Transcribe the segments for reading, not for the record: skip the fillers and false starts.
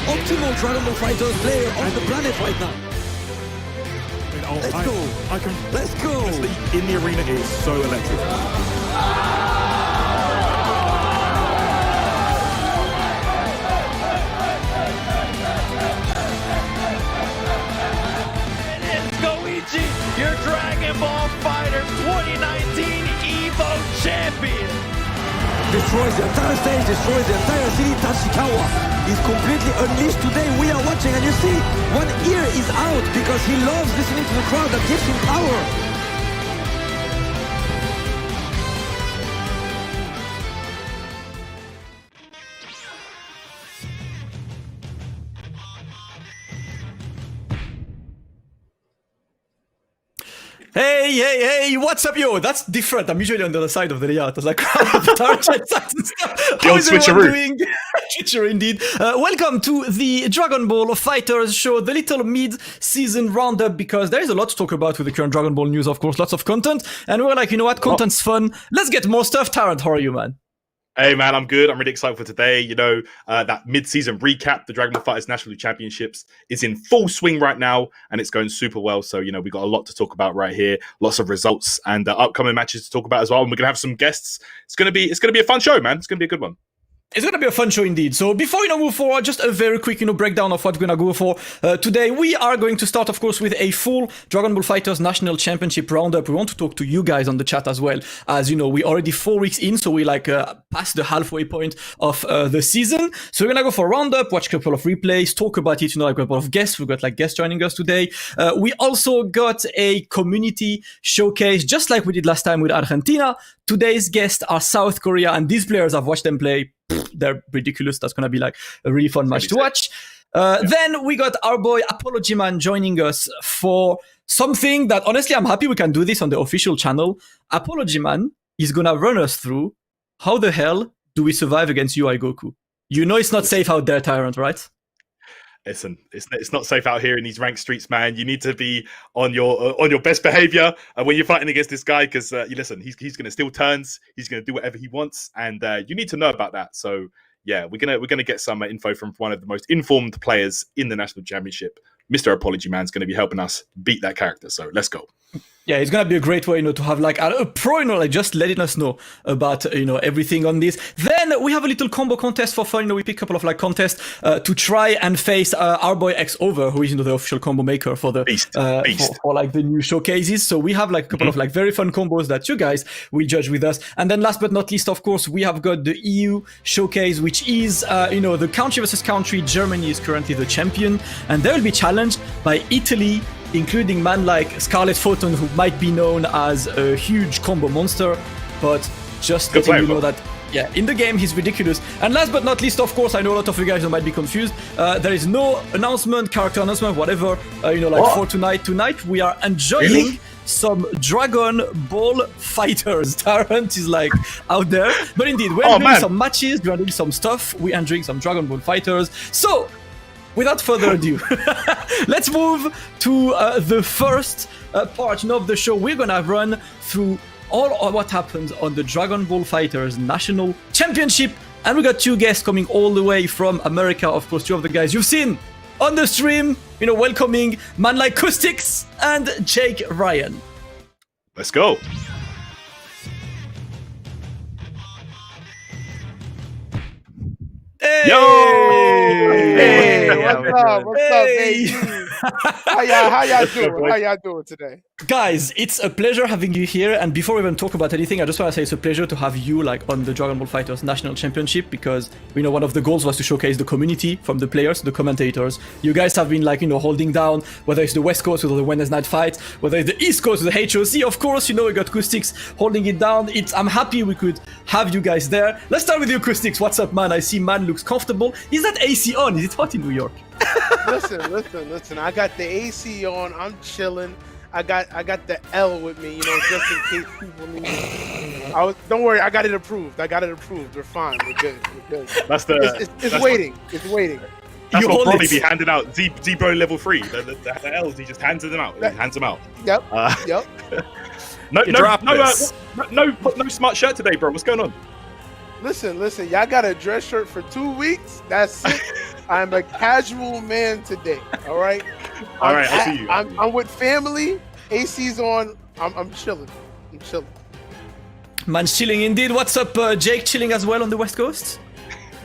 optimal Dragon Ball FighterZ player on the planet right now. Let's go. Let's go. Honestly, in the arena, it is so electric. Goichi, your Dragon Ball Fighter 2019 EVO champion. Destroys the entire stage, destroys the entire city. Tachikawa is completely unleashed today. We are watching and you see one ear is out because he loves listening to the crowd that gives him power. Hey, what's up, yo? That's different. I'm usually on the other side of the layout. I was like, target sites and stuff. How is everyone doing? Switcheroo indeed. Welcome to the Dragon Ball FighterZ show, the little mid-season roundup, because there is a lot to talk about with the current Dragon Ball news, of course, lots of content. And we're like, you know what? Content's fun. Let's get more stuff. Tarrant, how are you, man? Hey man, I'm good. I'm really excited for today. You know, that mid-season recap, the Dragon Ball FighterZ National Championships is in full swing right now, and it's going super well. So, you know, we got a lot to talk about right here. Lots of results and upcoming matches to talk about as well. And we're gonna have some guests. It's gonna be a fun show, man. It's gonna be a good one. It's going to be a fun show indeed. So before we move forward, just a very quick, breakdown of what we're going to go for today. We are going to start, of course, with a full Dragon Ball FighterZ National Championship roundup. We want to talk to you guys on the chat as well. As you know, we're already 4 weeks in, so we past the halfway point of the season. So we're going to go for a roundup, watch a couple of replays, talk about it, a couple of guests. We've got guests joining us today. We also got a community showcase, just like we did last time with Argentina. Today's guests are South Korea, and these players, I've watched them play. They're ridiculous. That's going to be a really fun match to watch. Then we got our boy Apology Man joining us for something that, honestly, I'm happy we can do this on the official channel. Apology Man is going to run us through how the hell do we survive against UI Goku. You know it's not safe out there, Tyrant, right? Listen, it's not safe out here in these ranked streets, man. You need to be on your best behavior when you're fighting against this guy, because listen, he's going to steal turns, he's going to do whatever he wants, and you need to know about that. So yeah, we're gonna get some info from one of the most informed players in the national championship. Mr. Apology Man's going to be helping us beat that character. So let's go. Yeah, it's gonna be a great way, to have a pro, just letting us know about, everything on this. Then we have a little combo contest for fun. We pick a couple of contests to try and face our boy X Over, who is the official combo maker for the Beast. For the new showcases. So we have a couple of very fun combos that you guys will judge with us. And then last but not least, of course, we have got the EU showcase, which is the country versus country. Germany is currently the champion, and they will be challenged by Italy, including man like Scarlet Photon, who might be known as a huge combo monster, but just letting you know that, yeah, in the game he's ridiculous. And last but not least, of course, I know a lot of you guys might be confused. There is no announcement, character announcement, whatever, for tonight. Tonight we are enjoying some Dragon Ball FighterZ. Tarrant is out there. But indeed, we're doing some matches, we're doing some stuff, we're enjoying some Dragon Ball FighterZ. So, without further ado, let's move to the first part of the show. We're gonna run through all of what happens on the Dragon Ball FighterZ National Championship, and we got two guests coming all the way from America. Of course, two of the guys you've seen on the stream, welcoming man like Kustix and Jake Ryan. Let's go. Hey! Yo! Hey, what's up, baby? How y'all doing today? Guys, it's a pleasure having you here, and before we even talk about anything, I just want to say it's a pleasure to have you on the Dragon Ball FighterZ National Championship, because one of the goals was to showcase the community, from the players to the commentators. You guys have been holding down, whether it's the West Coast with the Wednesday Night Fight, whether it's the East Coast with the HOC, of course, we got Kustix holding it down. I'm happy we could have you guys there. Let's start with you, Kustix. What's up, man? I see man looks comfortable. Is that AC on? Is it hot in New York? Listen. I got the AC on. I'm chilling. I got the L with me, just in case people need it. Don't worry, I got it approved. We're fine. We're good. That's the. It's waiting. It's waiting. That's what probably be handing out. Z-Bro level 3. The L's, he just hands them out. Yep. Yep. No smart shirt today, bro. What's going on? Listen. Y'all got a dress shirt for 2 weeks. That's it. I'm a casual man today. All right. All right, I see you. I'm with family. AC's on. I'm chilling. I'm chilling. Man, chilling indeed. What's up, Jake? Chilling as well on the West Coast?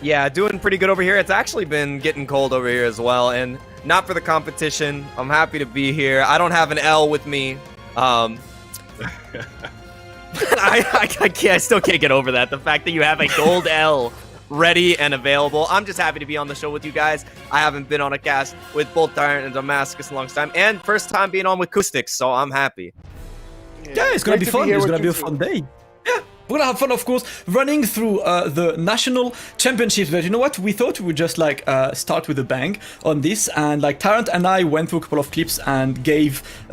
Yeah, doing pretty good over here. It's actually been getting cold over here as well, and not for the competition. I'm happy to be here. I don't have an L with me. I still can't get over that. The fact that you have a gold L ready and available. I'm just happy to be on the show with you guys. I haven't been on a cast with both Tyrant and Damascus in a long time, and first time being on with Acoustics, so I'm happy. Yeah, it's gonna be fun. here It's with gonna be you a two. fun day. Yeah, we're gonna have fun, of course, running through the national championships. But you know what? We thought we would just like start with a bang on this, and like Tyrant and I went through a couple of clips and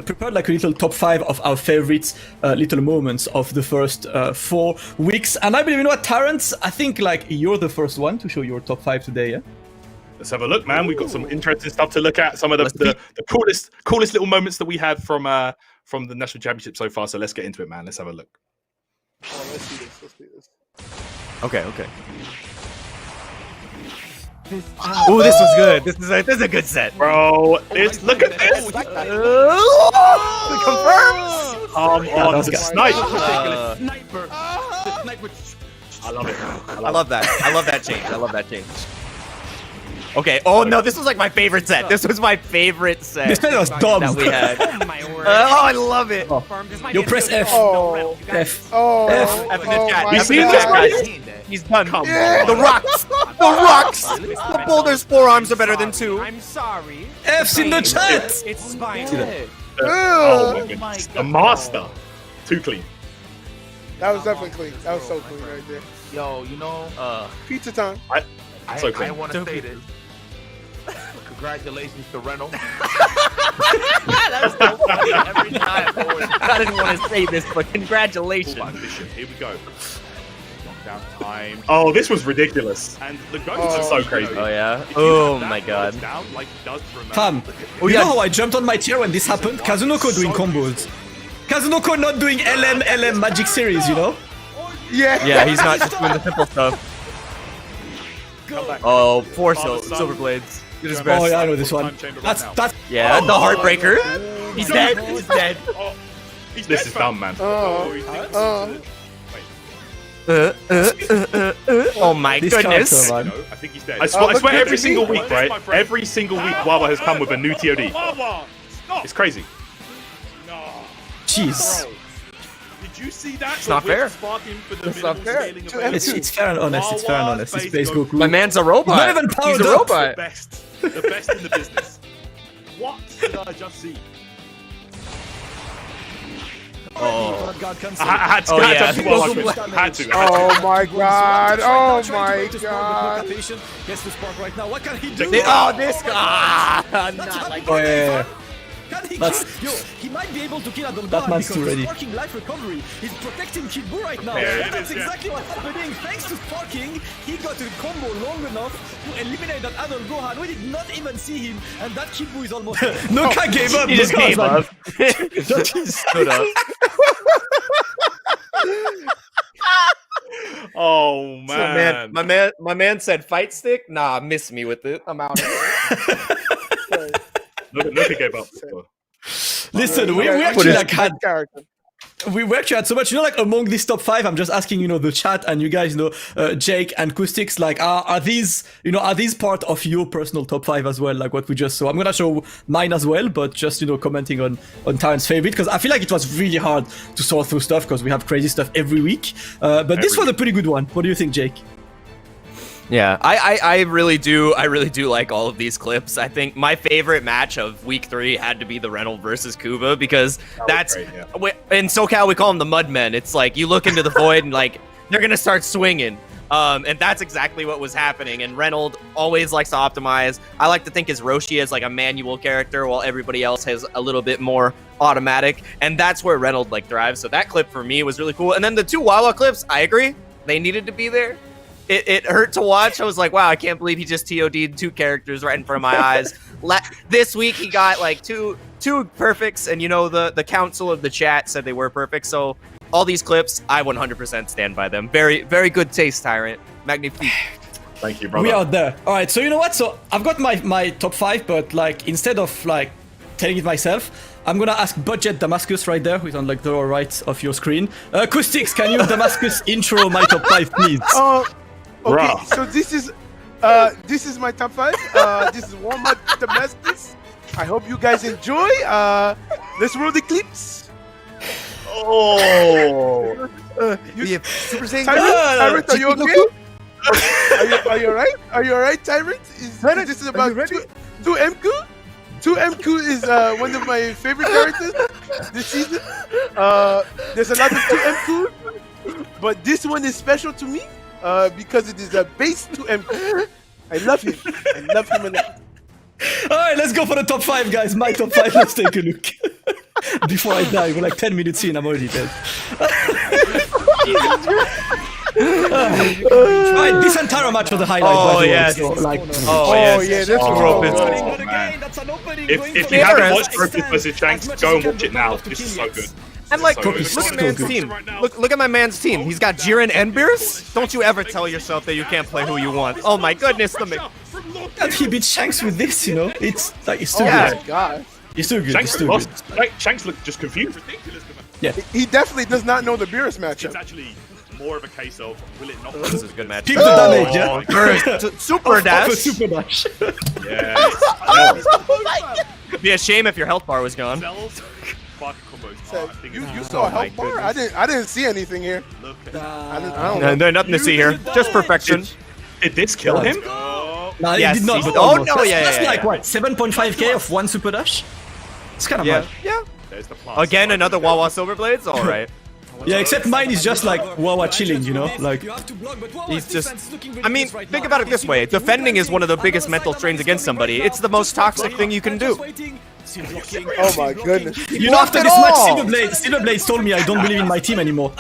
prepared like a little top 5 of our favorites, little moments of the first 4 weeks. And I believe, you know what, Tyrant? I think like you're the first one to show your top 5 today. Yeah. Let's have a look, man. We've got some interesting stuff to look at. Some of the coolest little moments that we had from the national championship so far. So let's get into it, man. Let's have a look. Oh, let's see this. Let's see this. Okay. Oh, this was good. This is a good set. Bro, look at this. Confirms. On the snipe. Sniper. The sniper. I love it. I love that. I love that change. Okay. Oh no, this was like my favorite set. This was my favorite set This set was dumb. that we had. Oh my word. Oh, I love it. You press F. Oh, F. oh, F. F in the chat. my You F see in the this, chat, guys? He's done. Come Yeah. on. The rocks. The boulder's forearms are better than 2. I'm sorry. F's in the chat. It's fine. Oh my goodness. A master. Too clean. That was definitely clean. That was so clean right there. Yo, you know, Pizza time. So clean. I want to say this. Congratulations to Reynolds. That's so funny every time. I didn't want to say this, but congratulations. Here we go. Lockdown time. Oh, this was ridiculous. And the ghosts are so crazy. Oh yeah. Oh my god. Fam, you know how I jumped on my chair when this happened? Kazunoko doing combos. Kazunoko not doing LM Magic Series, you know? Yeah. Yeah, he's not just doing the simple stuff. Oh, poor Silver Blades. Did his best. Oh yeah, I know this one. That's Yeah, the Heartbreaker. He's dead. He's dead. This is dumb, man. Oh my this goodness. character, man. I think he's dead. I swear every single week, right? Every single week, Wawa has come with a new TOD. It's crazy. Jeez. Did you see that? It's not fair. It's not fair. It's fair and honest. It's fair and honest. It's Space Goku. My man's a robot. Not even powered He's a up. robot. The best in the business. What did I just see? Oh. I had to. Oh, I had yeah. to while I was- had to. Oh my god. Oh my god. Gets the spark right now. What can he do? Oh, this guy. Not like Oh yeah. Can he That's- kill? Yo, he might be able to kill Adon That man's because too he's ready. sparking life recovery. He's protecting Kid Buu right now. There it That's is, yeah. exactly what's happening. Thanks to sparking, he got the combo long enough to eliminate that Adon Gohan. We did not even see him, and that Kid Buu is almost Noka gave up. He just Noka was gave like, up. He stood up. Oh So, man. my man said fight stick. Nah, miss me with it. I'm out. Look gave up. Listen, we Yeah, actually yeah, like had character. we actually had so much, you know, like among these top 5, I'm just asking, you know, the chat and you guys know, Jake and Acoustics, like, are these, you know, are these part of your personal top 5 as well, like what we just saw? I'm gonna show mine as well, but just, you know, commenting on Tyrant's favorite, because I feel like it was really hard to sort through stuff, because we have crazy stuff every week, but this was a pretty good one. What do you think, Jake? Yeah, I really do like all of these clips. I think my favorite match of week 3 had to be the Reynolds versus Kuba, because that's great, yeah. in SoCal we call them the Mudmen. It's like you look into the void and like they're gonna start swinging. And that's exactly what was happening. And Reynolds always likes to optimize. I like to think his Roshi is like a manual character, while everybody else has a little bit more automatic. And that's where Reynolds like thrives. So that clip for me was really cool. And then the 2 Wawa clips, I agree, they needed to be there. It hurt to watch. I was like, wow, I can't believe he just TOD'd 2 characters right in front of my eyes. This week he got like two perfects, and you know the council of the chat said they were perfect. So all these clips, I 100% stand by them. Very, very good taste, Tyrant. Magnifique. Thank you, brother. We are there. All right. So you know what? So I've got my top 5, but like instead of like telling it myself, I'm gonna ask Budget Damascus right there, who's on like the lower right of your screen. Acoustics, can you Damascus intro my top 5, please? Okay, Bruh. so this is my top 5. This is Walmart Damascus. I hope you guys enjoy. Let's roll the clips. Oh. Super Saiyan Tyrant, are you okay? Are you alright? Are you alright, Tyrant? This is about 2MQ. 2MQ is one of my favorite characters this season. There's a lot of 2MQ, but this one is special to me because it is a base 2MQ. I love him. I love him a lot. All right, let's go for the top 5, guys. My top 5. Let's take a look. Before I die, we're like 10 minutes in. I'm already dead. Right, this entire match was a highlight. Oh, by the way, yes. so, like, Oh, yes. yeah, this was Gropus. Oh, man. If you haven't watched Gropus versus Shanks, go and watch it now. This is so good. And like, So look good. at man's team. Look at my man's team. He's got Jiren and Beerus. Don't you ever tell yourself that you can't play who you want. Oh my goodness, the man. and he beat Shanks with this, you know? It's like, it's too Yeah. good. God, It's too good. Shanks It's too lost. good. Shanks looked just confused. he definitely does not know the Beerus matchup. It's actually more of a case of will it not? This is a good match. Keep the damage, yeah? Beerus, super dash. Super dash. Yeah. Be a shame if your health bar was gone. Cells, Sparking combos. So, I think you it's- saw a Oh my health bar? I didn't see anything here. Look I don't No, know. there's nothing to see here. Just perfection. Did this kill him? Oh, No, Yes, he did not. he- but oh, almost. no, That's, yeah, that's yeah, like yeah. what? 7.5k of one super dash? It's kind of Yeah. mad. Yeah. there's the plus. Again, another Wawa Silver Blades. All right. Yeah, except mine is just like Wawa chilling, you know? Like, He's just. I mean, think about it this way: defending is one of the biggest mental strains against somebody. It's the most toxic thing you can do. Oh my goodness. you know, after blocked it this match, all. Silverblade told me I don't believe in my team anymore.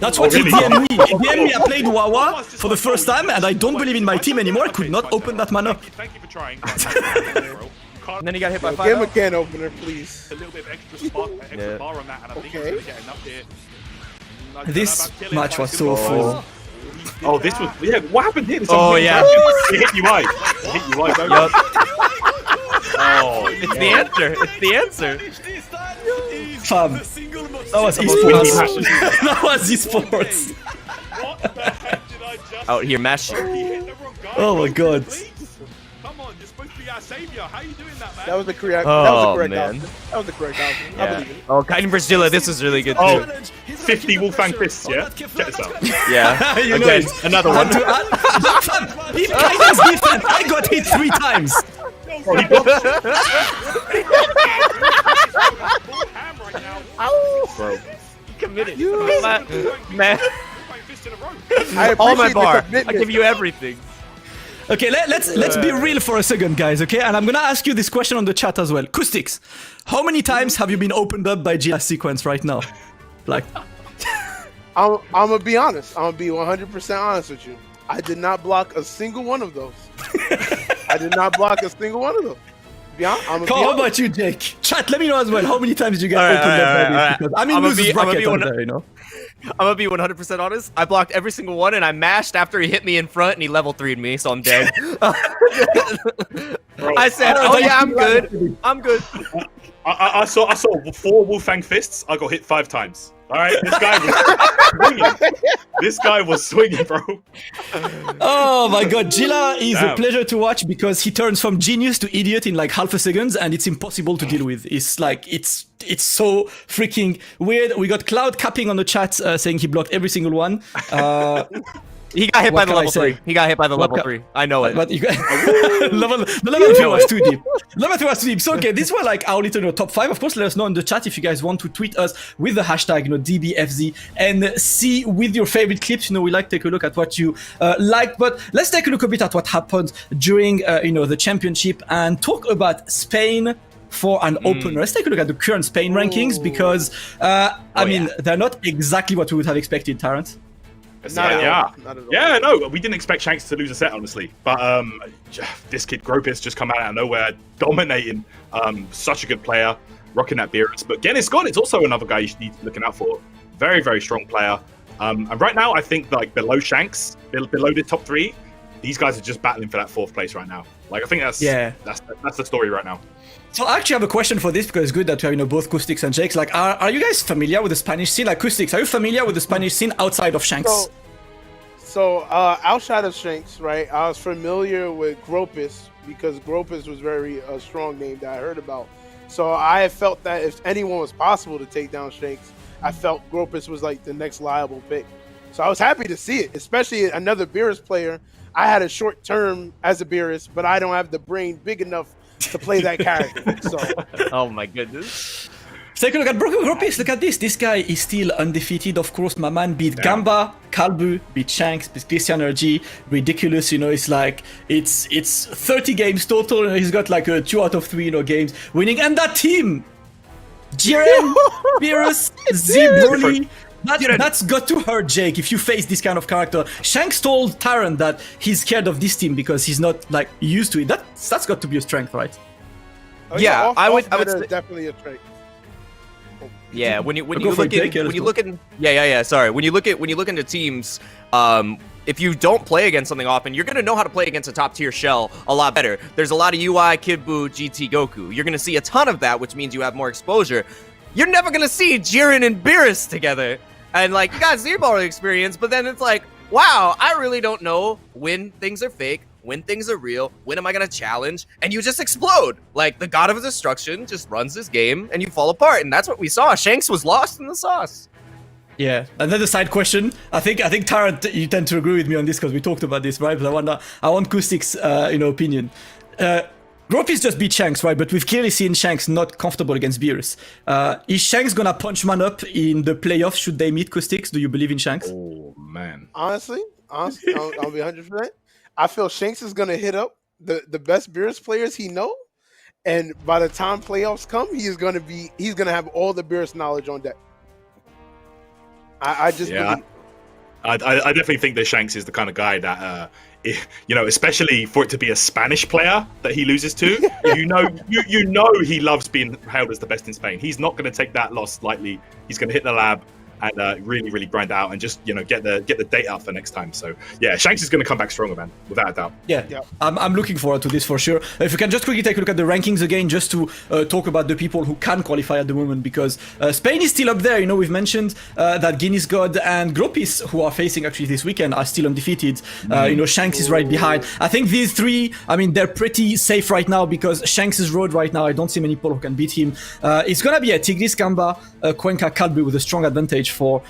That's what really? he DM'd me. He DM'd me, I played Wawa for the first time, and I don't believe in my team anymore. I could not open that mana. Thank you for trying. And then he got hit by Game a 5. can opener, please. A little bit of extra spark, extra Yeah. bar on that, and I think Okay. he's gonna get enough here. I don't know This about killing, match but was I so feel full. like Oh, this was. Yeah, what happened here? Did Oh, something- yeah. It hit you right. It hit you right. Yup. Oh, It's the answer. It's the answer. Fam. That was esports. That was esports. What the heck did I just? Out here, mash. He hit the wrong guy. Oh my god. Come on, you're supposed to be our savior. How are you doing that, man? That was the correct. Oh, that was the correct man. outcome. That was the correct outcome. I Yeah. believe it. Oh, Kaiden vs. Jilla. This is really good Oh, too. 50 Wolfang fists, yeah? Check this out. Yeah. You know Again, it. another I one. had to- Fam, in Kaiden's defense, I got hit 3 times. Oh, he blocked. Full ham right now. Bro. Committed. Man, Five fists in a row. I all my appreciate the bar. I commitment. give you everything. Okay, let's be real for a second, guys, okay? And I'm gonna ask you this question on the chat as well. Acoustics, how many times have you been opened up by Gila's sequence right now? Like, I'm gonna be honest. I'm gonna be 100% honest with you. I did not block a single one of those. I did not block a single one of those. I'm how honest. about you, Jake? Chat, let me know as well. How many times did you get Alright, opened up by alright, this? alright. Because I'm in I'ma losers be bracket one- out there, you know? I'm gonna be 100% honest. I blocked every single one, and I mashed after he hit me in front, and he level 3'd me, so I'm dead. I said, "Oh yeah, I'm good. I'm good." I saw 4 Wolfang fists. I got hit 5 times. All right, this guy was swinging. This guy was swinging, bro. Oh my god, Gila is a Damn. pleasure to watch because he turns from genius to idiot in like half a second, and it's impossible to deal with. It's like it's so freaking weird. We got Cloud capping on the chat saying he blocked every single one. He got hit What by the can I level say? 3. He got hit by the level ca- 3. I know it. But you got the level 2 was too deep. Level 2 was too deep. So okay, these were like our little top 5. Of course, let us know in the chat if you guys want to tweet us with the hashtag, DBFZ, and see with your favorite clips. We like to take a look at what you liked. But let's take a look a bit at what happened during the championship and talk about Spain for an opener. Let's take a look at the current Spain rankings because I mean they're not exactly what we would have expected, Tarrant. Not at yeah. all. Not at all. Yeah, no, we didn't expect Shanks to lose a set, honestly. But this kid Gropus just come out of nowhere, dominating. Such a good player, rocking that Beerus. But Gennis Gone is also another guy you should be looking out for. Very, very strong player. And right now, I think like below Shanks, below the top 3, these guys are just battling for that 4th place right now. Like I think that's the story right now. So I actually have a question for this because it's good that we have both Kustix and Jakes. Like, are you guys familiar with the Spanish scene? Like Kustix, are you familiar with the Spanish scene outside of Shanks? So outside of Shanks, right? I was familiar with Gropus because Gropus was very strong name that I heard about. So I felt that if anyone was possible to take down Shanks, I felt Gropus was like the next liable pick. So I was happy to see it, especially another Beerus player. I had a short term as a Beerus, but I don't have the brain big enough to play that character. So, Oh my goodness. Take a look at Gropus. Look at this. This guy is still undefeated. Of course, my man beat Gamba, Kalbu, beat Shanks, beat Christian RG. Ridiculous, It's like it's 30 games total. He's got like 2 out of 3, games winning. And that team, Jiren, Beerus, Broly. That's got to hurt Jake if you face this kind of character. Shanks told Tyrant that he's scared of this team because he's not like used to it. That's got to be a strength, right? Yeah, I would say definitely a trait. Yeah, when you look into teams, if you don't play against something often, you're gonna know how to play against a top tier shell a lot better. There's a lot of UI, Kid Buu, GT, Goku. You're gonna see a ton of that, which means you have more exposure. You're never gonna see Jiren and Beerus together, and like you got Z-Ball experience, but then it's like, wow, I really don't know when things are fake, when things are real, when am I gonna challenge, and you just explode. Like the God of Destruction just runs this game and you fall apart, and that's what we saw. Shanks was lost in the sauce. Yeah, another side question. I think Tyrant, you tend to agree with me on this because we talked about this, right? But I want Kustix's opinion. Gropus just beat Shanks, right? But we've clearly seen Shanks not comfortable against Beerus. Is Shanks gonna punch man up in the playoffs should they meet Kustix? Do you believe in Shanks? Oh man. Honestly, I'll be 100%. I feel Shanks is gonna hit up the best Beerus players he know, and by the time playoffs come, he's gonna have all the Beerus knowledge on deck. I definitely think that Shanks is the kind of guy that especially for it to be a Spanish player that he loses to, you know he loves being hailed as the best in Spain. He's not going to take that loss lightly. He's going to hit the lab and really grind out and just get the date out for next time. So yeah, Shanks is going to come back stronger, man, without a doubt. Yeah. I'm looking forward to this for sure. If we can just quickly take a look at the rankings again, just to talk about the people who can qualify at the moment, because Spain is still up there. We've mentioned that Guinness God and Gropus, who are facing actually this weekend, are still undefeated. Shanks is right behind. I think these three, they're pretty safe right now because Shanks' road right now, I don't see many people who can beat him. It's gonna be a Tigris, Gamba, Cuenca, Kalbu with a strong advantage for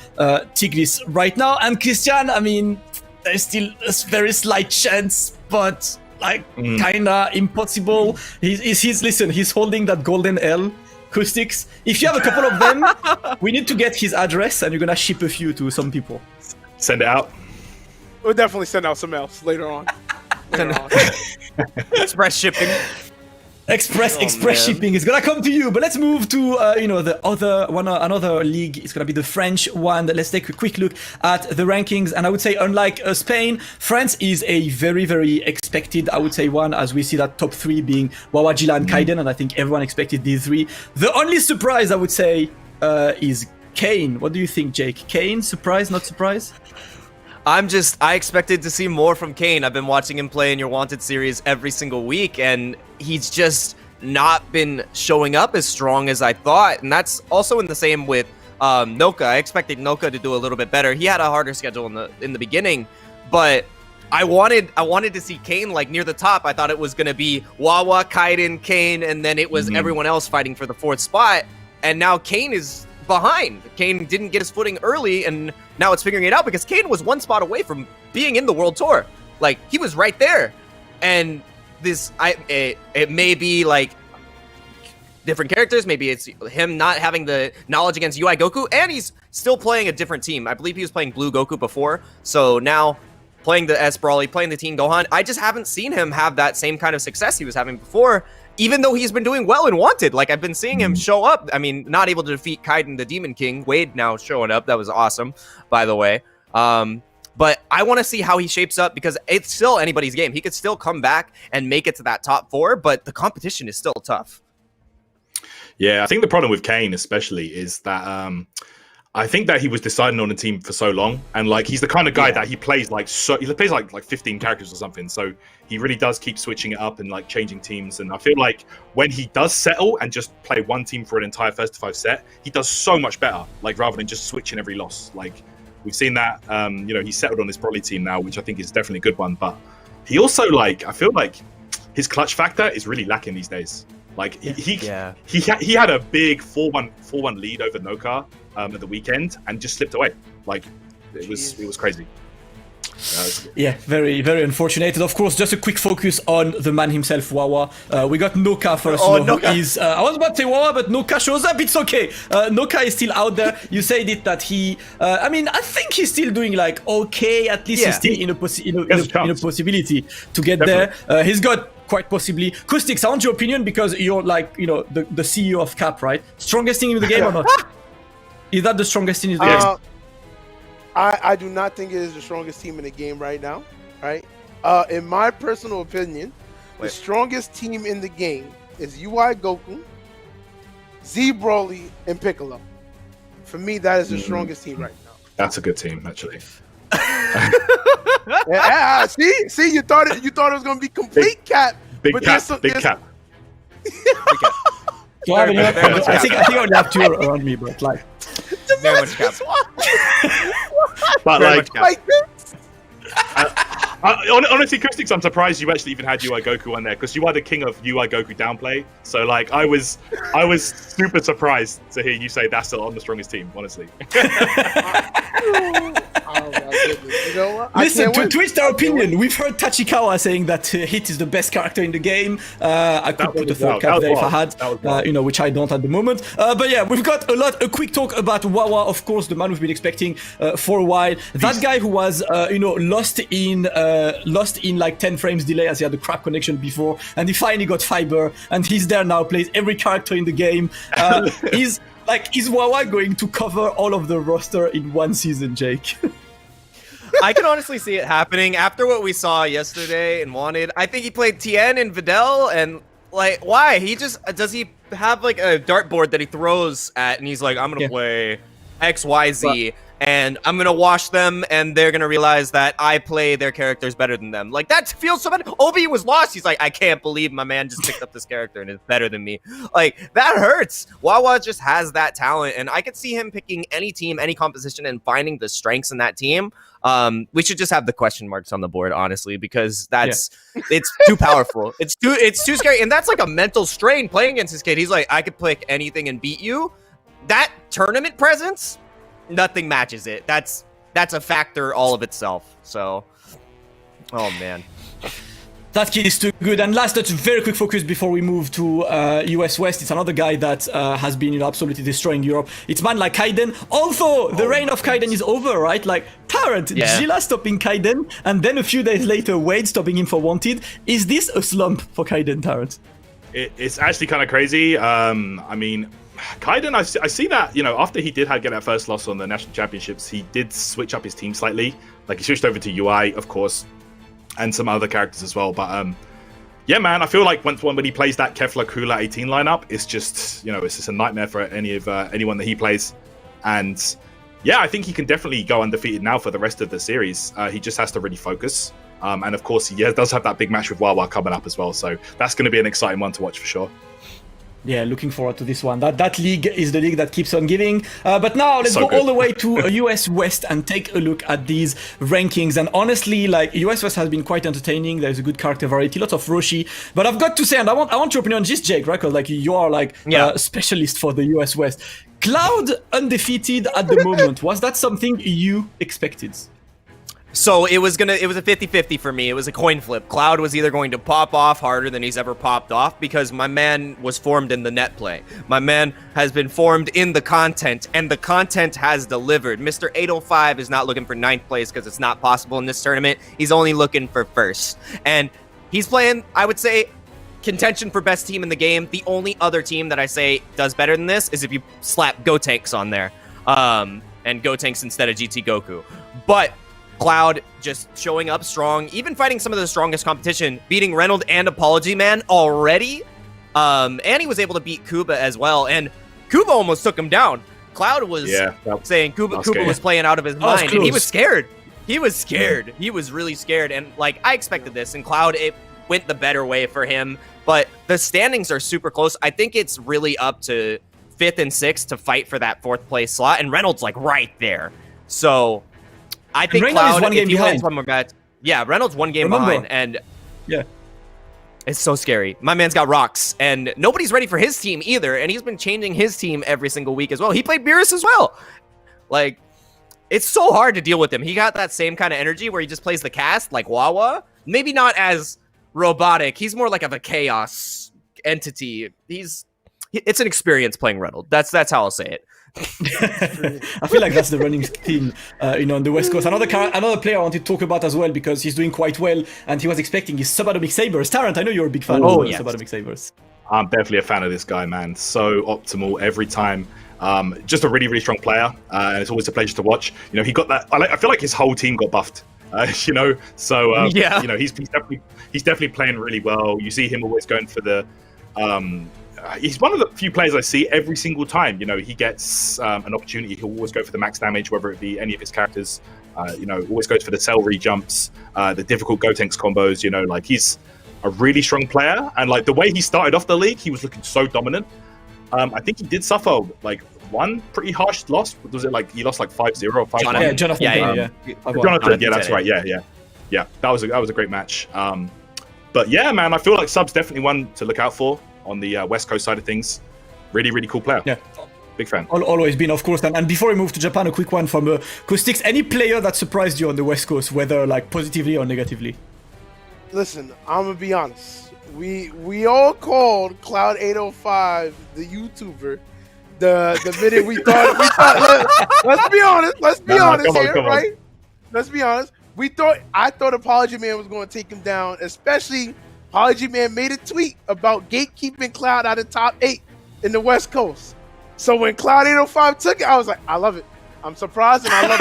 Tigris right now. And Christian, there's still a very slight chance, but kinda impossible. He's holding that golden L. Kustix. If you have a couple of them, we need to get his address and you're gonna ship a few to some people. Send it out. We'll definitely send out some else later on. Express shipping. Express shipping is gonna come to you, but let's move to the other one, another league. It's gonna be the French one. Let's take a quick look at the rankings, and I would say, unlike Spain, France is a very, very expected, I would say, one, as we see that top 3 being Wawajila and Kaiden, and I think everyone expected these 3. The only surprise, I would say, is Kayn. What do you think, Jake? Kayn, surprise, not surprise? I expected to see more from Kayn. I've been watching him play in your Wanted series every single week, and he's just not been showing up as strong as I thought. And that's also in the same with Noka. I expected Noka to do a little bit better. He had a harder schedule in the beginning, but I wanted to see Kayn like near the top. I thought it was gonna be Wawa, Kaiden, Kayn, and then it was everyone else fighting for the 4th spot. And now Kayn is behind. Kayn didn't get his footing early, and now it's figuring it out because Kayn was 1 spot away from being in the World Tour. Like, he was right there. And it may be like different characters. Maybe it's him not having the knowledge against UI Goku, and he's still playing a different team. I believe he was playing Blue Goku before, so now playing the S Brawly, playing the Teen Gohan. I just haven't seen him have that same kind of success he was having before, even though he's been doing well in Wanted. Like, I've been seeing him show up. Not able to defeat Kaiden the Demon King. Wade now showing up. That was awesome, by the way. But I want to see how he shapes up because it's still anybody's game. He could still come back and make it to that top 4, but the competition is still tough. Yeah, I think the problem with Kayn especially is that I think that he was deciding on the team for so long, and like he's the kind of guy that he plays like 15 characters or something. So he really does keep switching it up and like changing teams. And I feel like when he does settle and just play one team for an entire first to 5 set, he does so much better. Like rather than just switching every loss. Like we've seen that. You know, he's settled on this Broly team now, which I think is definitely a good one. But he also like I feel like his clutch factor is really lacking these days. Like he had a big 4-1 lead over Nokar at the weekend and just slipped away. Like it was crazy. Yeah, very, very unfortunate. And of course, just a quick focus on the man himself, Wawa. We got Noka first. Noka. Is, I was about to say Wawa, but Noka shows up. It's okay. Noka is still out there. You said it that he. I mean, I think he's still doing like okay. At least he's still in a possibility to get there. He's got quite possibly. Caustic, I want your opinion because you're like the CEO of Cap, right? Strongest team in the game or not? Is that the strongest team in the game? I do not think it is the strongest team in the game right now. Right? In my personal opinion, the strongest team in the game is UI Goku, Z Broly, and Piccolo. For me, that is the strongest team right now. That's a good team, actually. See, you thought it was gonna be complete Cap. Big Cap. Do I have any? I think I only have 2 around me, but like. Very much Cap. But like this. Honestly, Custix, I'm surprised you actually even had UI Goku on there because you are the king of UI Goku downplay. So like, I was super surprised to hear you say that's on the strongest team. Honestly. Oh my goodness. You know what? Listen, to twist our opinion, we've heard Tachikawa saying that Hit is the best character in the game. I could put a third cap there if I had, which I don't at the moment. But yeah, we've got a quick talk about Wawa, of course, the man we've been expecting for a while. That guy who was, lost in like 10 frames delay as he had a crap connection before, and he finally got fiber, and he's there now, plays every character in the game. Is Wawa going to cover all of the roster in one season, Jake? I can honestly see it happening after what we saw yesterday and Wanted. I think he played Tien and Videl, and like, why? Does he have like a dartboard that he throws at, and he's like, I'm gonna play X, Y, Z, and I'm gonna wash them, and they're gonna realize that I play their characters better than them. Like, that feels so bad. Obi was lost. He's like, I can't believe my man just picked up this character and is better than me. Like, that hurts. Wawa just has that talent, and I could see him picking any team, any composition, and finding the strengths in that team. We should just have the question marks on the board, honestly, because it's too powerful. It's too scary, and that's like a mental strain playing against this kid. He's like, I could pick anything and beat you. That tournament presence, nothing matches it. That's a factor all of itself. So, oh man. That kid is too good. And last, that's a very quick focus before we move to US West. It's another guy that has been absolutely destroying Europe. It's man like Kaiden. Although the reign of Kaiden is over, right? Like Tarrant, Gila stopping Kaiden, and then a few days later, Wade stopping him for Wanted. Is this a slump for Kaiden, Tarrant? It's actually kind of crazy. I mean, Kaiden, I see that, after he did get that first loss on the national championships, he did switch up his team slightly. Like, he switched over to UI, of course, and some other characters as well. But yeah, man, I feel like when he plays that Kefla Kula 18 lineup, it's just a nightmare for anyone that he plays. And yeah, I think he can definitely go undefeated now for the rest of the series. He just has to really focus. And of course, he does have that big match with Wawa coming up as well. So that's going to be an exciting one to watch for sure. Yeah, looking forward to this one. That league is the league that keeps on giving. But now let's go all the way to US West and take a look at these rankings. And honestly, like, US West has been quite entertaining. There's a good character variety, lots of Roshi. But I've got to say, and I want your opinion on this, Jake, right? Because like you are like a specialist for the US West. Cloud undefeated at the moment. Was that something you expected? So it was a 50-50 for me. It was a coin flip. Cloud was either going to pop off harder than he's ever popped off because my man was formed in the net play. My man has been formed in the content, and the content has delivered. Mr. 805 is not looking for 9th place because it's not possible in this tournament. He's only looking for 1st. And he's playing, I would say, contention for best team in the game. The only other team that I say does better than this is if you slap Gotenks on there. And Gotenks instead of GT Goku. But Cloud just showing up strong, even fighting some of the strongest competition, beating Reynold and Apology Man already. And he was able to beat Kuba as well. And Kuba almost took him down. Cloud was saying Koopa scary. was playing out of his That was mind, and he was close. scared. He was scared. He was really scared, and like I expected this. And Cloud, it went the better way for him. But the standings are super close. I think it's really up to 5th and 6th to fight for that 4th place slot, and Reynolds like right there. So I think Reynolds is Cloud, one if game he wins behind. one more match, yeah, Reynolds 1 game Remember. behind, and Yeah. it's so scary. My man's got rocks, and nobody's ready for his team either. And he's been changing his team every single week as well. He played Beerus as well. Like, it's so hard to deal with him. He got that same kind of energy where he just plays the cast like Wawa. Maybe not as robotic. He's more like of a chaos entity. It's an experience playing Reynolds. That's how I'll say it. I feel like that's the running theme, on the West Coast. Another player I wanted to talk about as well because he's doing quite well, and he was expecting his Subatomic Sabers. Tarrant, I know you're a big fan of yes. Subatomic Sabers. I'm definitely a fan of this guy, man. So optimal every time. Just a really, really strong player, and it's always a pleasure to watch. You know, he got that. I feel like his whole team got buffed. So Yeah. you know, he's definitely playing really well. You see him always going for the. He's one of the few players I see every single time. You know, he gets an opportunity. He'll always go for the max damage, whether it be any of his characters. Always goes for the celery jumps, the difficult Gotenks combos. You know, like he's a really strong player, and like the way he started off the league, he was looking so dominant. I think he did suffer like one pretty harsh loss. Was it like he lost like 5-0 or 5-1? Yeah, Jonathan. Yeah, Taylor, yeah. Jonathan, yeah, that's right. Yeah. That was a great match. But yeah, man, I feel like Sub's definitely one to look out for on the West Coast side of things. Really, really cool player. Yeah. Big fan. Always been, of course. And before we move to Japan, a quick one from Caustix. Any player that surprised you on the West Coast, whether like positively or negatively? Listen, I'm gonna be honest. We all called Cloud 805 the YouTuber the minute we thought let's be honest. Let's be honest come on, here, come on. right? Let's be honest. I thought Apology Man was going to take him down, especially Apology Man made a tweet about gatekeeping Cloud out of top 8 in the West Coast. So when Cloud 805 took it, I was like, I love it. I'm surprised and I love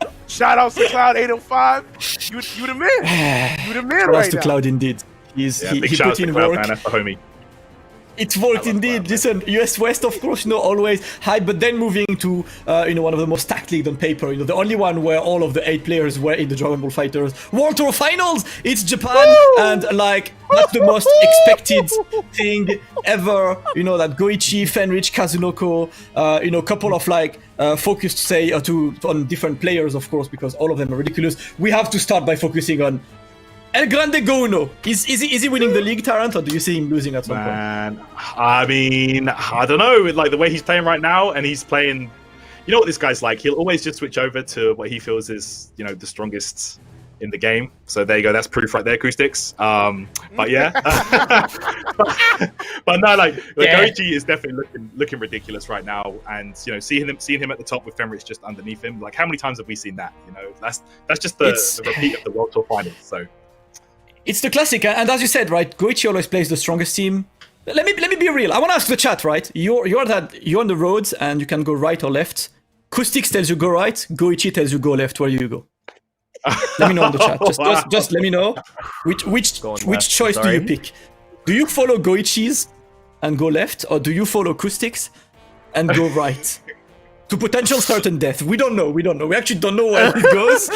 it. Shout out to Cloud 805. You the man. You the man Shout right to now. Cloud indeed. Big He shout out put to in Cloud, work. man. That's the homie. It worked indeed. Cloud, Listen, US West, of course, always high, but then moving to, one of the most stacked league on paper, the only one where all of the 8 players were in the Dragon Ball Fighters World Tour Finals. It's Japan, and like, that's the most expected thing ever, that Goichi, Fenrich, Kazunoko, couple of like, focused, say, on different players, of course, because all of them are ridiculous. We have to start by focusing on El Grande Gouno. Is he winning the league, Tarrant, or do you see him losing at some point? Man, I mean, I don't know. Like the way he's playing right now, and he's playing. You know what this guy's like? He'll always just switch over to what he feels is, the strongest in the game. So there you go. That's proof right there, Acoustics. But yeah, but no, like Goichi is definitely looking ridiculous right now. And seeing him at the top with Fenrich just underneath him. Like how many times have we seen that? That's just the repeat of the World Tour Finals. So. It's the classic, and as you said, right, Goichi always plays the strongest team. Let me be real. I want to ask the chat, right? You're on the roads and you can go right or left. Caustix tells you go right, Goichi tells you go left. Where do you go? Let me know in the chat. Just let me know which choice do you pick. Do you follow Goichi's and go left, or do you follow Caustix and go right? To potential certain death. We don't know. We actually don't know where it goes.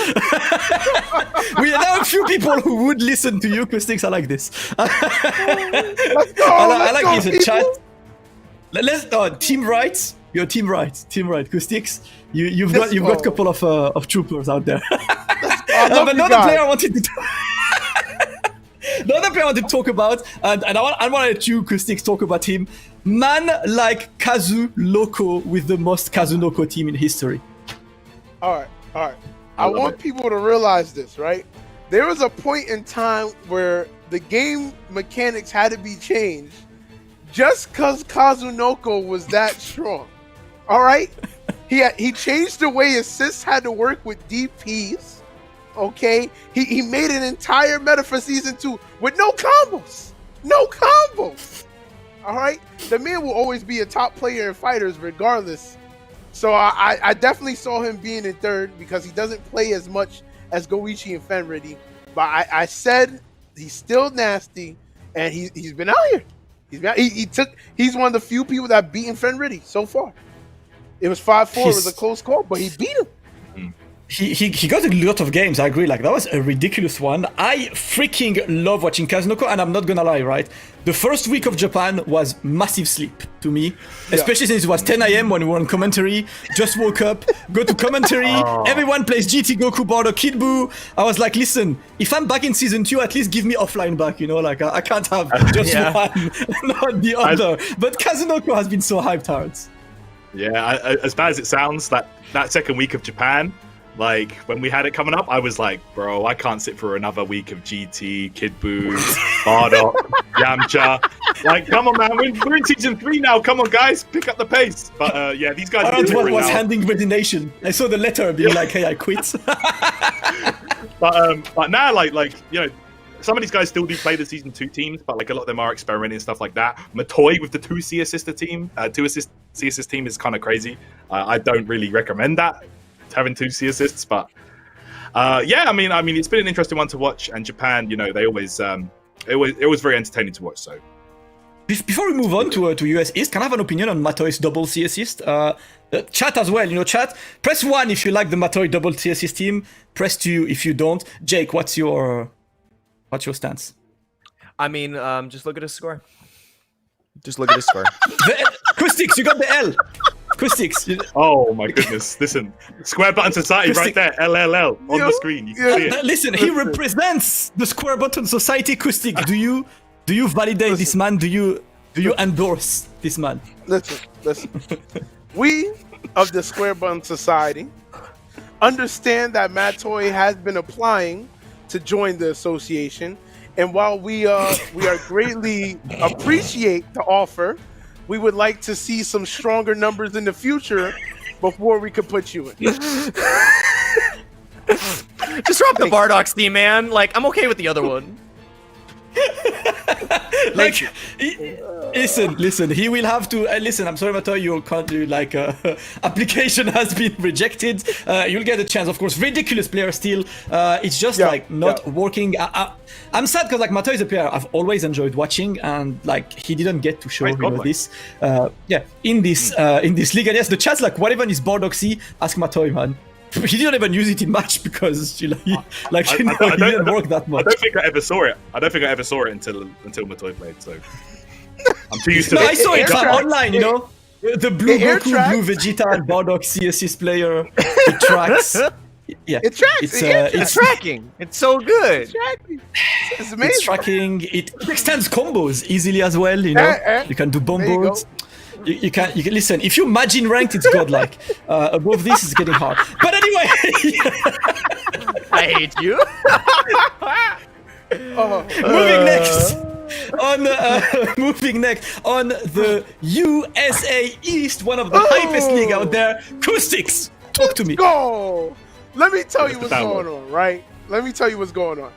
There are a few people who would listen to you, Caustix. I like this. I like this chat. Let's team right. You're team right. Caustix. You've got a couple of troopers out there. But another player I wanted to. Another player I wanted to talk about, and I want to let you, Caustix, talk about him. Man like Kazu Loco with the most Kazunoko team in history. All right. I want people to realize this, right? There was a point in time where the game mechanics had to be changed just because Kazunoko was that strong. All right? He changed the way assists had to work with DPs. Okay? He made an entire meta for Season 2 with no combos. No combos. All right? The man will always be a top player in fighters regardless. So I definitely saw him being in third because he doesn't play as much as Goichi and Fenrich. But I said he's still nasty, and he's been out here. He's one of the few people that beaten Fenrich so far. It was 5-4. It was He's- a close call, but he beat him. He got a lot of games. I agree. Like that was a ridiculous one. I freaking love watching Kazunoko, and I'm not gonna lie, right? The first week of Japan was massive sleep to me, especially since it was 10 a.m. when we were on commentary. Just woke up, go to commentary. Everyone plays GT Goku, Bardock, Kid Buu. I was like, listen, if I'm back in season 2, at least give me offline back. You know, like I can't have just one, not the other. But Kazunoko has been so hyped hard. Yeah, as bad as it sounds, that second week of Japan, like when we had it coming up, I was like, bro, I can't sit for another week of GT, Kid Buu, Bardock, Yamcha. Like, come on, man, we're in season 3 now. Come on, guys, pick up the pace. But yeah, these guys are Arant delivering was now. handing resignation. I saw the letter being like, hey, I quit. But now, like you know, some of these guys still do play the season 2 teams, but like a lot of them are experimenting and stuff like that. Matoi with the 2 C assist team, 2 assist C assist team is kind of crazy. I don't really recommend that, having 2 C assists, but yeah, I mean, it's been an interesting one to watch. And Japan, you know, they always it was very entertaining to watch. So Before we move on to US East, can I have an opinion on Matoi's double C assist? Chat as well, you know, chat. Press 1 if you like the Matoi double C assist team. Press 2 if you don't. Jake, what's your stance? I mean, just look at his score. Just look at his score. Acoustics, you got the L. Acoustics. oh my goodness, listen, Square Button Society right there, LLL on the screen. You can see it. Listen, he represents the Square Button Society. Acoustic. Do you validate this man? Do you endorse this man? Listen. We of the Square Button Society understand that Matoi has been applying to join the association, and while we greatly appreciate the offer, we would like to see some stronger numbers in the future before we could put you in. Just drop the Bardock's team, man. Like, I'm okay with the other one. Like, listen. He will have to listen. I'm sorry, Matoi. Your application has been rejected. You'll get a chance, of course. Ridiculous player still. It's just not working. I'm sad because like Matoi is a player I've always enjoyed watching, and like he didn't get to show this. In this league. And yes, the chat's like, what even is Bardock C? Ask Matoi, man. He didn't even use it in match because he didn't work that much. I don't think I ever saw it. until Matoi played. So I'm too used to. No, it. I saw it online. You know, the blue Goku, blue Vegeta, and Bardock C assist player. It tracks. Yeah, It tracks. It's tracking. It's so good. It's amazing. It's tracking. It extends combos easily as well. You know, you can do bomb There you boards. You can listen. If you imagine ranked, it's godlike. Above this, it's getting hard. But anyway, I hate you. moving next on the USA East, one of the hypest league out there. Acoustics, talk to me. Go. Let me tell you what's that going on, right? Let me tell you what's going on.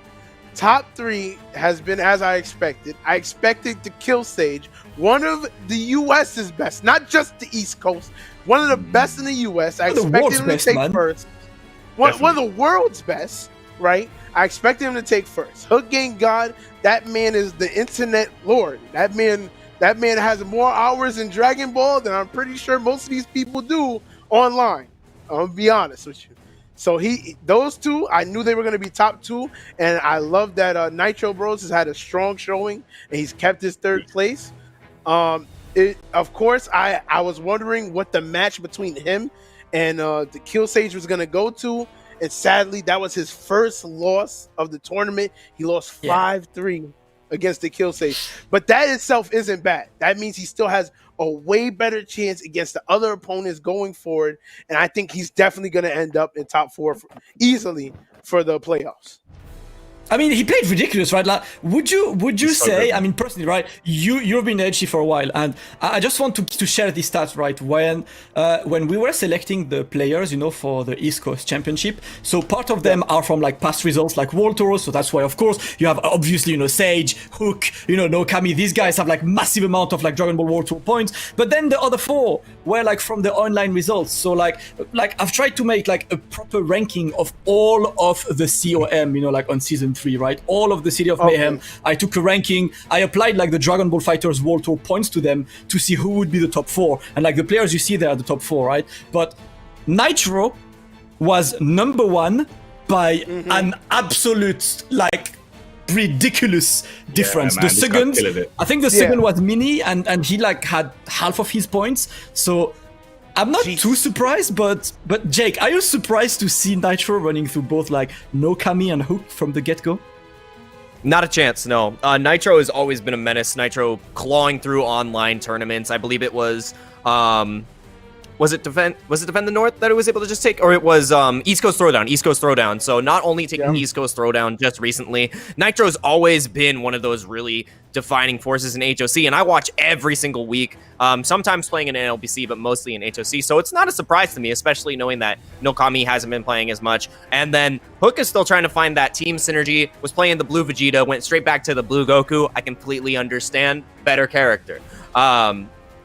Top 3 has been as I expected. I expected to kill Sage, one of the US's best, not just the East Coast, one of the best in the US. I expected him to take first. One of the world's best, right? I expected him to take first. Hook Game God, that man is the internet lord. That man has more hours in Dragon Ball than I'm pretty sure most of these people do online. I'm gonna be honest with you. So those 2, I knew they were going to be top 2, and I love that Nitro Bros has had a strong showing, and he's kept his 3rd place. Of course, I was wondering what the match between him and the Kill Sage was going to go to, and sadly, that was his first loss of the tournament. He lost 5-3 against the Kill Sage, but that itself isn't bad. That means he still has a way better chance against the other opponents going forward, and I think he's definitely going to end up in top 4 easily for the playoffs. I mean, he played ridiculous, right? Like, would you say? good. I mean, personally, right? You've been edgy for a while, and I just want to share these stats, right? When we were selecting the players, you know, for the East Coast Championship, so part of them are from like past results, like World Tours. So that's why, of course, you have obviously, you know, Sage, Hook, you know, Nokami. These guys have like massive amount of like Dragon Ball World Tour points. But then the other 4 were like from the online results. So like I've tried to make like a proper ranking of all of the COM, you know, like on season 3. 3, right? All of the City of Mayhem. I took a ranking. I applied like the Dragon Ball Fighters World Tour points to them to see who would be the top 4. And like the players you see there are the top 4, right? But Nitro was number 1 by an absolute like ridiculous difference. man, The this guy second, killed it. I think the second was Mini, and he like had half of his points. So I'm not too surprised, but Jake, are you surprised to see Nitro running through both like Nokami and Hook from the get-go? Not a chance, no. Nitro has always been a menace. Nitro clawing through online tournaments. I believe it was was it Defend the North that it was able to just take, or it was East Coast Throwdown. So not only taking East Coast Throwdown just recently, Nitro's always been one of those really defining forces in HOC, and I watch every single week, sometimes playing in NLBC, but mostly in HOC, so it's not a surprise to me, especially knowing that Nokami hasn't been playing as much. And then Hook is still trying to find that team synergy, was playing the blue Vegeta, went straight back to the blue Goku. I completely understand, better character.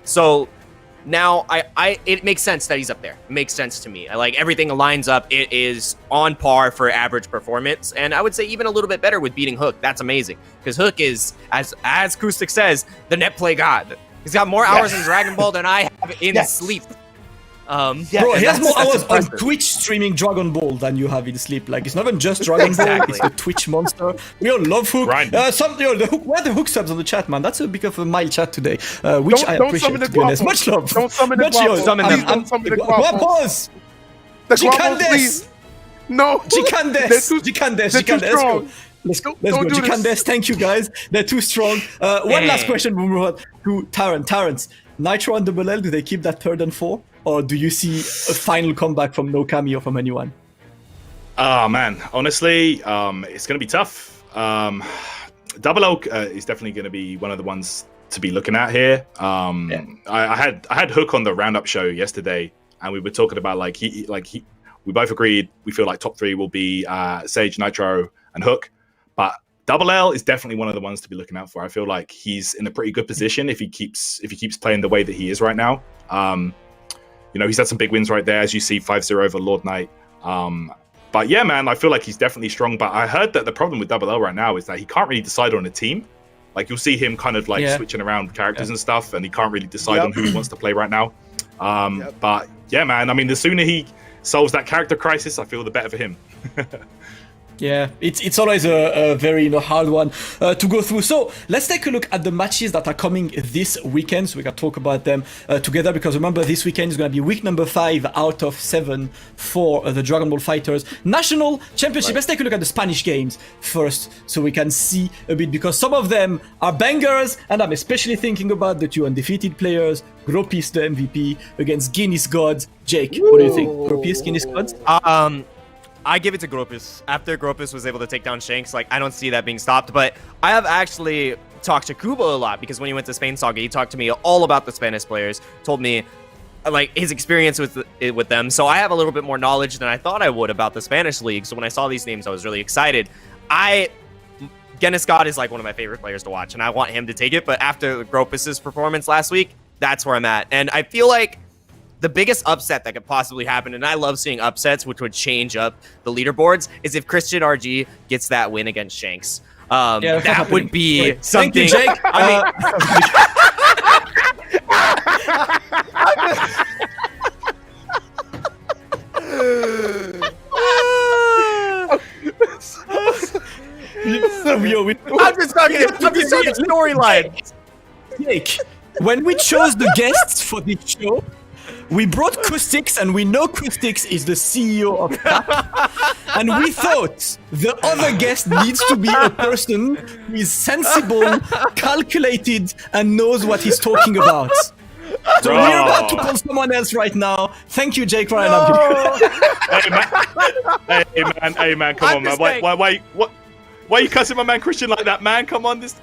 So now it makes sense that he's up there. It makes sense to me. I like everything aligns up. It is on par for average performance, and I would say even a little bit better with beating Hook. That's amazing, because Hook is, as Kustik says, the net play god. He's got more hours in Dragon Ball than I have in sleep. Bro, he has more hours on Twitch streaming Dragon Ball than you have in sleep. Like, it's not even just Dragon Ball, it's the Twitch monster. We all love Hook. The Hook. Where are the Hook subs on the chat, man? That's a bit of a mild chat today, which I appreciate, to be honest. Much love. Don't summon the Much love. Don't summon the Guapos. Pause! The Guapos, please. No. Jikandes. Let's go. Jikandes, thank you, guys. They're too strong. One last question, Boomerang, to Terrence. Nitro and Double L, do they keep that 3rd and 4? Or do you see a final comeback from Nokami or from anyone? Oh, man. Honestly, it's going to be tough. Double L is definitely going to be one of the ones to be looking at here. I had Hook on the Roundup show yesterday, and we were talking about we both agreed we feel like top 3 will be Sage, Nitro, and Hook. But Double L is definitely one of the ones to be looking out for. I feel like he's in a pretty good position if he keeps playing the way that he is right now. He's had some big wins right there, as you see, 5-0 over Lord Knight. But yeah, man, I feel like he's definitely strong. But I heard that the problem with Double L right now is that he can't really decide on a team. Like, you'll see him kind of switching around characters and stuff, and he can't really decide on who he wants to play right now. But yeah, man, I mean, the sooner he solves that character crisis, I feel the better for him. Yeah, it's always a very hard one to go through. So let's take a look at the matches that are coming this weekend, so we can talk about them together, because remember, this weekend is going to be week number 5 out of 7 for the Dragon Ball Fighters National Championship. Let's take a look at the Spanish games first, so we can see a bit, because some of them are bangers, and I'm especially thinking about the 2 undefeated players, Gropis, the MVP, against Guinness Gods. Jake, what do you think? Gropis, Guinness Gods? I give it to Gropis. After Gropis was able to take down Shanks, I don't see that being stopped. But I have actually talked to Kubo a lot, because when he went to Spain Saga, he talked to me all about the Spanish players, told me his experience with them. So I have a little bit more knowledge than I thought I would about the Spanish league. So when I saw these names, I was really excited. Guinness God is one of my favorite players to watch, and I want him to take it. But after Gropis's performance last week, that's where I'm at. And I feel like the biggest upset that could possibly happen, and I love seeing upsets, which would change up the leaderboards, is if Christian RG gets that win against Shanks. That would be something. Thank you, Jake. I'm just talking storyline. Jake, when we chose the guests for this show, we brought Kustix, and we know Kustix is the CEO of CAP, and we thought the other guest needs to be a person who is sensible, calculated, and knows what he's talking about. So we're about to call someone else right now. Thank you, Jake Ryan. Hey man, come on, man. Why are you cussing my man Christian like that, man? Come on, this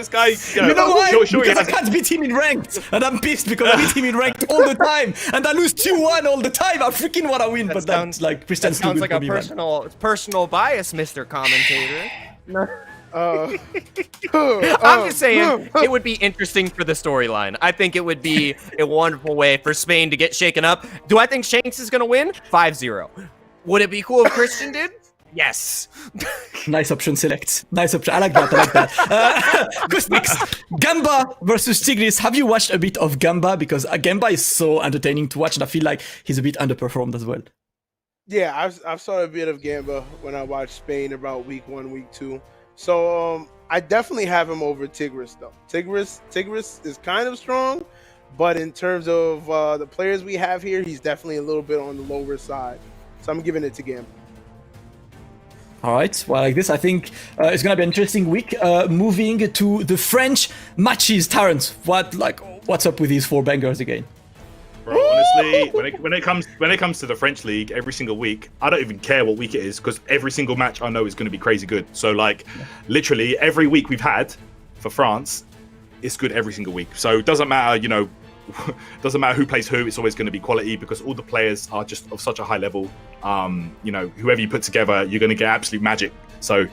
guy. You know why? Because I can't beat him in ranked, and I'm pissed because I beat him in ranked all the time, and I lose 2-1 all the time. I freaking want to win, but that's like Christian's too good like for a me, personal bias, Mr. Commentator. I'm just saying, it would be interesting for the storyline. I think it would be a wonderful way for Spain to get shaken up. Do I think Shanks is going to win? 5-0. Would it be cool if Christian did? Yes. Nice option select. Nice option. I like that. I like that. Acoustics. Gamba versus Tigris. Have you watched a bit of Gamba? Because Gamba is so entertaining to watch, and I feel like he's a bit underperformed as well. Yeah, I've saw a bit of Gamba when I watched Spain about week 1, week 2. So I definitely have him over Tigris though. Tigris is kind of strong, but in terms of the players we have here, he's definitely a little bit on the lower side. So I'm giving it to Gamba. All right. Well, like this, I think it's gonna be an interesting week. Moving to the French matches. Terrence, what's up with these 4 bangers again? Bro, honestly, when it comes to the French league, every single week, I don't even care what week it is because every single match I know is going to be crazy good. So like, literally every week we've had for France, it's good every single week. So it doesn't matter, you know, doesn't matter who plays who. It's always going to be quality because all the players are just of such a high level. You know, whoever you put together, you're going to get absolute magic. So,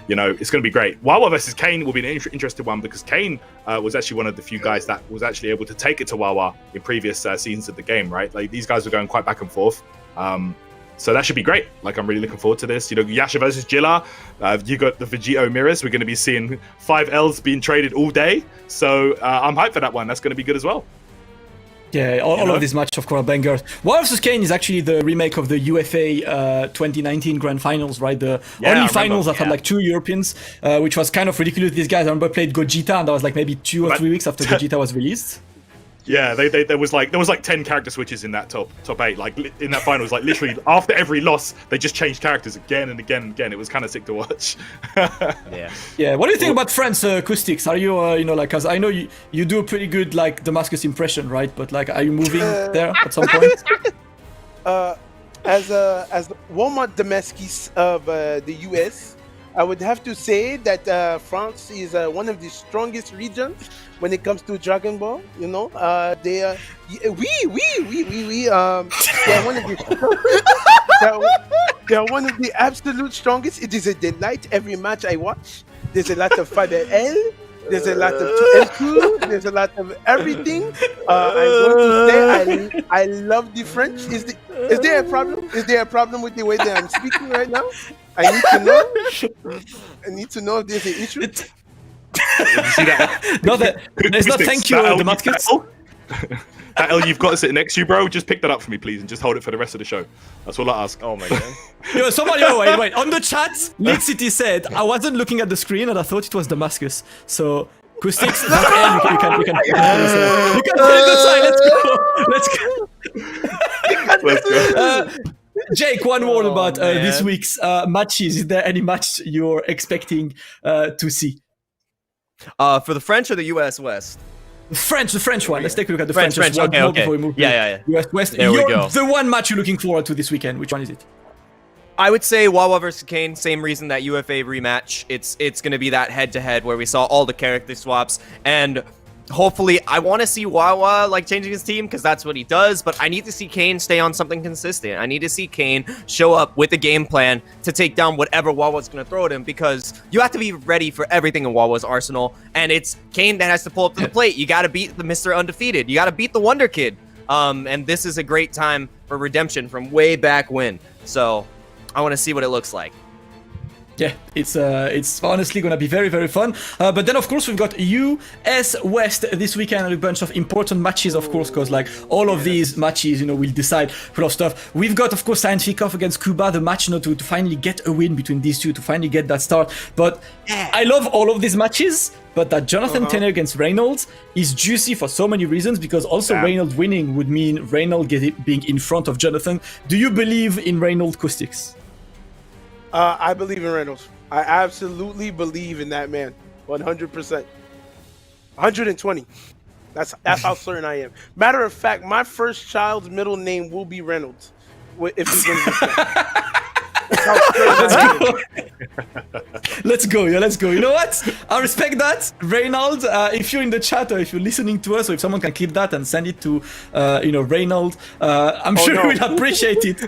you know, it's going to be great. Wawa versus Kane will be an interesting one because Kane was actually one of the few guys that was actually able to take it to Wawa in previous seasons of the game, right? Like these guys were going quite back and forth. So that should be great. Like I'm really looking forward to this. You know, Yasha versus Jilla. You got the Vegito mirrors. We're going to be seeing 5 Ls being traded all day. So I'm hyped for that one. That's going to be good as well. Yeah, all of these matches, of course, are bangers. Wawa vs Kane is actually the remake of the UFA 2019 Grand Finals, right? The only finals that had like 2 Europeans, which was kind of ridiculous. These guys, I remember, played Gogeta, and that was like maybe 2 or 3 weeks after Gogeta was released. Yeah, there was like 10 character switches in that top 8. Like in that final, it was like literally after every loss, they just changed characters again and again and again. It was kind of sick to watch. Yeah. What do you think about France Acoustics? Are you you know, like, cause I know you do a pretty good like Damascus impression, right? But like, are you moving there at some point? As the Walmart Damascus of the US, I would have to say that France is one of the strongest regions when it comes to Dragon Ball. You know, they are they're one of the they're one of the absolute strongest. It is a delight every match I watch. There's a lot of Father L. There's a lot of L2. There's a lot of everything. I'm going to say I love the French. Is there a problem? Is there a problem with the way that I'm speaking right now? I need to know. I need to know if there's an issue. You see that? No, there's no thank you, Damascus. That L you've got sitting next to you, bro. Just pick that up for me, please, and just hold it for the rest of the show. That's all I ask. Oh my god. Wait. On the chat, Lead City said, I wasn't looking at the screen and I thought it was Damascus. So, Acoustics, you can put it aside. Let's go. Jake, one word about this week's matches. Is there any match you're expecting to see? For the French or the US West? The French one. Let's take a look at the French. Okay. Before we move Yeah. US West. There we go. The one match you're looking forward to this weekend. Which one is it? I would say Wawa versus Kane, same reason that UFA rematch. It's going to be that head-to-head where we saw all the character swaps, and hopefully I want to see Wawa like changing his team because that's what he does, but I need to see Kane stay on something consistent. I need to see Kane show up with a game plan to take down whatever Wawa's going to throw at him, because you have to be ready for everything in Wawa's arsenal, and it's Kane that has to pull up to the plate. You got to beat the Mr. Undefeated. You got to beat the Wonder Kid. And this is a great time for redemption from way back when. So I want to see what it looks like. Yeah, it's honestly gonna be very, very fun. But then, of course, we've got US West this weekend and a bunch of important matches, of course, because like all of these matches, you know, will decide a lot of stuff. We've got, of course, Scientific off against Cuba, the match, you know, to finally get a win between these two, to finally get that start. But I love all of these matches. But that Jonathan Tanner against Reynolds is juicy for so many reasons, because also Reynolds winning would mean Reynolds being in front of Jonathan. Do you believe in Reynolds Acoustics? I believe in Reynolds. I absolutely believe in that man. 100%. 120. That's how certain I am. Matter of fact, my first child's middle name will be Reynolds. If he wins this Let's go. You know what? I respect that. Reynolds, if you're in the chat or if you're listening to us, or if someone can clip that and send it to, Reynolds, I'm sure he will appreciate it.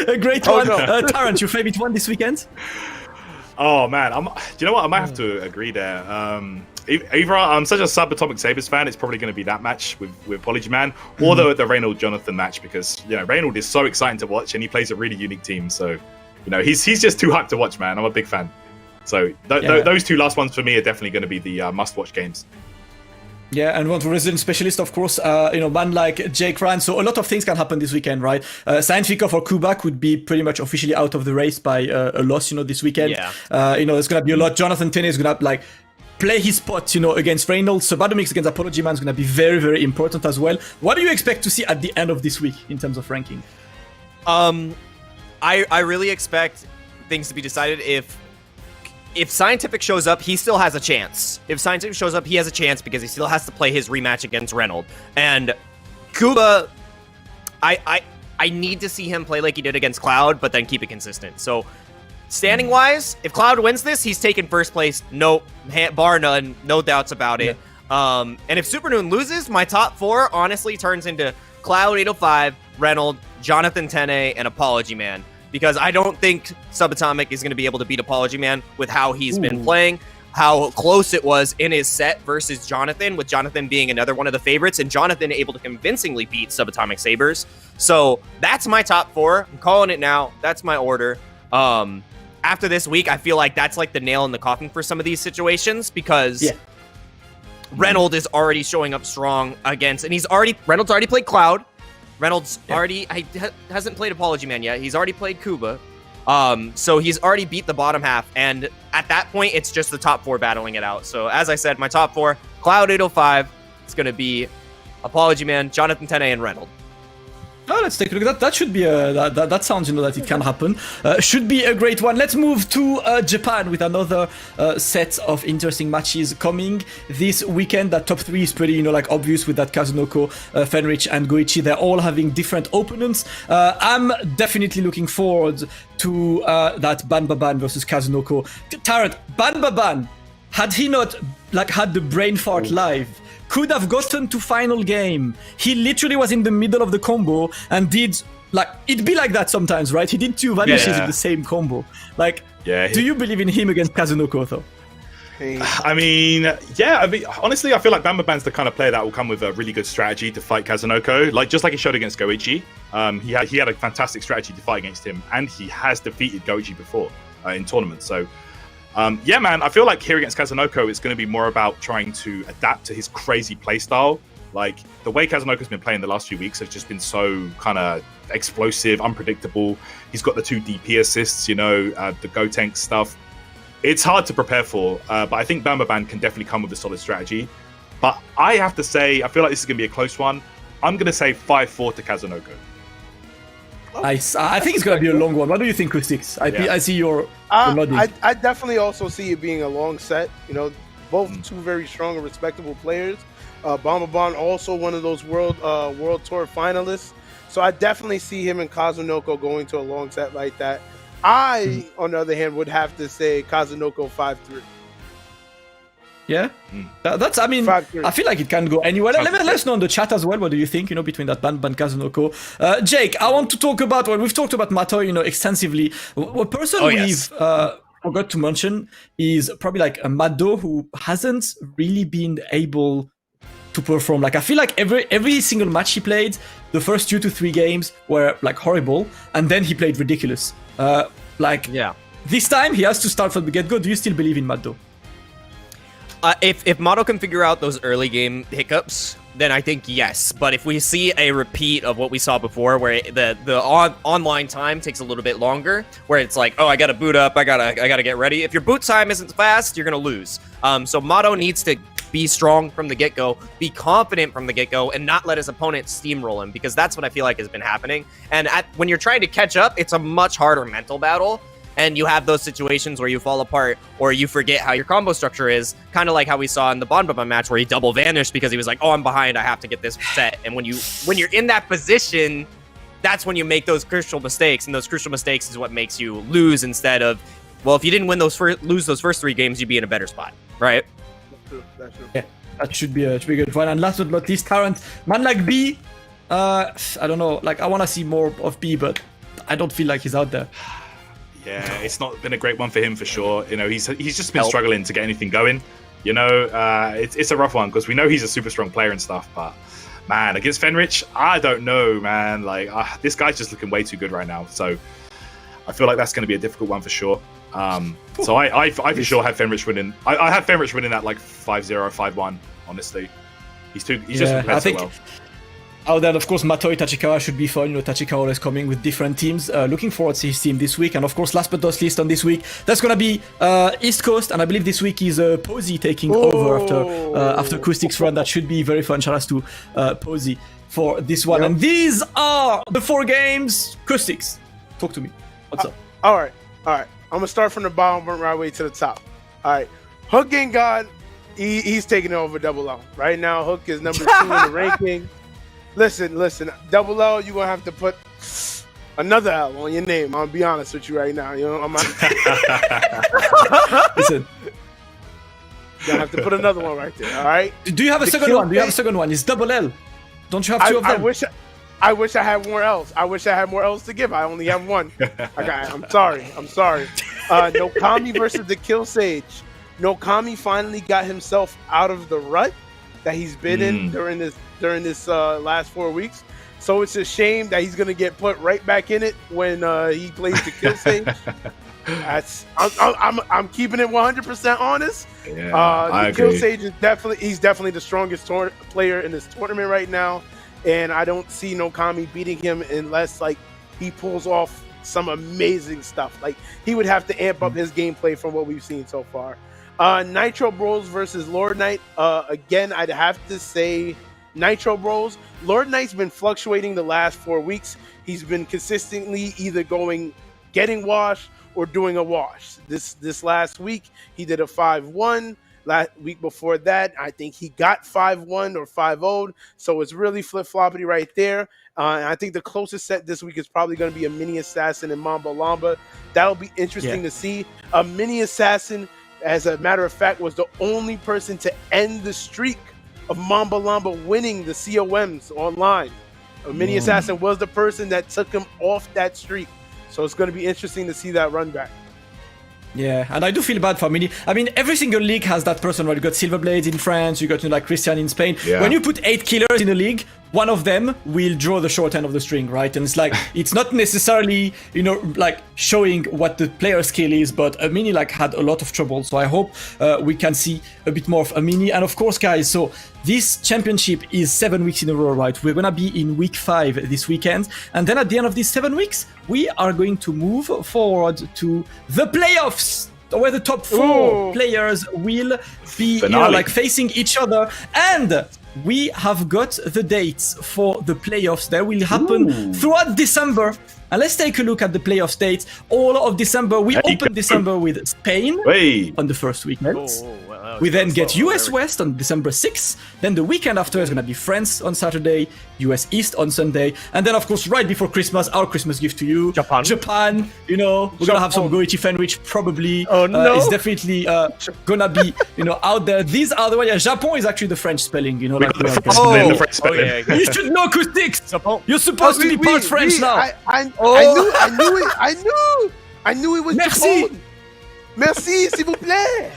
A great one. No. Terrence, your favorite one this weekend? Oh man, do you know what? I might have to agree there. Either I'm such a Subatomic Sabres fan, it's probably going to be that match with Polygyman, or the Reynolds Jonathan match, because Reynolds is so exciting to watch and he plays a really unique team. So you know, he's just too hyped to watch, man. I'm a big fan. So those two last ones for me are definitely going to be the must-watch games. Yeah, and one resident specialist, of course, man like Jake Ryan. So a lot of things can happen this weekend, right? Scientifica or Kuba could be pretty much officially out of the race by a loss, this weekend. Yeah. There's going to be a lot. Jonathan Tenney is going to play his spot, against Reynolds. So Battle Mix against Apology Man is going to be very, very important as well. What do you expect to see at the end of this week in terms of ranking? I really expect things to be decided if Scientific shows up, he still has a chance. If Scientific shows up, he has a chance because he still has to play his rematch against Reynolds. And Kuba, I need to see him play like he did against Cloud, but then keep it consistent. So standing-wise, if Cloud wins this, he's taking first place. No, bar none, no doubts about it. And if Supernoon loses, my top 4 honestly turns into Cloud 805, Reynolds, Jonathan Tenney, and Apology Man. Because I don't think Subatomic is going to be able to beat Apology Man with how he's been playing, how close it was in his set versus Jonathan, with Jonathan being another one of the favorites, and Jonathan able to convincingly beat Subatomic Sabers. So that's my top 4. I'm calling it now. That's my order. After this week, I feel like that's like the nail in the coffin for some of these situations because Reynolds is already showing up strong against, and Reynolds already played Cloud. Reynolds hasn't played Apology Man yet. He's already played Kuba. So he's already beat the bottom half. And at that point, it's just the top 4 battling it out. So as I said, my top 4, Cloud 805. It's going to be Apology Man, Jonathan Tenney, and Reynolds. Oh, let's take a look at that. That should be that sounds, that it can happen. Should be a great one. Let's move to Japan with another set of interesting matches coming this weekend. That top 3 is pretty, obvious with that Kazunoko, Fenrich, and Goichi. They're all having different opponents. I'm definitely looking forward to that Banbaban versus Kazunoko. Tarrant, Banbaban, had he not had the brain fart live, could have gotten to final game. He literally was in the middle of the combo and did it'd be like that sometimes, right? He did 2 vanishes in the same combo. Do you believe in him against Kazunoko though? I mean, honestly, I feel like Banbaban's the kind of player that will come with a really good strategy to fight Kazunoko. Just like he showed against Goichi. He had a fantastic strategy to fight against him, and he has defeated Goichi before in tournaments. So man, I feel like here against Kazunoko, it's going to be more about trying to adapt to his crazy playstyle. The way Kazunoko's been playing the last few weeks has just been so kind of explosive, unpredictable. He's got the 2 DP assists, the Gotenk stuff. It's hard to prepare for, but I think Banbaban can definitely come with a solid strategy. But I have to say, I feel like this is going to be a close one. I'm going to say 5-4 to Kazunoko. I think it's going to be a long one. What do you think, Kustix? I see your nodding. I definitely also see it being a long set. Both 2 very strong and respectable players. Banbaban also one of those World Tour finalists. So I definitely see him and Kazunoko going to a long set like that. I, on the other hand, would have to say Kazunoko 5-3. Yeah, that's. I mean, 5-3. I feel like it can go anywhere. Let us know in the chat as well. What do you think? Between that Banban Kazunoko, Jake. I want to talk about. Well, we've talked about Mato, extensively. A person we've forgot to mention is probably a Mado who hasn't really been able to perform. I feel like every single match he played, the first 2 to 3 games were horrible, and then he played ridiculous. This time he has to start from the get-go. Do you still believe in Mado? If Mato can figure out those early game hiccups, then I think yes. But if we see a repeat of what we saw before, where the online time takes a little bit longer, where it's I gotta boot up, I gotta get ready. If your boot time isn't fast, you're gonna lose. So Mato needs to be strong from the get-go, be confident from the get-go, and not let his opponent steamroll him, because that's what I feel like has been happening. And when you're trying to catch up, it's a much harder mental battle. And you have those situations where you fall apart or you forget how your combo structure is, kind of like how we saw in the Banbaban match where he double vanished because he was like, oh, I'm behind, I have to get this set. And when you're in that position, that's when you make those crucial mistakes, and those crucial mistakes is what makes you lose, instead of, well, if you didn't lose those first 3 games, you'd be in a better spot, right? That's true. Yeah, that should be a good one. And last but not least, Tarrant, man like B, I don't know, I want to see more of B, but I don't feel like he's out there. Yeah, it's not been a great one for him for sure. He's just been struggling to get anything going. It's a rough one because we know he's a super strong player and stuff, but man, against Fenrich, I don't know, man. This guy's just looking way too good right now. So I feel like that's going to be a difficult one for sure. So I for sure have Fenrich winning. I have Fenrich winning that like 5-0, 5-1. Honestly, he's just prepared so well. Oh, then of course Matoi Tachikawa should be fun. You know, Tachikawa is coming with different teams. Looking forward to his team this week. And of course, last but not least on this week, that's gonna be East Coast. And I believe this week is Posey taking over after Acoustics run. That should be very fun. Shout out to Posey for this one. And these are the 4 games. Acoustics, talk to me. What's up? All right. I'm gonna start from the bottom, run right way to the top. All right, Hook Gang God, he's taking over Double L right now. Hook is number 2 in the ranking. Listen, Double L, you're gonna have to put another L on your name. I'll be honest with you right now. You know, Listen, you're gonna have to put another one right there. All right. do you have a second one? Do you have a second one? It's Double L. Don't you have 2 of them? I wish I had more L's. I wish I had more L's to give. I only have one. I'm sorry. Nokami versus the Kill Sage. Nokami finally got himself out of the rut that he's been in during this last 4 weeks. So it's a shame that he's gonna get put right back in it when he plays the Kill Sage. I'm keeping it 100% honest. The Kill Sage is definitely the strongest player in this tournament right now. And I don't see Nokami beating him unless like he pulls off some amazing stuff. Like he would have to amp up his gameplay from what we've seen so far. Nitro Bros versus Lord Knight. Again, I'd have to say Nitro Bros. Lord Knight's been fluctuating the last 4 weeks. He's been consistently either getting washed or doing a wash. This last week he did a 5-1. Last week before that, I think he got 5-1 or 5-0. So it's really flip-floppity right there. And I think the closest set this week is probably going to be a Mini Assassin and Mamba Lamba. That'll be interesting to see. A Mini Assassin, as a matter of fact, was the only person to end the streak of Mamba Lamba winning the COMs online. A Mini Assassin was the person that took him off that streak. So it's going to be interesting to see that run back. Yeah, and I do feel bad for Mini. I mean, every single league has that person, right? You got Silverblades in France, you got like Christian in Spain. Yeah. When you put 8 killers in a league, one of them will draw the short end of the string, right? And it's like, it's not necessarily, like showing what the player skill is, but a Mini like had a lot of trouble. So I hope we can see a bit more of a Mini. And of course, guys, so this championship is 7 weeks in a row, right? We're gonna be in week 5 this weekend. And then at the end of these 7 weeks, we are going to move forward to the playoffs, where the top 4 players will be like facing each other. And we have got the dates for the playoffs that will happen throughout December. And let's take a look at the playoff dates. All of December, we open December with Spain on the first weekend. We then get US West on December 6th. Then the weekend after is going to be France on Saturday, US East on Sunday. And then, of course, right before Christmas, our Christmas gift to you, Japan. We're going to have some Goichi Fenrich probably. Oh, no. It's definitely going to be, out there. These are the ones. Japon is actually the French spelling, like the French spelling. You should know Acoustics. You're supposed to be part French now. I knew it was Merci. Japon. Merci, s'il vous plaît.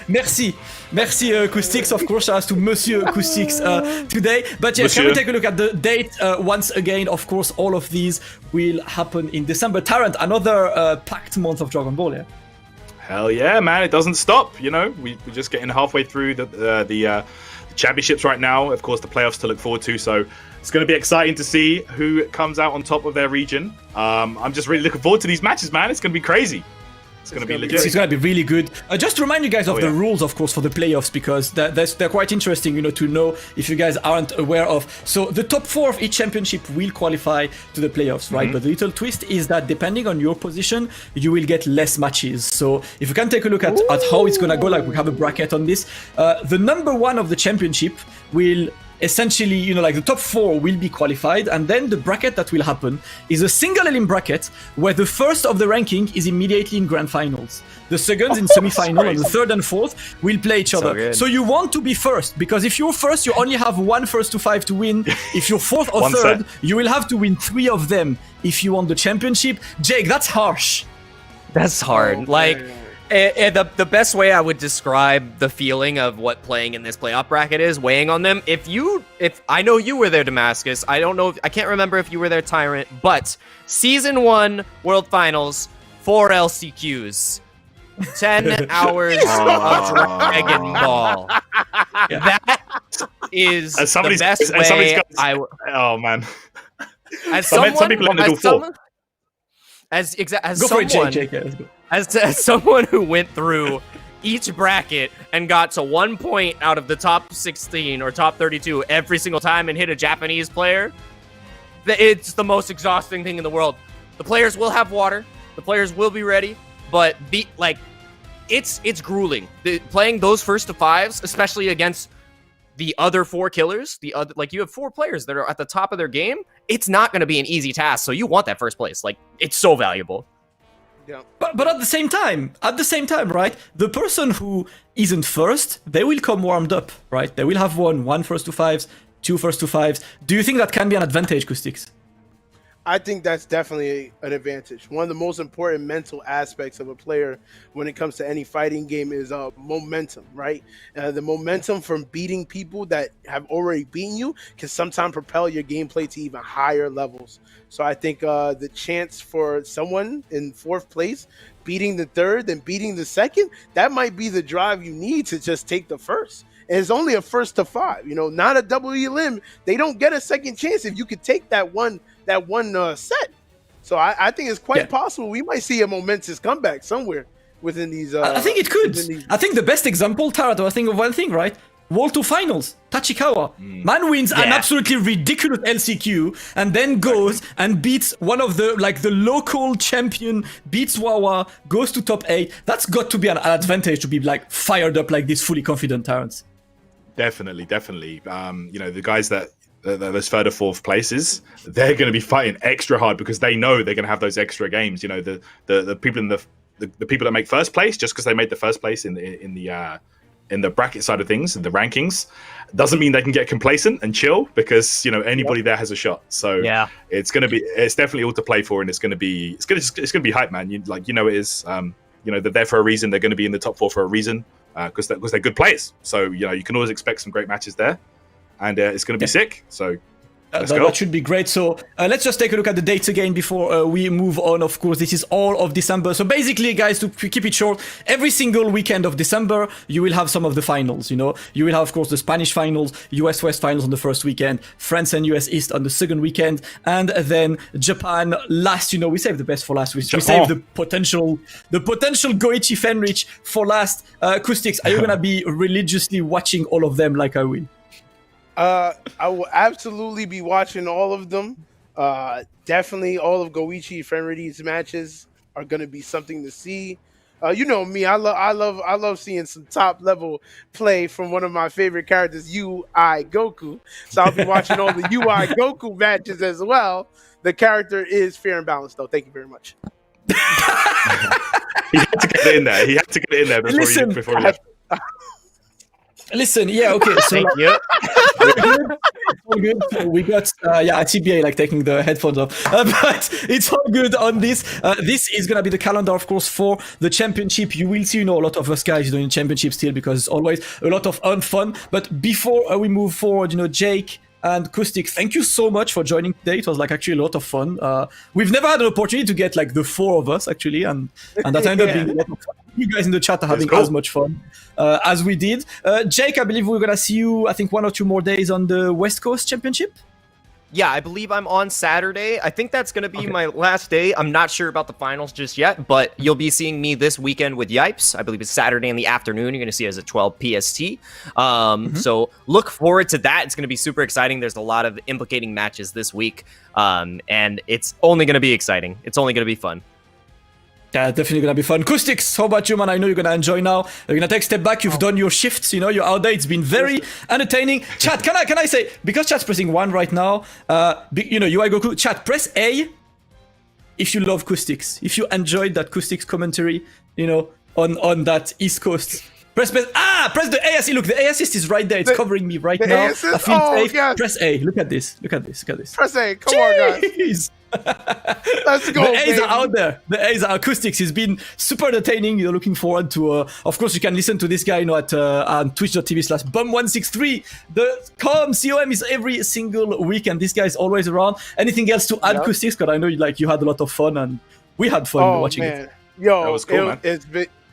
Merci Acoustics, of course, as to Monsieur Acoustics today. But yes, can we take a look at the date once again? Of course, all of these will happen in December. Tarrant, another packed month of Dragon Ball, yeah? Hell yeah, man! It doesn't stop. We're just getting halfway through the championships right now. Of course, the playoffs to look forward to. So it's going to be exciting to see who comes out on top of their region. I'm just really looking forward to these matches, man. It's going to be crazy. It's going to be legit. It's going to be really good. Just to remind you guys of the rules, of course, for the playoffs, because they're quite interesting, to know if you guys aren't aware of. So the top 4 of each championship will qualify to the playoffs, right? But the little twist is that depending on your position, you will get less matches. So if you can take a look at how it's going to go, like we have a bracket on this, the number 1 of the championship will essentially, like the top 4 will be qualified, and then the bracket that will happen is a single elim bracket where the first of the ranking is immediately in grand finals. The second in semi-final, and the third and fourth will play each other. So you want to be first, because if you're first, you only have 1 first to 5 to win. If you're fourth or third, you will have to win 3 of them if you want the championship. Jake, that's harsh. That's hard. The best way I would describe the feeling of what playing in this playoff bracket is, weighing on them. If I know you were there, Damascus. I don't know. I can't remember if you were there, Tyrant. But Season 1 World Finals, 4 LCQs, 10 hours of Dragon Ball. That is the best way oh man. As Some someone, people want to do 4. As Go for it, Jake. Yeah, let's go. As someone who went through each bracket and got to 1 point out of the top 16 or top 32 every single time and hit a Japanese player, it's the most exhausting thing in the world. The players will have water, the players will be ready, but it's grueling. Playing those first to 5s, especially against the other 4 killers, you have 4 players that are at the top of their game. It's not going to be an easy task, so you want that first place. It's so valuable. Yeah. But at the same time, right? The person who isn't first, they will come warmed up, right? They will have one first to 5s, 2 first to 5s. Do you think that can be an advantage, Kustix? I think that's definitely an advantage. One of the most important mental aspects of a player when it comes to any fighting game is momentum, right? The momentum from beating people that have already beaten you can sometimes propel your gameplay to even higher levels. So I think the chance for someone in 4th place beating the 3rd and beating the 2nd, that might be the drive you need to just take the 1st. And it's only a first to 5, not a double elim. They don't get a second chance if you could take that one set. So I think it's quite possible we might see a momentous comeback somewhere within these. I think it could. I think the best example, Tarato, I think of one thing, right? World 2 Finals, Tachikawa. Man wins an absolutely ridiculous LCQ and then goes and beats one of the local champion, beats Wawa, goes to top 8. That's got to be an advantage to be fired up like this, fully confident Terrence. Definitely. The guys that those 3rd or 4th places, they're going to be fighting extra hard because they know they're going to have those extra games. The people in the people that make first place just because they made the first place in the bracket side of things, the rankings, doesn't mean they can get complacent and chill because anybody there has a shot. So it's definitely all to play for, and it's going to be hype, man. It is. They're there for a reason. They're going to be in the top 4 for a reason because they're good players. So you can always expect some great matches there, and it's going to be sick. So. That should be great. So let's just take a look at the dates again before we move on. Of course, this is all of December. So basically, guys, to keep it short, every single weekend of December, you will have some of the finals. You will have, of course, the Spanish finals, US West finals on the first weekend, France and US East on the second weekend, and then Japan last. We saved the best for last. We saved the potential Goichi Fenrich for last. Kustix, are you gonna be religiously watching all of them like I will? I will absolutely be watching all of them. Definitely all of Goichi Fenrich's matches are going to be something to see. You know me, I love seeing some top level play from one of my favorite characters, UI Goku. So I'll be watching all the UI Goku matches as well. The character is fair and balanced, though. Thank you very much. He had to get it in there. Before he left. Listen, yeah, okay. So Thank you. all good. So we got TBA taking the headphones off, but it's all good on this. This is gonna be the calendar, of course, for the championship. You will see, a lot of us guys doing championship still because it's always a lot of fun. But before we move forward, Jake and Kustix, thank you so much for joining today. It was actually a lot of fun. We've never had an opportunity to get the 4 of us actually, and that ended up being a lot of fun. You guys in the chat are having as much fun as we did. Jake, I believe we're gonna see you, I think 1 or 2 more days on the West Coast Championship. Yeah, I believe I'm on Saturday. I think that's going to be my last day. I'm not sure about the finals just yet, but you'll be seeing me this weekend with Yipes. I believe it's Saturday in the afternoon. You're going to see us at 12 PST. So look forward to that. It's going to be super exciting. There's a lot of implicating matches this week, and it's only going to be exciting. It's only going to be fun. Yeah, definitely gonna be fun. Kustix, how about you, man? I know you're gonna enjoy now. You're gonna take a step back. You've done your shifts. You're out there. It's been very entertaining. Chat, can I say, because chat's pressing 1 right now? UI Goku. Chat, press A if you love Kustix. If you enjoyed that Kustix commentary, on that East Coast Press the A assist. Look, the A assist is right there. It's covering me right the now. A assist? I feel Oh, safe. yes. Press A. Look at this. Look at this. Look at this. Press A. Come on, guys. Jeez. Let's go, The A's baby. are out there. The A's are acoustics. It's been super entertaining. You're looking forward to. Of course, you can listen to this guy, you know, at twitch.tv/bum163. The com is every single week, and this guy is always around. Anything else to add, Yep. acoustics? Because I know you had a lot of fun, and we had fun watching it. Yo, That was cool, man.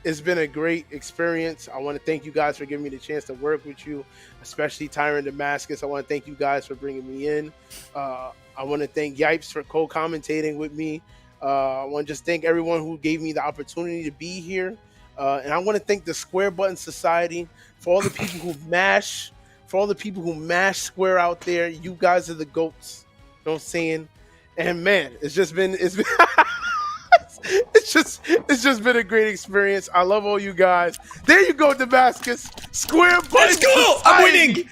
It's been a great experience. I want to thank you guys for giving me the chance to work with you, especially Tyrant Damascus. I want to thank you guys for bringing me in. I want to thank Yipes for co-commentating with me. I want to just thank everyone who gave me the opportunity to be here. And I want to thank the Square Button Society for all the people who mash Square out there. You guys are the GOATs. You know what I'm saying? And man, it's been it's just been a great experience. I love all you guys. There you go, Damascus. Square Button. Let's go! I'm winning.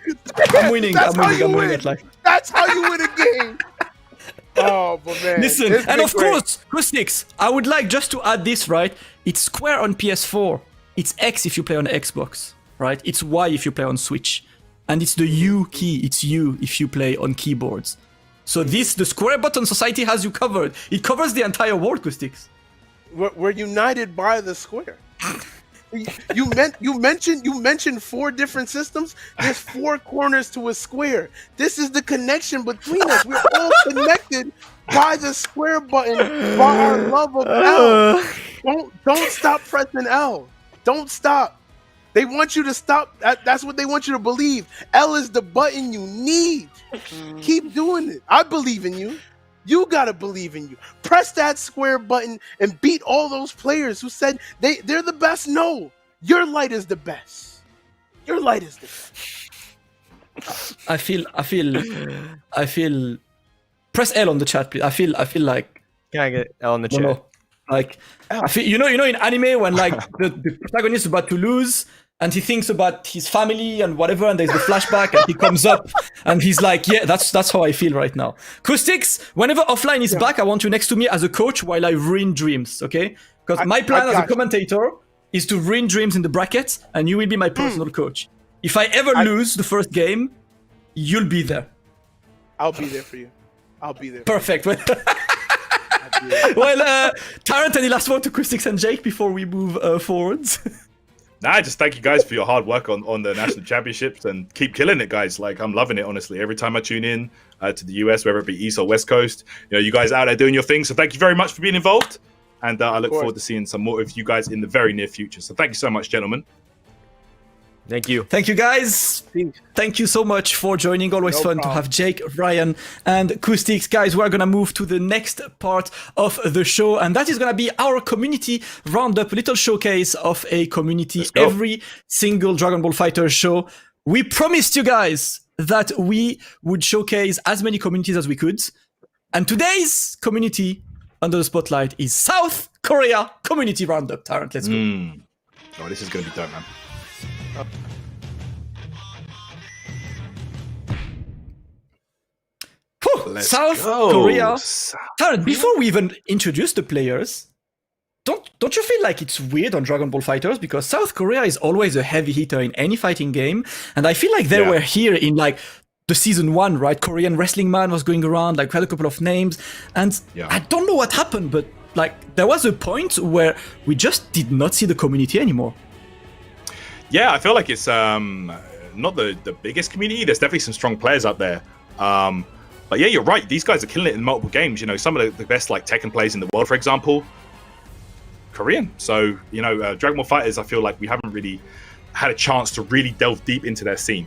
I'm winning. That's I'm how winning. you I'm winning win. at life. That's how you win a game. Oh, but man. Listen, it's and been of great. course, acoustics. I would like just to add this, right? It's Square on PS4. It's X if you play on Xbox, right? It's Y if you play on Switch. And it's the U key. It's U if you play on keyboards. So the Square Button Society has you covered. It covers the entire world, acoustics. We're united by the Square. You mentioned 4 different systems. There's 4 corners to a square. This is the connection between us. We're all connected by the Square Button, by our love of L. Don't stop pressing L. Don't stop. They want you to stop. That's what they want you to believe. L is the button you need. Keep doing it. I believe in you. You gotta believe in you. Press that Square button and beat all those players who said they're the best. No, your light is the best. Your light is the best. I feel. Press L on the chat, please. I feel like. Can I get L in the chat? No. Like, I feel, you know, in anime when like the protagonist is about to lose and he thinks about his family and whatever, and there's the flashback and he comes up and he's like, yeah, that's how I feel right now. Acoustics, whenever Offline is back, I want you next to me as a coach while I ruin dreams, okay? Because my plan as a commentator is to ruin dreams in the brackets, and you will be my personal coach. If I ever lose the first game, you'll be there. I'll be there for you. I'll be there. Perfect. Well, Tyrant, any last word to Acoustics and Jake before we move forwards? Nah, just thank you guys for your hard work on the national championships, and keep killing it, guys. Like, I'm loving it, honestly. Every time I tune in to the US, whether it be East or West Coast, you know, you guys out there doing your thing. So thank you very much for being involved, and I look forward to seeing some more of you guys in the very near future. So thank you so much, gentlemen. Thank you. Thank you, guys. Thank you so much for joining. Always fun to have Jake, Ryan, and Acoustics. Guys, we're going to move to the next part of the show, and that is going to be our community roundup, a little showcase of a community every single Dragon Ball Fighter show. We promised you guys that we would showcase as many communities as we could, and today's community under the spotlight is South Korea Community Roundup. Tyrant, let's go. Oh, this is going to be dope, man. South Korea. Tyrant, before we even introduce the players, don't you feel like it's weird on Dragon Ball Fighters, because South Korea is always a heavy hitter in any fighting game, and I feel like they were here in like the season 1, right? Korean Wrestling Man was going around, like had a couple of names, and I don't know what happened, but like there was a point where we just did not see the community anymore. Yeah, I feel like it's not the biggest community. There's definitely some strong players up there. But yeah, you're right. These guys are killing it in multiple games. You know, some of the best like Tekken players in the world, for example, Korean. So, you know, Dragon Ball Fighters, I feel like we haven't really had a chance to really delve deep into their scene.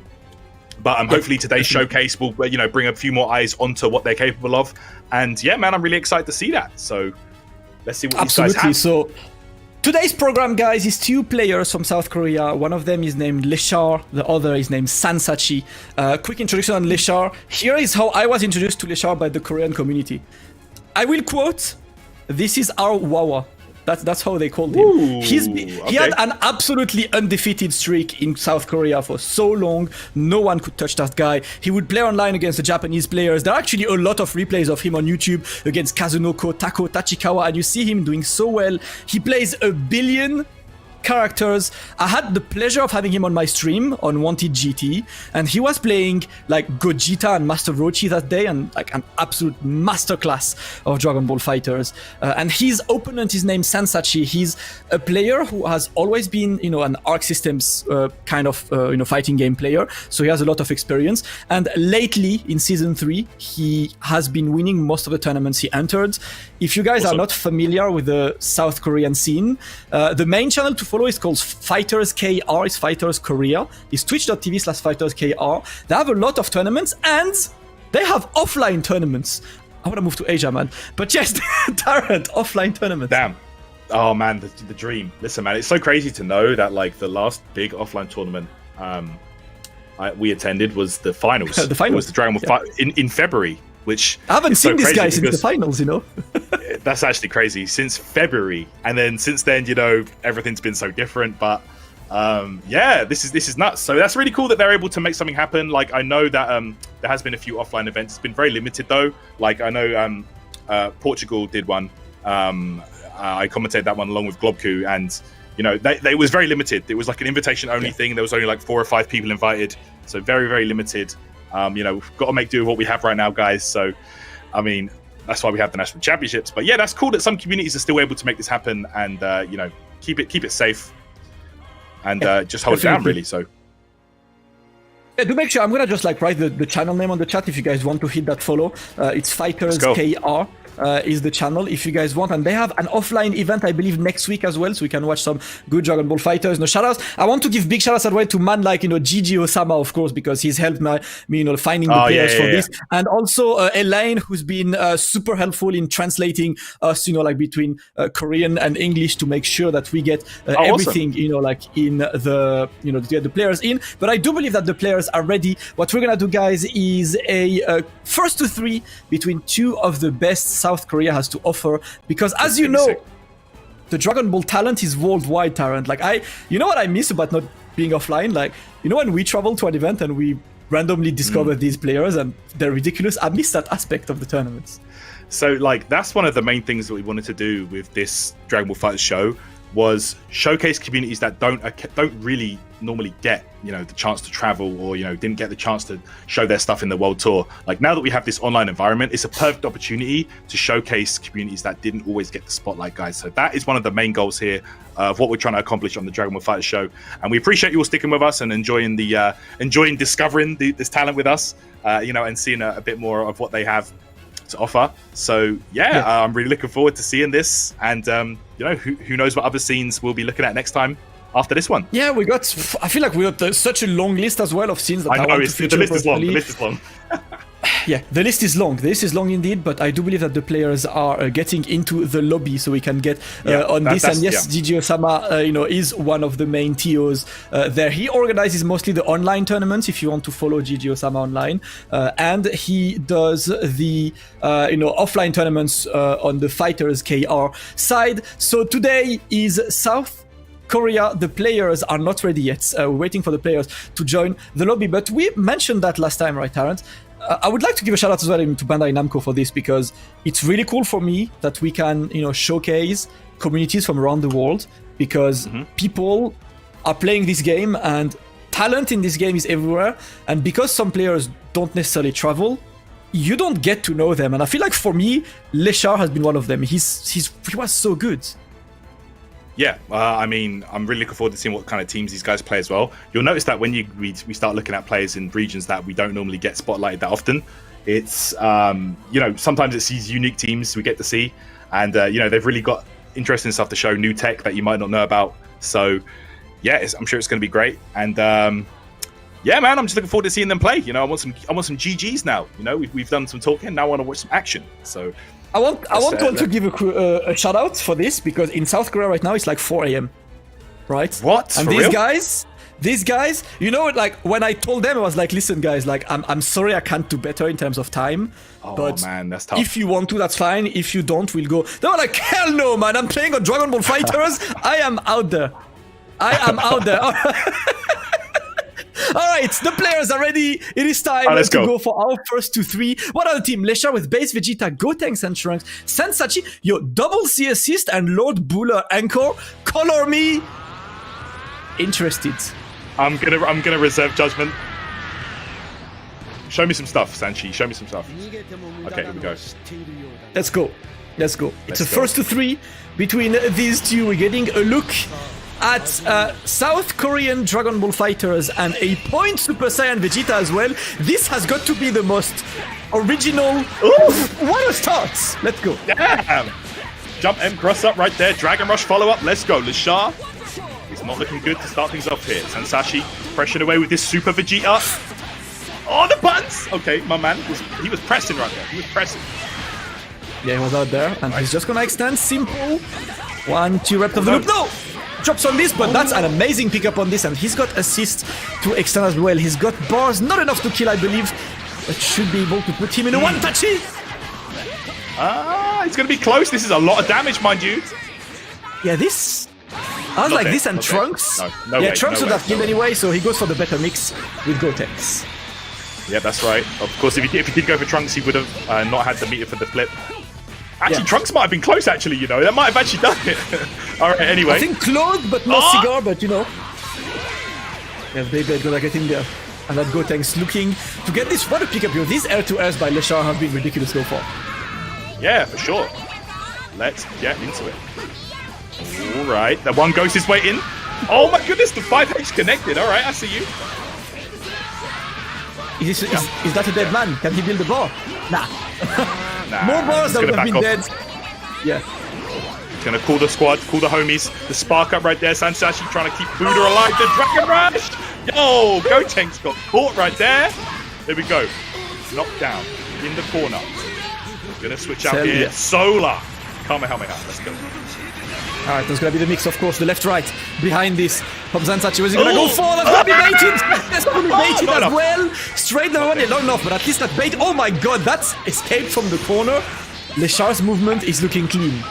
But hopefully today's showcase will, you know, bring a few more eyes onto what they're capable of. And yeah, man, I'm really excited to see that. So let's see what these guys have. So today's program, guys, is 2 players from South Korea. One of them is named Leshar, the other is named Sansachi. Quick introduction on Leshar. Here is how I was introduced to Leshar by the Korean community. I will quote, "This is our Wawa." That's how they called him. Ooh, he had an absolutely undefeated streak in South Korea for so long. No one could touch that guy. He would play online against the Japanese players. There are actually a lot of replays of him on YouTube against Kazunoko, Tako, Tachikawa, and you see him doing so well. He plays 1 billion characters. I had the pleasure of having him on my stream on Wanted GT, and he was playing like Gogeta and Master Rochi that day, and like an absolute masterclass of Dragon Ball Fighters. And his opponent is named Sansachi. He's a player who has always been, you know, an Arc Systems kind of, you know, fighting game player. So he has a lot of experience. And lately in Season 3, he has been winning most of the tournaments he entered. If you guys are not familiar with the South Korean scene, the main channel to follow is called Fighters KR. It's Fighters Korea. It's twitch.tv/Fighters KR. They have a lot of tournaments and they have offline tournaments. I want to move to Asia, man. But yes, Tarrant, offline tournaments. Damn. Oh man, the dream. Listen, man, it's so crazy to know that like the last big offline tournament we attended was the finals. The finals. It was the Dragon Ball fight in February, which I haven't seen this guy since the because finals, you know. that's actually crazy. Since February, and then since then, you know, everything's been so different. But yeah, this is nuts. So that's really cool that they're able to make something happen. Like I know that there has been a few offline events. It's been very limited though. Like I know Portugal did one. I commentated that one along with Globku, and you know, they was very limited. It was like an invitation only thing. There was only like 4 or 5 people invited, so very, very limited. You know, we've got to make do with what we have right now, guys. So, I mean, that's why we have the national championships. But yeah, that's cool that some communities are still able to make this happen, and you know, keep it safe, and just hold it down, really. So. Yeah, do make sure, I'm gonna just like write the channel name on the chat if you guys want to hit that follow. It's Fighters KR. Is the channel if you guys want, and they have an offline event I believe next week as well, so we can watch some good Dragon Ball Fighters. No shoutouts. I want to give big shoutouts as well to man like, you know, Gigi Osama, of course, because he's helped me, you know, finding the players for this, and also Elaine, who's been super helpful in translating us, you know, like between Korean and English to make sure that we get everything, awesome. You know, like in the, you know, to get the players in. But I do believe that the players are ready. What we're gonna do, guys, is a first to 3 between 2 of the best South Korea has to offer, because as you know, the Dragon Ball talent is worldwide, Tarrant. Like you know what I miss about not being offline? Like, you know, when we travel to an event and we randomly discover these players and they're ridiculous, I miss that aspect of the tournaments. So like, that's one of the main things that we wanted to do with this Dragon Ball Fighters show, was showcase communities that don't really normally get, you know, the chance to travel, or, you know, didn't get the chance to show their stuff in the world tour. Like now that we have this online environment, it's a perfect opportunity to showcase communities that didn't always get the spotlight, guys. So that is one of the main goals here of what we're trying to accomplish on the Dragon Ball Fighters show, and we appreciate you all sticking with us and enjoying discovering this talent with us, you know, and seeing a bit more of what they have to offer. So yeah, I'm really looking forward to seeing this, and you know, who knows what other scenes we'll be looking at next time after this one. Yeah, I feel like we got such a long list as well of scenes that I want to feature. The list is long. The list is long. Yeah, the list is long. The list is long indeed, but I do believe that the players are getting into the lobby, so we can get on this. And yes, Gigi Osama, you know, is one of the main TOs there. He organizes mostly the online tournaments, if you want to follow Gigi Osama online, and he does the you know, offline tournaments on the Fighters KR side. So today is South Korea. The players are not ready yet. We're waiting for the players to join the lobby, but we mentioned that last time, right, Tarrant? I would like to give a shout out as well to Bandai Namco for this, because it's really cool for me that we can, you know, showcase communities from around the world, because people are playing this game and talent in this game is everywhere, and because some players don't necessarily travel, you don't get to know them. And I feel like for me, Leshar has been one of them. He was so good. Yeah, I mean, I'm really looking forward to seeing what kind of teams these guys play as well. You'll notice that when we start looking at players in regions that we don't normally get spotlighted that often, it's, you know, sometimes it's these unique teams we get to see. And, you know, they've really got interesting stuff to show, new tech that you might not know about. So, yeah, I'm sure it's going to be great. And, yeah, man, I'm just looking forward to seeing them play. You know, I want some GGs now. You know, we've done some talking. Now I want to watch some action. So... I want to give a shout out for this, because in South Korea right now it's like 4 a.m. right? What? And for these real? These guys, you know, like when I told them, I was like, listen guys, like I'm sorry I can't do better in terms of time. Oh but man, that's tough. If you want to, that's fine. If you don't, we'll go. They were like, hell no, man, I'm playing on Dragon Ball Fighters. I am out there. Alright, the players are ready. It is time to go for our first 2-3. What are the team? Leshar with Base Vegeta, Gotenks and Trunks, Sansachi, yo, double C assist, and Lord Buller Anchor. Color me interested. I'm gonna reserve judgment. Show me some stuff, Sanchi. Show me some stuff. Okay, here we go. Let's go. It's Let's a go. 1-3 between these two. We're getting a look at South Korean Dragon Ball fighters and a Point Super Saiyan Vegeta as well. This has got to be the most original. What a start! Let's go. Damn! Jump M cross up right there. Dragon Rush follow up. Let's go. Lashar is not looking good to start things off here. Sansashi pressured away with this Super Vegeta. Oh, the buttons! Okay, my man he was pressing right there. He was pressing. Yeah, he was out there, and he's just gonna extend. Simple. 1-2 reps of the loop. No! Drops on this, but that's an amazing pickup on this, and he's got assist to extend as well. He's got bars, not enough to kill, I believe, but should be able to put him in a one-touchy. It's gonna be close. This is a lot of damage, mind you. Yeah, this. I was Not like there, this and not there. Trunks. No Yeah, way, Trunks no would way, have killed no way. anyway, so he goes for the better mix with Gotenks. Yeah, that's right. Of course, if he did go for Trunks, he would have not had the meter for the flip. Actually, Yeah. Trunks might have been close, actually, you know. That might have actually done it. All right, anyway. I think close, but no Ah! cigar, but you know. Yeah, Beyblade gonna get in there. And that Gotenks looking to get this. What a pickup here. These air-to-airs by Leshar have been ridiculous so far. Yeah, for sure. Let's get into it. All right, the one ghost is waiting. Oh my goodness, the 5H connected. All right, I see you. Is that a dead man? Can he build a bar? Nah. Nah, More bars he's that would gonna have been back off. dead. Yeah. He's gonna call the squad, call the homies. The spark up right there. Sansashi trying to keep Buddha alive. The Dragon Rush. Yo, Gotenks got caught right there. There we go. Knocked down in the corner. Gonna switch out Hell here. yeah. Solar. Kamehameha. Let's go. Alright, that's gonna be the mix, of course. The left-right behind this. From Sansachi, where's he gonna Oh! go for? That's gonna be baited! That's gonna be baited not as enough. well! Straight down one, long enough, but at least that bait. Oh my god, that's escaped from the corner. Leshar's movement is looking clean.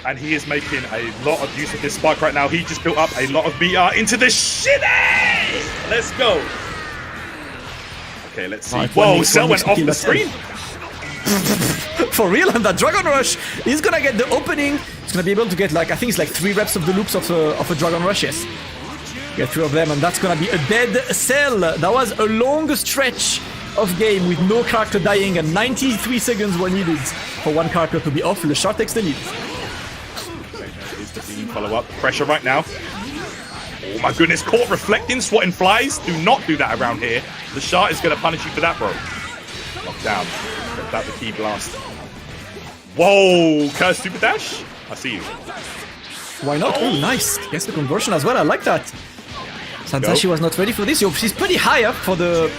And he is making a lot of use of this spark right now. He just built up a lot of BR into the shit. Let's go. Okay, let's see. Alright, one Whoa, mix, Cell one mix went to off kill the that screen. For real, and that Dragon Rush is gonna get the opening. He's gonna be able to get like, I think it's like 3 reps of the loops of a Dragon Rush, yes. Get 3 of them, and that's gonna be a dead Cell. That was a long stretch of game with no character dying, and 93 seconds were needed for one character to be off. Leshar takes the lead. Is the beam follow up? Pressure right now. Oh my goodness, caught reflecting, swatting flies. Do not do that around here. The Shard is going to punish you for that, bro. Knocked down. Kept out the key blast. Whoa, Curse Super Dash. I see you. Why not? Oh, nice. Gets the conversion as well. I like that. Sansashi was not ready for this. She's pretty high up for the...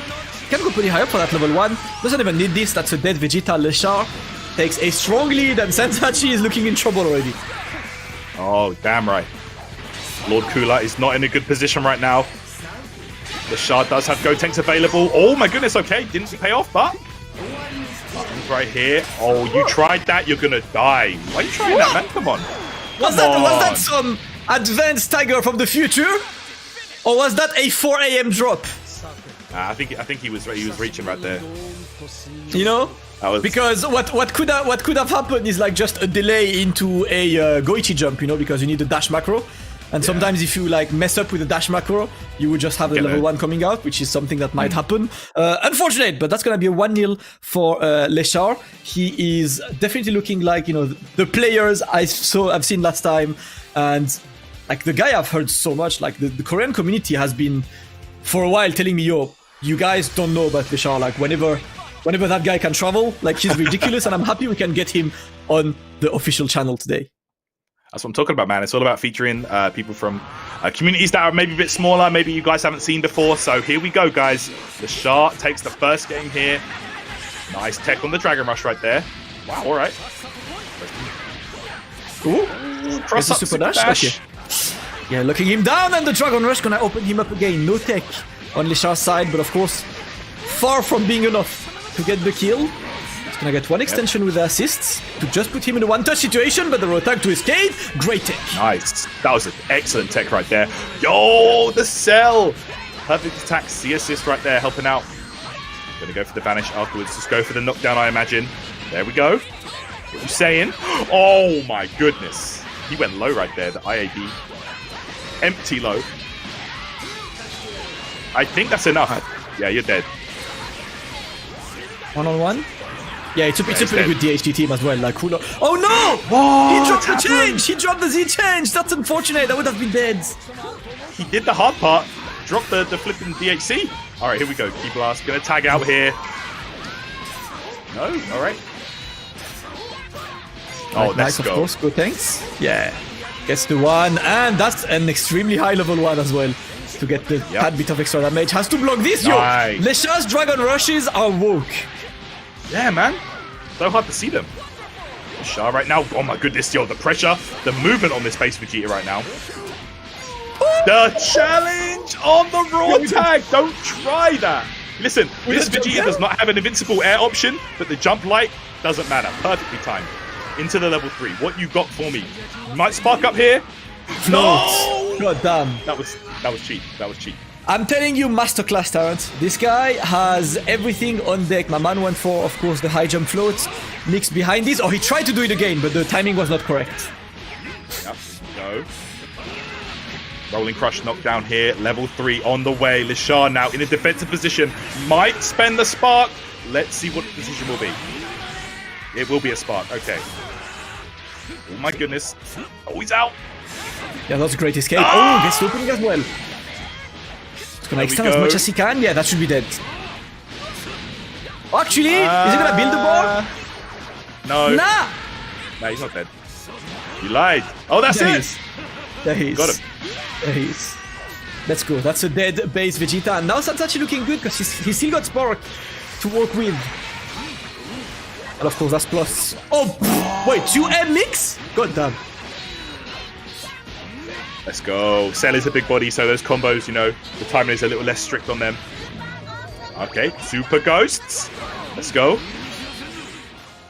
Can go pretty high up for that level 1. Doesn't even need this. That's a dead Vegeta. Leshar takes a strong lead, and Sansachi is looking in trouble already. Oh, damn right. Lord Kula is not in a good position right now. The Shard does have Gotenks available. Oh my goodness, okay. Didn't pay off, but... Buttons right here. Oh, you tried that, you're gonna die. Why are you trying that, man? Come on. Was that some advanced Tiger from the future? Or was that a 4 a.m. drop? I think he was reaching right there. You know? That was... Because what could have happened is like just a delay into a Goichi jump, you know, because you need a dash macro. And sometimes if you like mess up with the dash macro, you would just have the level 1 coming out, which is something that might happen. Unfortunate, but that's gonna be a 1-0 for Leshar. He is definitely looking like, you know, the players I've seen last time, and like the guy I've heard so much, like the Korean community has been for a while telling me, yo, you guys don't know about Leshar, like whenever that guy can travel, like he's ridiculous, and I'm happy we can get him on the official channel today. That's what I'm talking about, man. It's all about featuring people from communities that are maybe a bit smaller, maybe you guys haven't seen before. So here we go, guys. The Shark takes the first game here. Nice tech on the Dragon Rush right there. Wow, all right. Ooh, Cross up, super dash. Okay. Yeah, locking him down, and the Dragon Rush gonna open him up again. No tech on Leshar's side, but of course, far from being enough to get the kill. He's gonna get one extension with the assists to just put him in a one-touch situation, but the Rotak to escape. Great tech. Nice. That was an excellent tech right there. Yo, the Cell. Perfect attacks. The assist right there, helping out. Gonna go for the vanish afterwards. Just go for the knockdown, I imagine. There we go. What are you saying? Oh my goodness. He went low right there, the IAB. Empty low. I think that's enough. Yeah, you're dead. 1-on-1. Yeah, it's a he's pretty dead. good DHT team as well. Like, who knows? Oh no! He dropped the change! He dropped the Z change! That's unfortunate. I would have been dead. He did the hard part. Dropped the flipping DHC. All right, here we go. Key Blast. Gonna tag out here. No? All right. Oh, Nice, let's of go. course. Go tanks. Yeah. Gets the one. And that's an extremely high level one as well. To get the tad bit of extra damage. Has to block this, Nice. yo! Leshar's Dragon Rushes are woke. Yeah, man. So hard to see them. Shah right now. Oh my goodness, yo, the pressure, the movement on this base Vegeta right now. The challenge on the raw tag. Don't try that. Listen, this Vegeta does not have an invincible air option, but the jump light doesn't matter. Perfectly timed. Into the level 3. What you got for me? You might spark up here. No! God damn. That was cheap. That was cheap. I'm telling you, masterclass talent. This guy has everything on deck. My man went for, of course, the high jump float. Mixed behind this. Oh, he tried to do it again, but the timing was not correct. Yep, go. Rolling Crush knockdown here. Level 3 on the way. Leshar now in a defensive position. Might spend the spark. Let's see what the decision will be. It will be a spark. Okay. Oh my goodness. Oh, he's out. Yeah, that's a great escape. Oh, gets opening as well. It's gonna extend as much as he can. Yeah, that should be dead. Actually, is he gonna build the ball? No. Nah! No, he's not dead. You lied. Oh, that's There he it. is. There he is. Got him. There he is. Let's go. That's a dead base Vegeta. And now Sansachi looking good because he's still got Spark to work with. And of course, that's plus. Oh, pff, wait, 2M mix? God damn. Let's go. Cell is a big body, so those combos, you know, the timing is a little less strict on them. Okay, Super Ghosts. Let's go.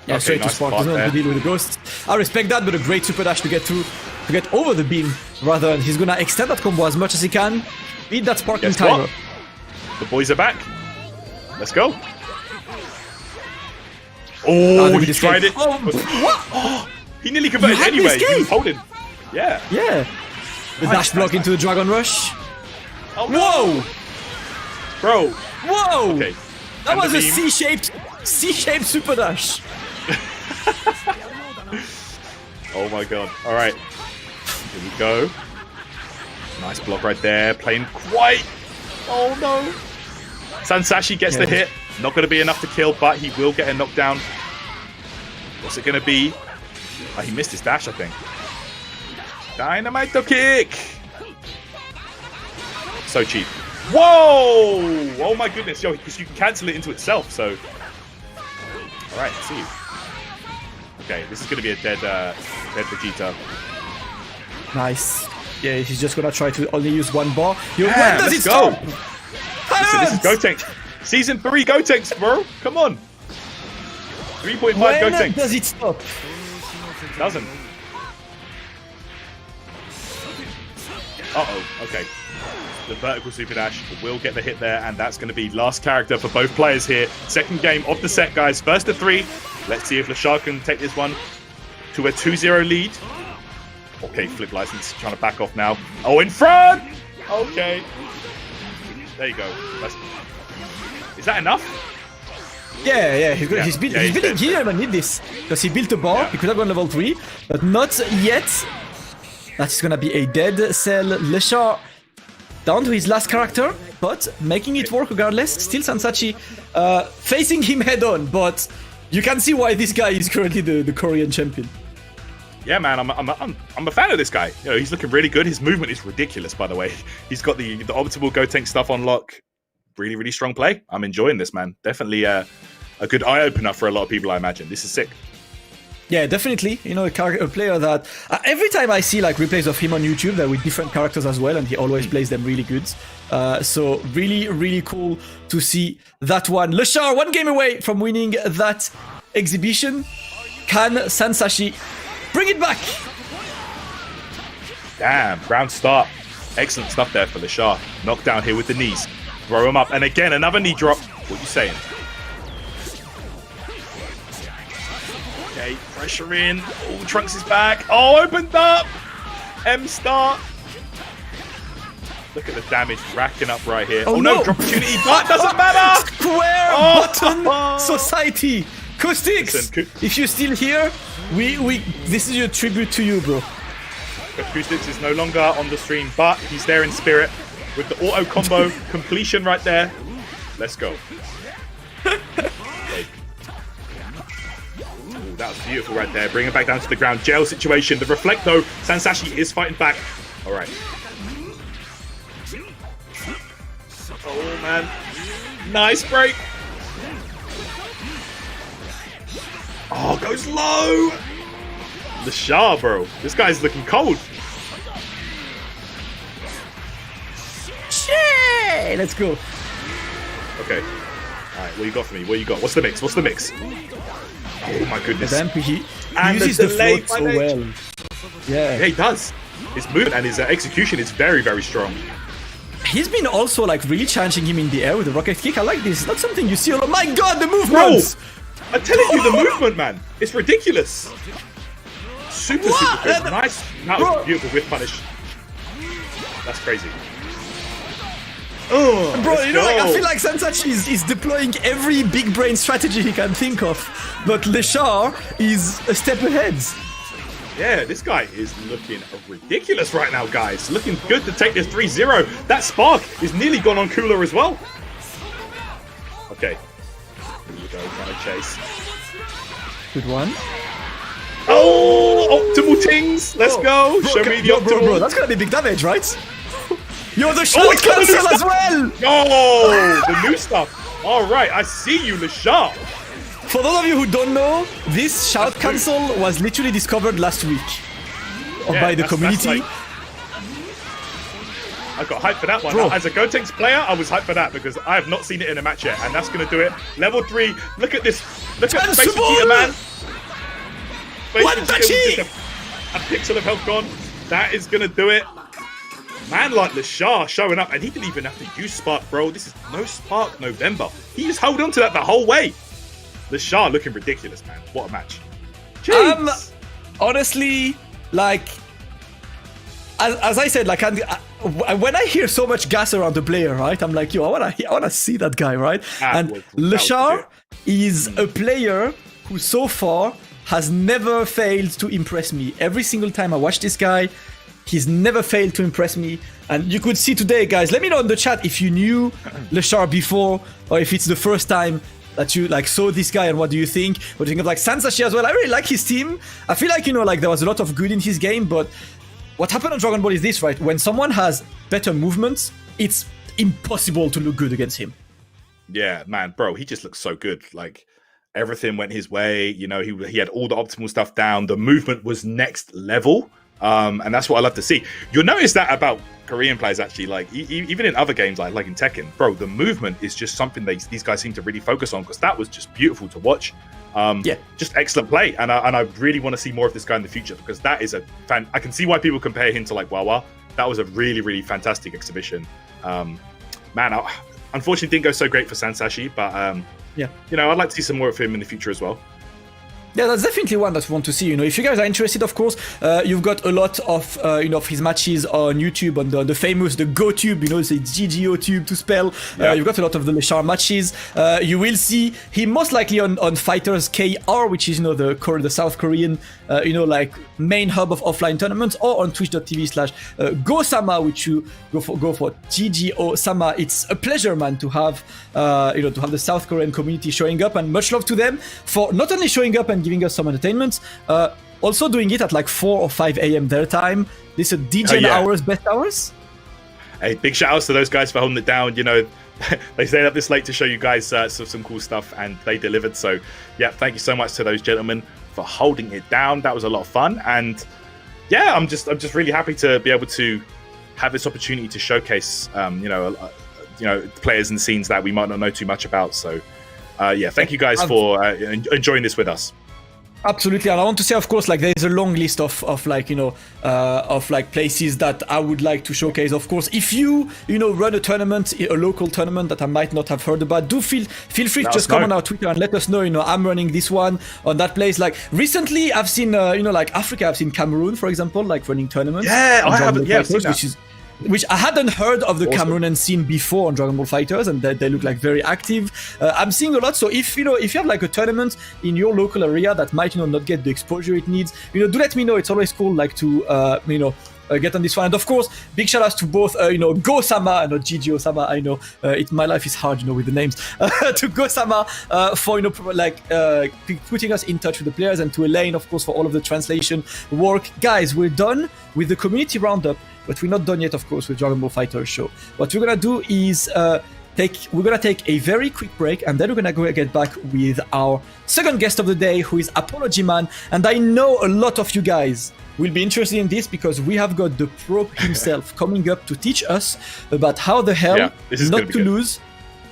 Yeah, Okay, straight to nice Spark. part Doesn't want to there. deal with the ghosts. I respect that, but a great super dash to get through, to get over the beam. Rather, he's gonna extend that combo as much as he can. Beat that sparking Guess timer. what? The boys are back. Let's go. Oh, he tried it. Oh, what? Oh, he nearly converted You had the anyway. He escape. was holding. Yeah. Yeah. The dash block into the Dragon Rush. Oh, no. Whoa! Bro. Whoa! Okay. That And was the a beam. C-shaped super dash. Oh my god. All right. Here we go. Nice block right there. Playing quite. Oh no. Sansashi gets the hit. Not going to be enough to kill, but he will get a knockdown. What's it going to be? Oh, he missed his dash, I think. Dynamite kick. So cheap. Whoa! Oh my goodness, yo, because you can cancel it into itself. So, all right, let's see. Okay, this is going to be a dead Vegeta. Nice. Yeah, he's just gonna try to only use one bar. Yo, Yeah, when does let's it go. stop? Listen, this is Gotenks. Season 3 Gotenks, bro. Come on. 3.5 When Gotenks. does it stop? Doesn't. Uh-oh. Okay. The vertical super dash will get the hit there, and that's going to be last character for both players here. Second game of the set, guys. First to 3. Let's see if Leshar can take this one to a 2-0 lead. Okay, Flip License trying to back off now. Oh, in front! Okay. There you go. Is that enough? Yeah, he's Yeah, he's yeah, building. he's He dead. didn't even need this because he built a bar. Yeah. He could have gone level 3, but not yet. That's gonna be a dead Cell. Leshar down to his last character, but making it work regardless. Still Sansachi facing him head on, but you can see why this guy is currently the Korean champion. Yeah, man, I'm a fan of this guy. You know, he's looking really good. His movement is ridiculous, by the way. He's got the optimal Gotenk stuff on lock. Really, really strong play. I'm enjoying this, man. Definitely a good eye opener for a lot of people, I imagine. This is sick. Yeah, definitely. You know, a player that every time I see like replays of him on YouTube, they're with different characters as well, and he always plays them really good. So really, really cool to see that one. Leshar, one game away from winning that exhibition. Can Sansashi bring it back? Damn, ground start. Excellent stuff there for Leshar. Knockdown here with the knees. Throw him up. And again, another knee drop. What are you saying? Okay, pressure in. Oh, Trunks is back. Oh, opened up. M start. Look at the damage racking up right here. Oh, Oh, no, no. drop opportunity, but doesn't matter. Square Oh. button society. Caustix, Listen, if you're still here, this is your tribute to you, bro. Acoustics is no longer on the stream, but he's there in spirit with the auto combo completion right there. Let's go. Okay. Ooh, that was beautiful right there. Bring it back down to the ground. Jail situation. The reflect though. Sansashi is fighting back. All right. Oh man. Nice break. Oh, goes low. The Shah, bro. This guy's looking cold. Shit! Let's go. Okay. All right. What you got for me? What you got? What's the mix? What's the mix? Oh my goodness. Damn, he And uses the the delay float so by well. Yeah, Yeah. he does. His movement and his execution is very, very strong. He's been also like really challenging him in the air with the rocket kick. I like this. It's not something you see. Oh my god, the Bro, movements! I'm telling you, the movement, man. It's ridiculous. Super, What? super good. Nice. That Bro. was beautiful with punish. That's crazy. Oh, Bro, let's you know, like, I go. feel like Sansachi is deploying every big brain strategy he can think of, but Leshar is a step ahead. Yeah, this guy is looking ridiculous right now, guys. Looking good to take this 3-0. That spark is nearly gone on Cooler as well. Okay. Here we go, trying to chase. Good one. Oh, optimal tings. Let's go. Show me the optimal. Bro, that's gonna be big damage, right? You're the Oh, shot he's got the new cancel as stuff. well! Oh, the new stuff. All right, I see you, Leshar. For those of you who don't know, this shout cancel was literally discovered last week by the that's community. like- I got hyped for that one. Bro. As a Gotenks player, I was hyped for that because I have not seen it in a match yet, and that's going to do it. Level 3. Look at this. Look at the face of Sensible! Cheetah Man. Face What of the Cheetah with cheat? just a pixel of health gone. That is going to do it. Man like Leshar showing up, and he didn't even have to use Spark, bro. This is no Spark November. He just held on to that the whole way. Leshar looking ridiculous, man. What a match. Jeez. Honestly, like, as I said, like, when I hear so much gas around the player, right, I'm like, yo, I wanna see that guy, right? And that was Leshar legit. is a player who so far has never failed to impress me. Every single time I watch this guy, he's never failed to impress me. And you could see today, guys, let me know in the chat if you knew Leshar before or if it's the first time that you like saw this guy, and what do you think? What do you think of like Sansashi as well? I really like his team. I feel like, you know, like there was a lot of good in his game, but what happened on Dragon Ball is this, right? When someone has better movements, it's impossible to look good against him. Yeah, man, bro, he just looks so good. Like everything went his way. You know, he had all the optimal stuff down. The movement was next level, and that's what I love to see. You'll notice that about Korean players actually. Like even in other games, like in Tekken, bro, the movement is just something these guys seem to really focus on because that was just beautiful to watch. Yeah, just excellent play, and I really want to see more of this guy in the future because that is a fan. I can see why people compare him to like Wawa. That was a really, really fantastic exhibition. Man, unfortunately didn't go so great for Sansashi, but yeah, you know, I'd like to see some more of him in the future as well. Yeah, that's definitely one that we want to see. You know, if you guys are interested, of course, you've got a lot of you know, of his matches on YouTube on the famous the GoTube. You know, it's GGO tube to spell. Yeah. You've got a lot of the Leshar matches. You will see him most likely on Fighters KR, which is, you know, the South Korean you know, like main hub of offline tournaments, or on twitch.tv/GoSama, which you go for GGO Sama. It's a pleasure, man, to have you know, to have the South Korean community showing up, and much love to them for not only showing up and giving us some entertainment, also doing it at like 4 or 5 a.m. their time. This is DJ yeah. hours, best hours. Hey, big shout outs to those guys for holding it down. You know, they stayed up this late to show you guys some cool stuff, and they delivered. So, yeah, thank you so much to those gentlemen for holding it down. That was a lot of fun, and yeah, I'm just really happy to be able to have this opportunity to showcase, you know, players and scenes that we might not know too much about. So, yeah, thank you guys for enjoying this with us. Absolutely, and I want to say, of course, like there's a long list of like, you know, of like places that I would like to showcase. Of course, if you know, run a tournament, a local tournament that I might not have heard about, do feel free to just come on our Twitter and let us know. You know, I'm running this one on that place. Like recently, I've seen you know, like Africa, I've seen Cameroon, for example, like running tournaments. Yeah, I haven't. Yeah, which is which I hadn't heard of the Cameroonian scene before on Dragon Ball Fighters, and they look like very active. I'm seeing a lot. So if you have like a tournament in your local area that might not get the exposure it needs, do let me know. It's always cool like to get on this one. And of course, big shout outs to both Go-sama and Gigi Osama. I know my life is hard with the names. To Go-sama for putting us in touch with the players, and to Elaine, of course, for all of the translation work. Guys, we're done with the community roundup, but we're not done yet, of course, with Dragon Ball Fighter show. What we're gonna do is we're gonna take a very quick break, and then we're gonna go get back with our second guest of the day, who is Apology Man. And I know a lot of you guys will be interested in this, because we have got the pro himself coming up to teach us about how the hell not to lose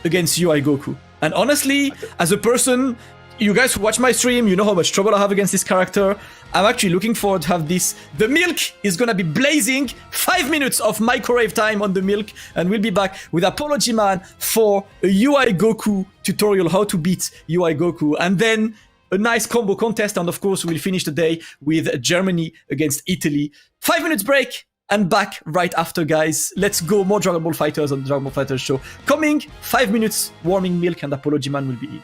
against UI Goku. And honestly, as a person, you guys who watch my stream, you know how much trouble I have against this character. I'm actually looking forward to have this. The milk is gonna be blazing. 5 minutes of microwave time on the milk, and we'll be back with Apology Man for a UI Goku tutorial, how to beat UI Goku, and then a nice combo contest. And of course, we'll finish the day with Germany against Italy. 5 minutes break, and back right after, guys. Let's go. More Dragon Ball Fighters on the Dragon Ball Fighters show. Coming, 5 minutes, warming milk, and Apology Man will be in.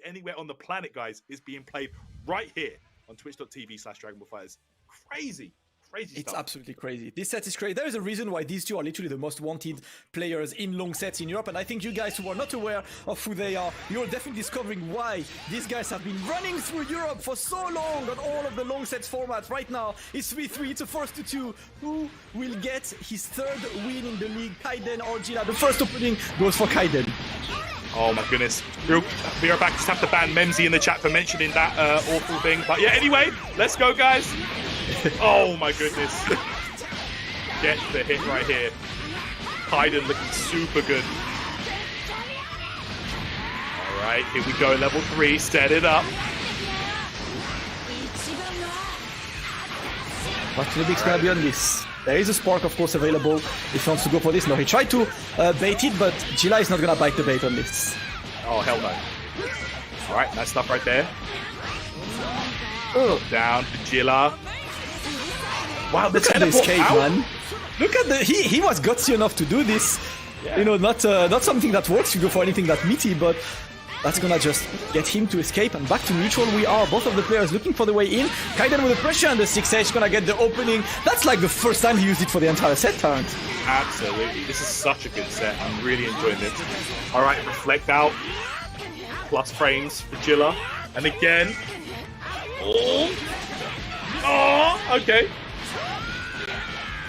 Anywhere on the planet, guys, is being played right here on twitch.tv/Dragon Ball Fighters. Crazy It's stuff. absolutely crazy. This set is crazy. There is a reason why these two are literally the most wanted players in long sets in Europe, and I think you guys who are not aware of who they are, you're definitely discovering why these guys have been running through Europe for so long on all of the long sets formats. Right now, it's 3-3, it's a first to two. Who will get his third win in the league, Kaiden or Gila? The first opening goes for Kaiden. Oh my goodness. We are back. Just have to ban Memsy in the chat for mentioning that awful thing. But yeah, anyway, let's go, guys. Oh my goodness. Get the hit right here. Kaiden looking super good. All right, here we go. Level 3. Set it up. What the big's gonna be on this? There is a spark, of course, available if he wants to go for this. No, he tried to bait it, but Gila is not gonna bite the bait on this. Oh, hell no. All right, nice stuff right there. Oh, Down to Gila. Wow, the look at the teleport escape, out. man. Look at he was gutsy enough to do this. Yeah. Not something that works to go for anything that meaty, but that's gonna just get him to escape, and back to neutral we are. Both of the players looking for the way in. Kaiden with the pressure and the 6H gonna get the opening. That's like the first time he used it for the entire set, Tarrant. Absolutely. This is such a good set. I'm really enjoying this. All right, reflect out. Plus frames for Gila. And again. Oh, okay.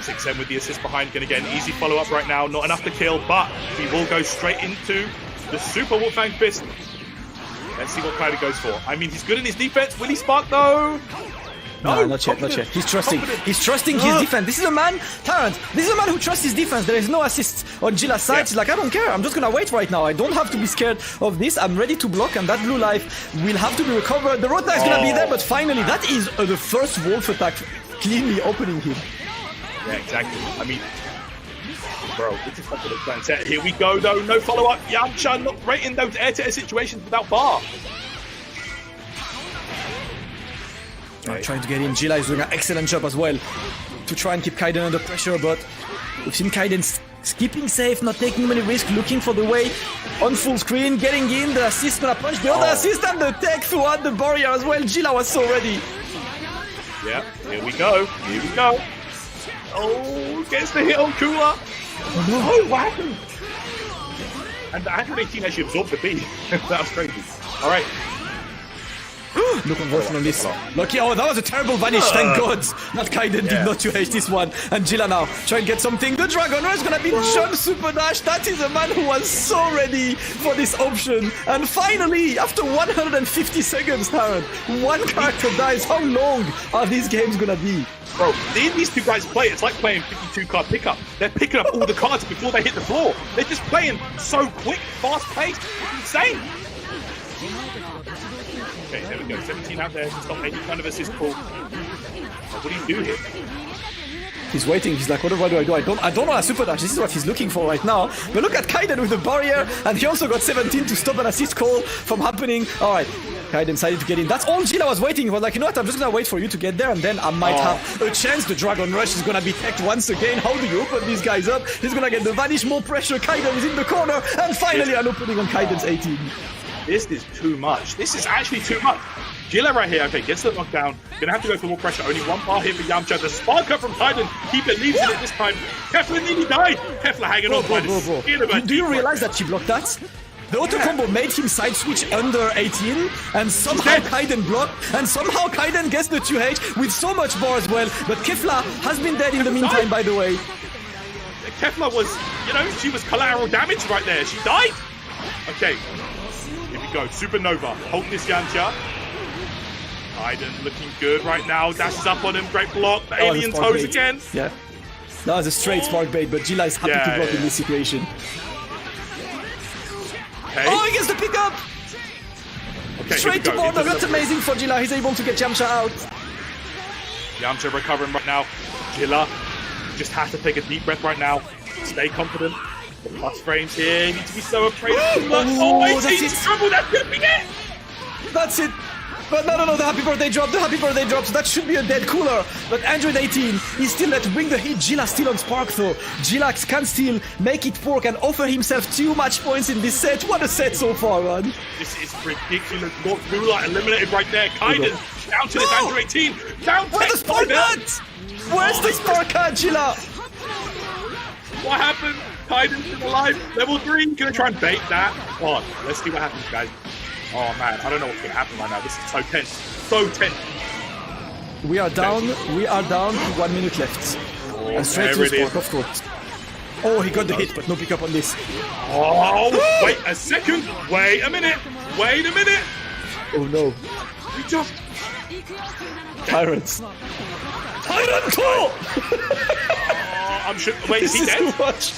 6M with the assist behind. Gonna get an easy follow-up right now. Not enough to kill, but he will go straight into the Super Wolfang Fist. Let's see what Kaiden goes for. I mean, he's good in his defense. Will he spark though? No, not yet. He's trusting his defense. This is a man, Tarrant, this is a man who trusts his defense. There is no assist on Gila's side. He's like, I don't care. I'm just gonna wait right now. I don't have to be scared of this. I'm ready to block, and that blue life will have to be recovered. The road is gonna be there, but finally, that is the first Wolf attack cleanly opening him. Yeah, exactly. I mean, bro, this is such a grand set. Here we go, though. No follow-up. Yamcha not great in those air-to-air situations without bar. Trying to get in. Gila is doing an excellent job as well to try and keep Kaiden under pressure, but we've seen Kaiden keeping safe, not taking many risks, looking for the way on full screen, getting in. The assist gonna punch the other assist, and the tech throughout the barrier as well. Gila was so ready. Yeah, here we go. Here we go. Oh, gets the hit on Kula. Oh, wow. And the 118 actually absorbed the beat. That was crazy. All right. No conversion on this. Lucky, oh, that was a terrible vanish, thank God. Not Kaiden did not hate this one. And Gila now, try and get something. The Dragon Rush is gonna be jump super dash. That is a man who was so ready for this option. And finally, after 150 seconds, Tarrant, one character dies. How long are these games gonna be? Bro, these two guys play, it's like playing 52 card pickup. They're picking up all the cards before they hit the floor. They're just playing so quick, fast-paced. It's insane. Okay, there we go. 17 out there to stop any kind of assist pull. What do you do here? He's waiting. He's like, what do I do? I don't want a super dash. This is what he's looking for right now. But look at Kaiden with the barrier, and he also got 17 to stop an assist call from happening. All right, Kaiden decided to get in. That's all Gila was waiting for. Like, you know what? I'm just gonna wait for you to get there, and then I might have a chance. The Dragon Rush is gonna be teched once again. How do you open these guys up? He's gonna get the Vanish, more pressure. Kaiden is in the corner, and finally an opening on Kaiden's 18. This is too much. This is actually too much. Gila right here, okay, gets the knockdown. Gonna have to go for more pressure. Only one bar hit for Yamcha. The spark up from Kaiden. Keep it, leaves in it this time. Kefla nearly died. Kefla hanging on by the skin of her Do you teeth. realize that she blocked that? The auto combo made him side switch under 18, and somehow Kaiden blocked, and somehow Kaiden gets the 2H with so much bar as well. But Kefla has been dead in the meantime, by the way. Kefla was, you know, she was collateral damage right there. She died. Okay, here we go. Supernova, holding this Yamcha. Kaiden looking good right now. Dashes up on him. Great block. The That was a alien spark toes bait. again. Yeah. That was a straight spark bait, but Gila is happy to block in this situation. Okay. Oh, he gets the pickup! Okay, Straight to border. That's amazing for Gila. He's able to get Yamcha out. Yamcha recovering right now. Gila just has to take a deep breath right now. Stay confident. The plus frames here. Need to be so afraid. Oh, that's 18 it. trouble. That could be it. That's it. But no, the happy birthday drop, so that should be a dead cooler. But Android 18 is still there to bring the hit. Gila still on Spark though. Gila can still make it work and offer himself too much points in this set. What a set so far, man. This is ridiculous. Lord Moonlight eliminated right there. Kaiden down to this Android 18. Down Where's the Spark at? Where's the Spark at, Gila? What happened? Kaiden's still alive. Level 3. Gonna try and bait that. Oh, let's see what happens, guys. Oh man, I don't know what's gonna happen right now. This is so tense. So tense. We are down to 1 minute left. And straight to there the it Spark, of course. Oh, he got the hit, but no pickup on this. Oh, wait a second. Wait a minute. Wait a minute. Oh no. We just. Pirates. Tyrant Claw! I'm sure. Wait, is This he is too dead? much.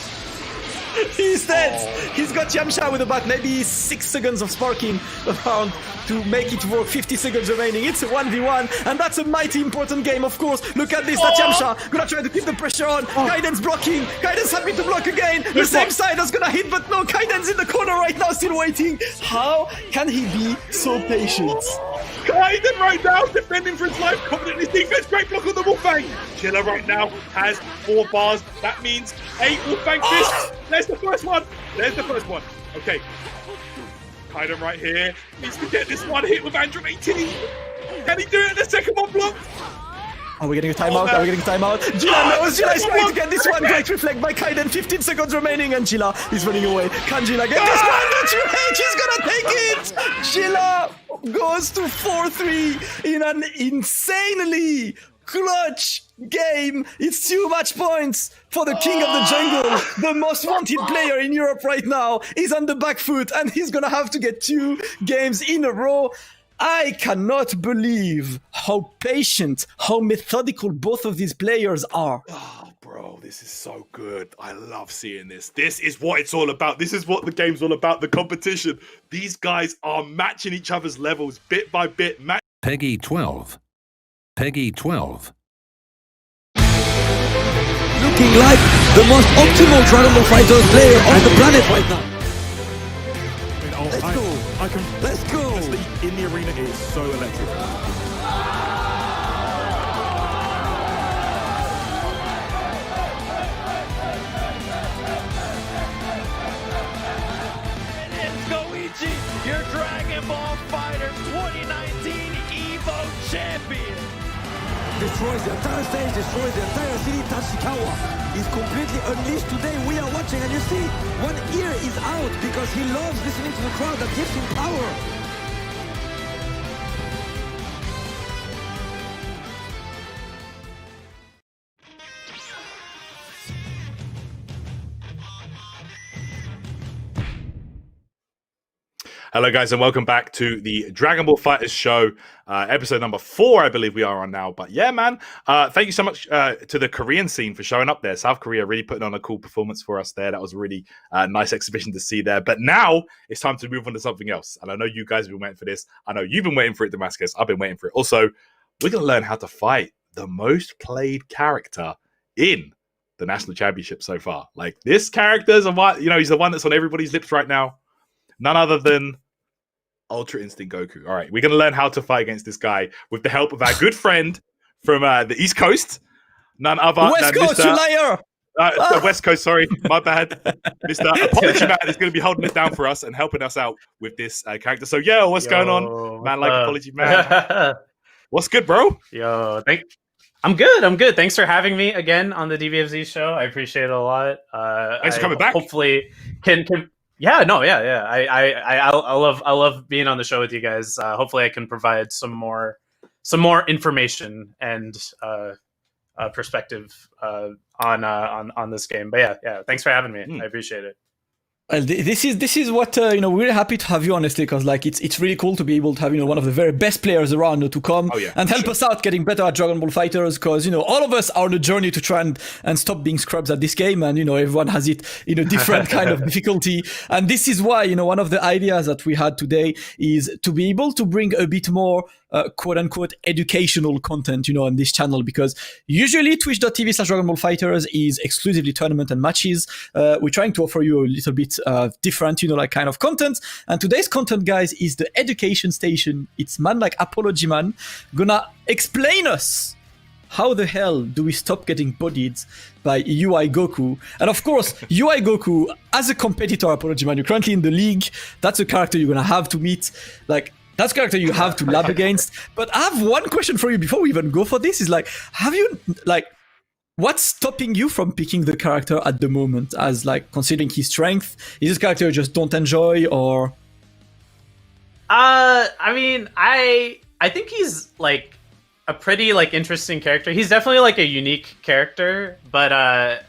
He's dead. He's got Yamcha with about maybe 6 seconds of sparking around to make it work. 50 seconds remaining. It's a 1v1, and that's a mighty important game, of course. Look at this. That's Yamcha gonna try to keep the pressure on. Kaiden's blocking. Kaiden's happy to block again. The same side is gonna hit, but no. Kaiden's in the corner right now, still waiting. How can he be so patient? Kaiden right now defending for his life, confident in his defense. Great block on the Wolfang. Gila right now has 4 bars. That means 8 Wolfang fists. There's the first one. There's the first one. Okay. Kaiden right here needs to get this one hit with Andrew 18. Can he do it in the second one block? Are we getting a timeout? Are we getting a timeout? Gila knows. Gila is trying to get this one. Great reflect by Kaiden. 15 seconds remaining, and Gila is running away. Can Gila get this one? The 2H, he's gonna take it! Gila goes to 4-3 in an insanely clutch game. It's too much points for the king of the jungle. The most wanted player in Europe right now is on the back foot, and he's gonna have to get 2 games in a row. I cannot believe how patient, how methodical both of these players are. Oh, bro, this is so good. I love seeing this. This is what it's all about. This is what the game's all about, the competition. These guys are matching each other's levels bit by bit. Peggy 12. Peggy 12. Looking like the most optimal Dragon Ball Fighters player on the planet right now. Let's go. Let's go. In the arena, it is so electric. It's Goichi, your Dragon Ball Fighter 2019 EVO champion. Destroys the entire stage, destroys the entire city. Tachikawa is completely unleashed today. We are watching, and you see, one ear is out because he loves listening to the crowd that gives him power. Hello, guys, and welcome back to the Dragon Ball Fighters show, episode number 4, I believe we are on now. But yeah, man, thank you so much to the Korean scene for showing up there. South Korea really putting on a cool performance for us there. That was a really nice exhibition to see there. But now it's time to move on to something else. And I know you guys have been waiting for this. I know you've been waiting for it, Damascus. I've been waiting for it. Also, we're going to learn how to fight the most played character in the national championship so far. Like, this character is he's the one that's on everybody's lips right now. None other than Ultra Instinct Goku. All right, we're going to learn how to fight against this guy with the help of our good friend from the East Coast, none other West than Coast, Mr. you liar! The West Coast, sorry, my bad. Mr. Apology Man is going to be holding it down for us and helping us out with this character. So, what's going on? Man like Apology Man. What's good, bro? Yo, I'm good. Thanks for having me again on the DBFZ show. I appreciate it a lot. Thanks for coming back. Hopefully, can I love being on the show with you guys. Hopefully, I can provide some more information and perspective on this game. But yeah, thanks for having me. I appreciate it. Well, this is what we're really happy to have you, honestly, because like it's really cool to be able to have one of the very best players around to come and help us out getting better at Dragon Ball FighterZ, because all of us are on a journey to try and stop being scrubs at this game, and everyone has it in a different kind of difficulty, and this is why one of the ideas that we had today is to be able to bring a bit more quote-unquote educational content on this channel, because usually twitch.tv/Dragon Ball FighterZ is exclusively tournament and matches. We're trying to offer you a little bit different like kind of content, and today's content, guys, is the education station. It's man like Apology Man gonna explain us how the hell do we stop getting bodied by UI Goku. And of course, UI Goku, as a competitor, Apology Man, you're currently in the league. That's a character you're gonna have to meet. That's a character you have to lab against. But I have one question for you before we even go for this. Is have you what's stopping you from picking the character at the moment, as considering his strength? Is this character you just don't enjoy, or? I mean, I think he's a pretty interesting character. He's definitely a unique character, but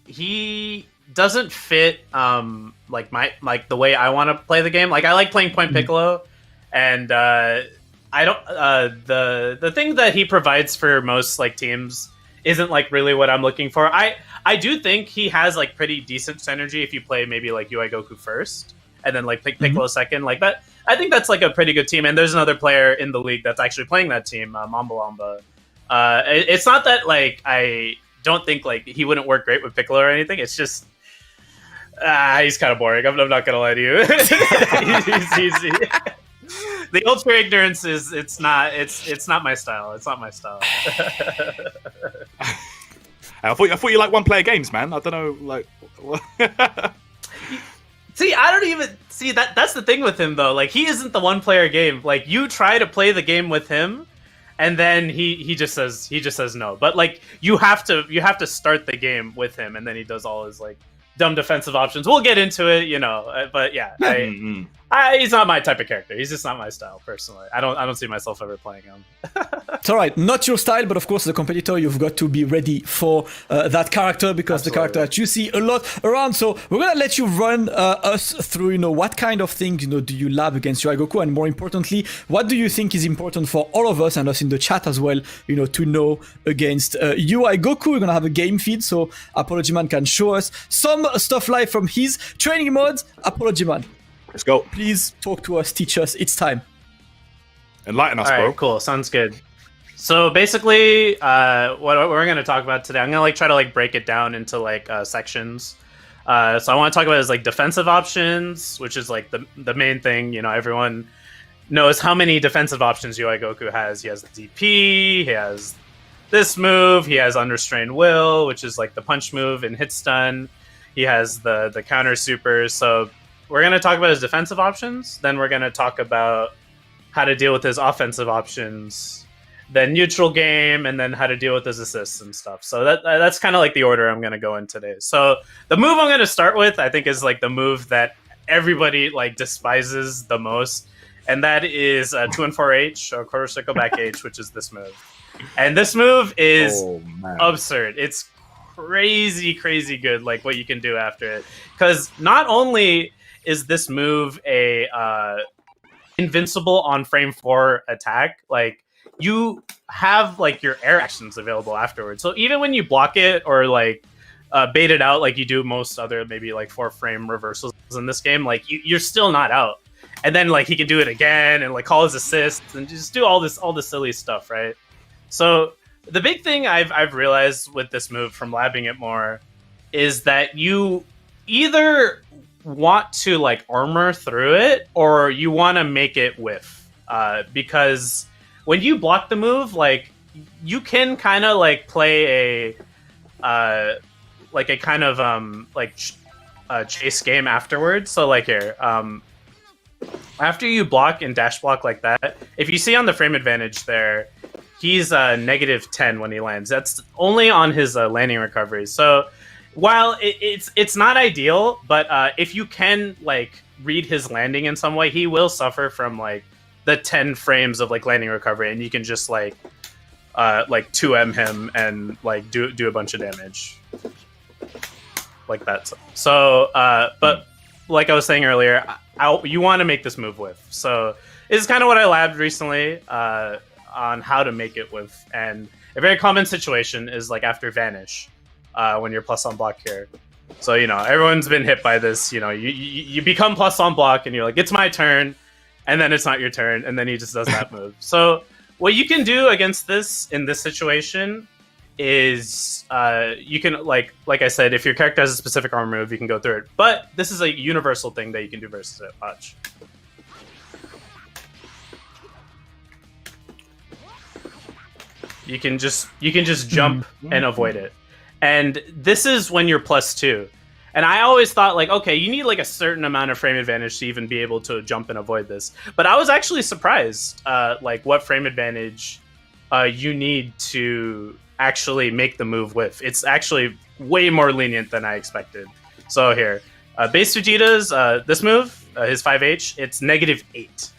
he doesn't fit the way I want to play the game. I like playing Point Piccolo. And I don't. The thing that he provides for most teams isn't really what I'm looking for. I do think he has pretty decent synergy if you play maybe UI Goku first and then pick Piccolo second. That I think that's a pretty good team. And there's another player in the league that's actually playing that team, Mamba Lamba. It's not that I don't think he wouldn't work great with Piccolo or anything. It's just he's kind of boring. I'm not gonna lie to you. The ultra ignorance is it's not my style. It's not my style. I thought you like one player games, man. I don't know, See, I don't even see that's the thing with him though. He isn't the one player game. You try to play the game with him, and then he just says no. But you have to start the game with him, and then he does all his dumb defensive options. We'll get into it, but yeah, he's not my type of character. He's just not my style, personally. I don't see myself ever playing him. It's all right, not your style, but of course, as a competitor, you've got to be ready for that character, because the character that you see a lot around. So we're gonna let you run us through, what kind of things, do you lab against UI Goku, and more importantly, what do you think is important for all of us and us in the chat as well, to know against UI Goku. We're gonna have a game feed, so Apology Man can show us some stuff live from his training modes. Apology Man, let's go. Please talk to us, teach us. It's time. Enlighten us, all right, bro. Cool, sounds good. So basically, what we're going to talk about today, I'm going to try to break it down into sections. So I want to talk about is defensive options, which is the main thing. Everyone knows how many defensive options UI Goku has. He has the DP, he has this move, he has Unrestrained Will, which is the punch move and hit stun. He has the counter supers. So we're going to talk about his defensive options. Then we're going to talk about how to deal with his offensive options, then neutral game, and then how to deal with his assists and stuff. So that's kind of the order I'm going to go in today. So the move I'm going to start with, I think, is the move that everybody despises the most, and that is 2 and 4H, or quarter circle back H, which is this move. And this move is absurd. It's crazy good, what you can do after it. Because not only is this move a invincible on frame 4 attack, you have your air actions available afterwards. So even when you block it or bait it out you do most other maybe 4-frame reversals in this game, you're still not out. And then he can do it again and call his assists and just do all this silly stuff, right? So the big thing I've realized with this move from labbing it more is that you either want to like armor through it or you want to make it whiff, because when you block the move, like you can kind of like play a like a kind of chase game afterwards. So like here, after you block and dash block like that, if you see on the frame advantage there, he's -10 when he lands. That's only on his landing recovery. So while it's not ideal, but if you can like read his landing in some way, he will suffer from like the 10 frames of like landing recovery, and you can just like 2M him and like do a bunch of damage like that. So but like I was saying earlier, you want to make this move whiff. So this is kind of what I labbed recently on how to make it whiff. And a very common situation is like after Vanish, when you're plus on block here. So, you know, everyone's been hit by this. You know, you become plus on block and you're like, it's my turn. And then it's not your turn. And then he just does that move. So what you can do against this in this situation is you can, like I said, if your character has a specific armor move, you can go through it. But this is a universal thing that you can do versus it. Watch. You can just jump and avoid it. And this is when you're +2. And I always thought like, okay, you need like a certain amount of frame advantage to even be able to jump and avoid this. But I was actually surprised like what frame advantage you need to actually make the move whiff. It's actually way more lenient than I expected. So here, base Vegeta's this move, his 5H, it's -8.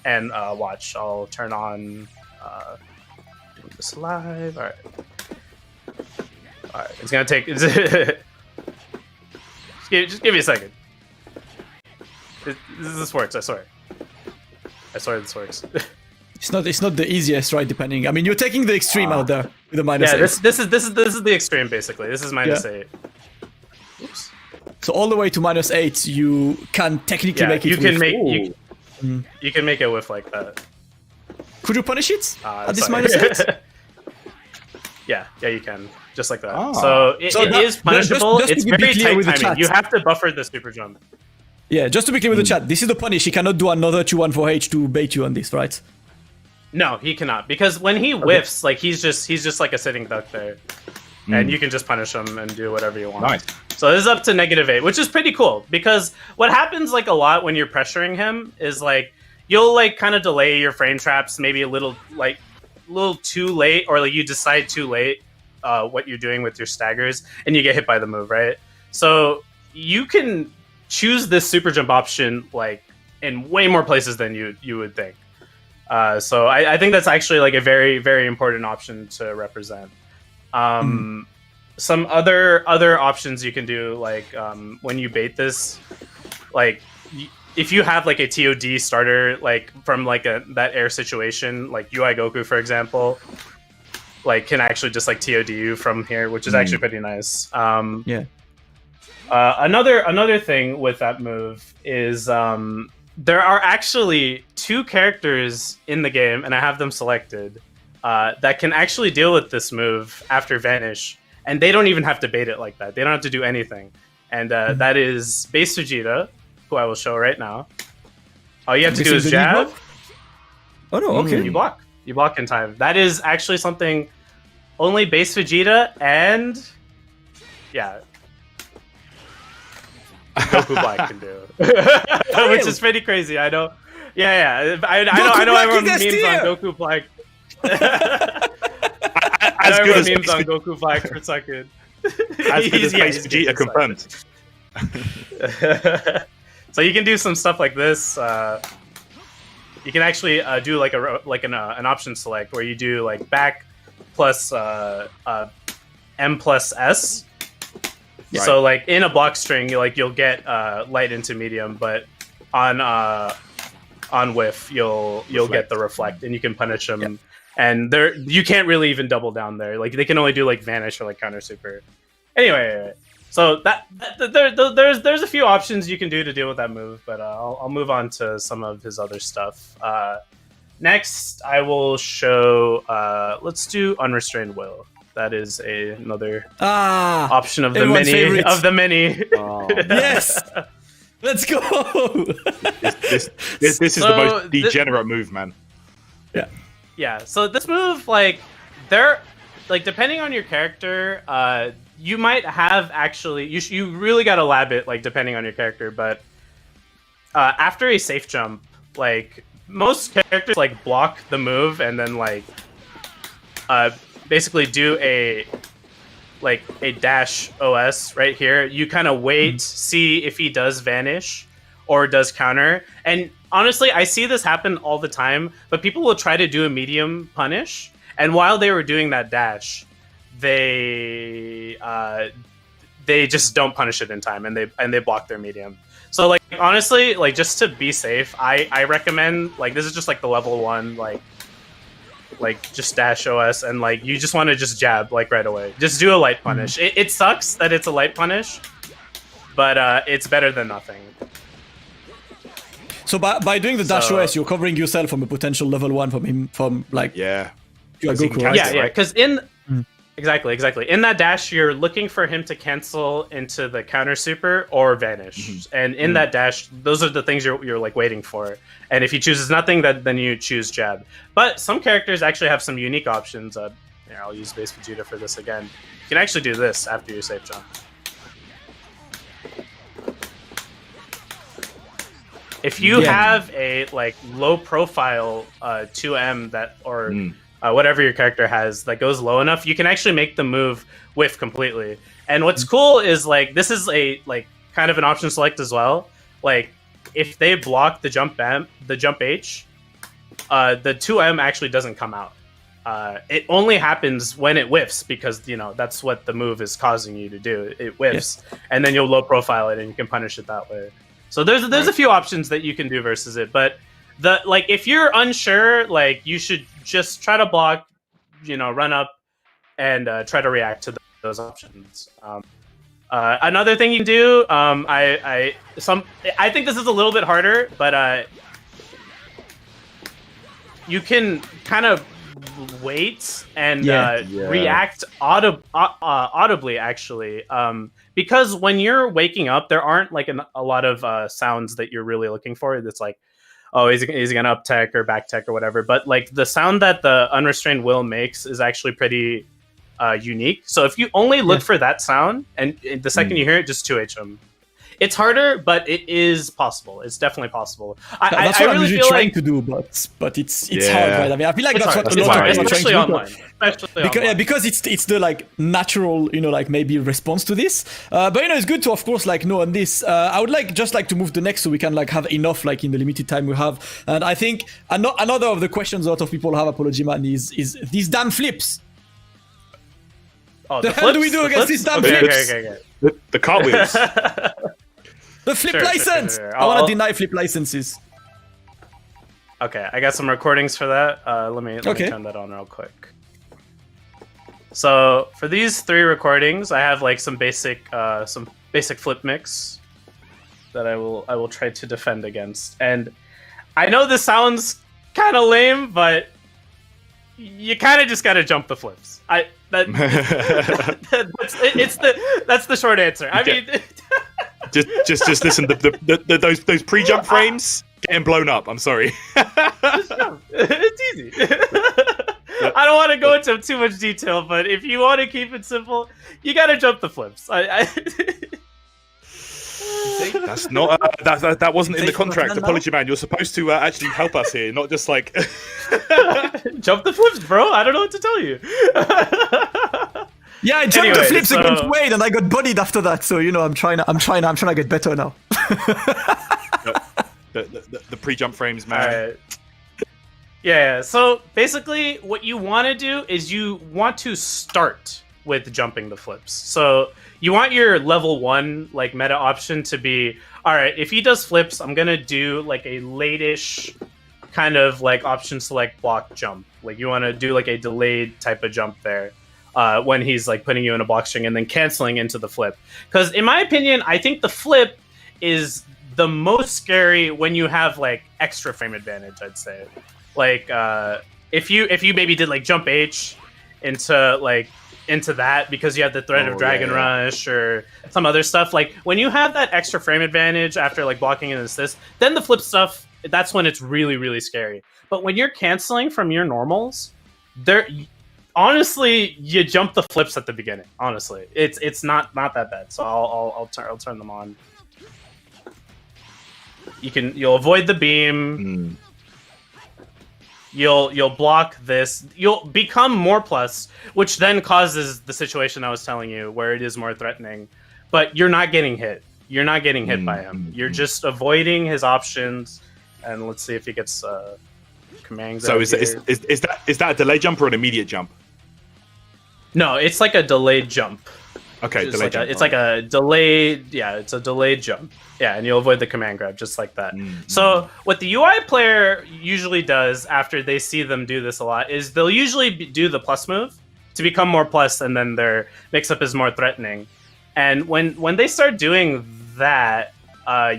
And watch, I'll turn on doing this live. All right, it's gonna take. Just give me a second. This works. I swear this works. It's not the easiest, right? Depending. I mean, you're taking the extreme out there with the -8. Yeah, this is the extreme basically. This is -8. Oops. So all the way to -8, you can technically make it. You can whiff. you can make it whiff like that. Could you punish it at this sorry. -8? Yeah, you can. Just like that. Ah. So it is punishable. Just it's to be very clear tight with the timing. chat. You have to buffer the super jump. Yeah, just to be clear with the chat, this is the punish. He cannot do another 2-1-4H to bait you on this, right? No, he cannot, because when he whiffs, like he's just like a sitting duck there, and you can just punish him and do whatever you want. Nice. So this is up to -8, which is pretty cool, because what happens like a lot when you're pressuring him is like you'll like kind of delay your frame traps maybe a little too late, or like you decide too late what you're doing with your staggers, and you get hit by the move, right? So you can choose this super jump option like in way more places than you would think. So I think that's actually like a very, very important option to represent. Some other options you can do, like when you bait this, like if you have like a TOD starter, like from like that air situation, like UI Goku, for example, like can actually just like TOD you from here, which is actually pretty nice. Yeah. Another thing with that move is there are actually 2 characters in the game, and I have them selected, that can actually deal with this move after Vanish, and they don't even have to bait it like that. They don't have to do anything. And that is Base Vegeta, who I will show right now. All you have to do is jab. Oh no, okay. You block. You block in time. That is actually something only Base Vegeta and Goku Black can do, which is pretty crazy. I know. Yeah. I know everyone memes on Goku Black. As good as memes on Goku Black for a second. As good as Base Vegeta confirmed. So you can do some stuff like this. You can actually do like an option select where you do like back plus M plus S. Right. So like in a block string, you'll get light into medium, but on whiff you'll get the reflect, and you can punish them. Yeah. And you can't really even double down there. Like they can only do like vanish or like counter super. Anyway, so there's a few options you can do to deal with that move, but I'll move on to some of his other stuff. Next, I will show. Let's do Unrestrained Will. That is another option of the many. Favorite. Of the many. Yes. Let's go. This is the So, most degenerate move, man. Yeah, so this move, like, depending on your character, you might have actually, you really gotta lab it, like, depending on your character, but after a safe jump, like, most characters, like, block the move and then, like, basically do a dash OS right here. You kind of wait, see if he does vanish or does counter. And honestly, I see this happen all the time, but people will try to do a medium punish. And while they were doing that dash, they just don't punish it in time and they block their medium. So like, honestly, like, just to be safe, I recommend, like, this is just like the level 1, like just dash OS, and like you just want to just jab like right away. Just do a light punish. It sucks that it's a light punish, but it's better than nothing. So by doing the dash OS, you're covering yourself from a potential level 1 from him, from like Yeah. Goku, right? Yeah, because exactly in that dash, you're looking for him to cancel into the counter super or vanish, and in that dash, those are the things you're like waiting for. And if he chooses nothing, then you choose jab. But some characters actually have some unique options. Here, I'll use Base Vegeta for this again. You can actually do this after your safe jump. If you have a like low profile 2M that or whatever your character has that goes low enough, you can actually make the move whiff completely. And what's cool is like this is a like kind of an option select as well. Like if they block the jump H, the 2M actually doesn't come out. It only happens when it whiffs because that's what the move is causing you to do. It whiffs, and then you'll low profile it and you can punish it that way. So there's a few options that you can do versus it, but if you're unsure, like you should just try to block, run up and try to react to those options. Another thing you can do, I think this is a little bit harder, but you can kind of wait and react audibly, actually, because when you're waking up, there aren't like a lot of sounds that you're really looking for. It's like, oh, is he gonna up tech or back tech or whatever? But like the sound that the unrestrained will makes is actually pretty unique. So if you only look for that sound, and the second you hear it, just 2H them. It's harder, but it is possible. It's definitely possible. That's what I'm usually trying to do, but it's hard, right? I mean, I feel like that's what a lot of people are trying to do. Online. Because it's the like natural, like maybe response to this. But it's good to of course like know on this. I would just like to move the next so we can like have enough like in the limited time we have. And I think another of the questions a lot of people have, Apology Man, is these damn flips. Oh, the hell do we do against these damn flips? Okay. The cartwheels. The flip license! Sure. I want to deny flip licenses. Okay, I got some recordings for that. Let me turn that on real quick. So for these 3 recordings, I have like some basic flip mix that I will try to defend against. And I know this sounds kind of lame, but you kind of just gotta jump the flips. That's the short answer. I mean. just listen. Those pre-jump frames getting blown up. I'm sorry. It's easy. I don't want to go into too much detail, but if you want to keep it simple, you gotta jump the flips. That's not that wasn't in the contract. Apology Man, you're supposed to actually help us here, not just like jump the flips, bro. I don't know what to tell you. Yeah, I jumped the flips against Wade, and I got bodied after that. So I'm trying to get better now. the pre-jump frames, man. Yeah. So basically, what you want to do is you want to start with jumping the flips. So you want your level 1 like meta option to be, all right, if he does flips, I'm gonna do like a late-ish kind of like option select block jump. Like you want to do like a delayed type of jump there. When he's like putting you in a block string and then canceling into the flip. Because in my opinion, I think the flip is the most scary when you have like extra frame advantage, I'd say. Like if you maybe did like jump H into into that because you have the threat of Dragon Rush or some other stuff. Like when you have that extra frame advantage after like blocking and assist, then the flip stuff, that's when it's really, really scary. But when you're canceling from your normals, honestly, you jump the flips at the beginning. Honestly, it's not that bad. So I'll turn them on. You'll avoid the beam. You'll block this. You'll become more plus, which then causes the situation I was telling you where it is more threatening. But you're not getting hit. You're not getting hit by him. You're just avoiding his options. And let's see if he gets commands. So is that a delayed jump or an immediate jump? No, it's like a delayed jump. Okay, delayed jump. It's like a delayed. Yeah, it's a delayed jump. Yeah, and you'll avoid the command grab just like that. So what the UI player usually does after they see them do this a lot is they'll usually do the plus move to become more plus, and then their mix-up is more threatening. And when they start doing that,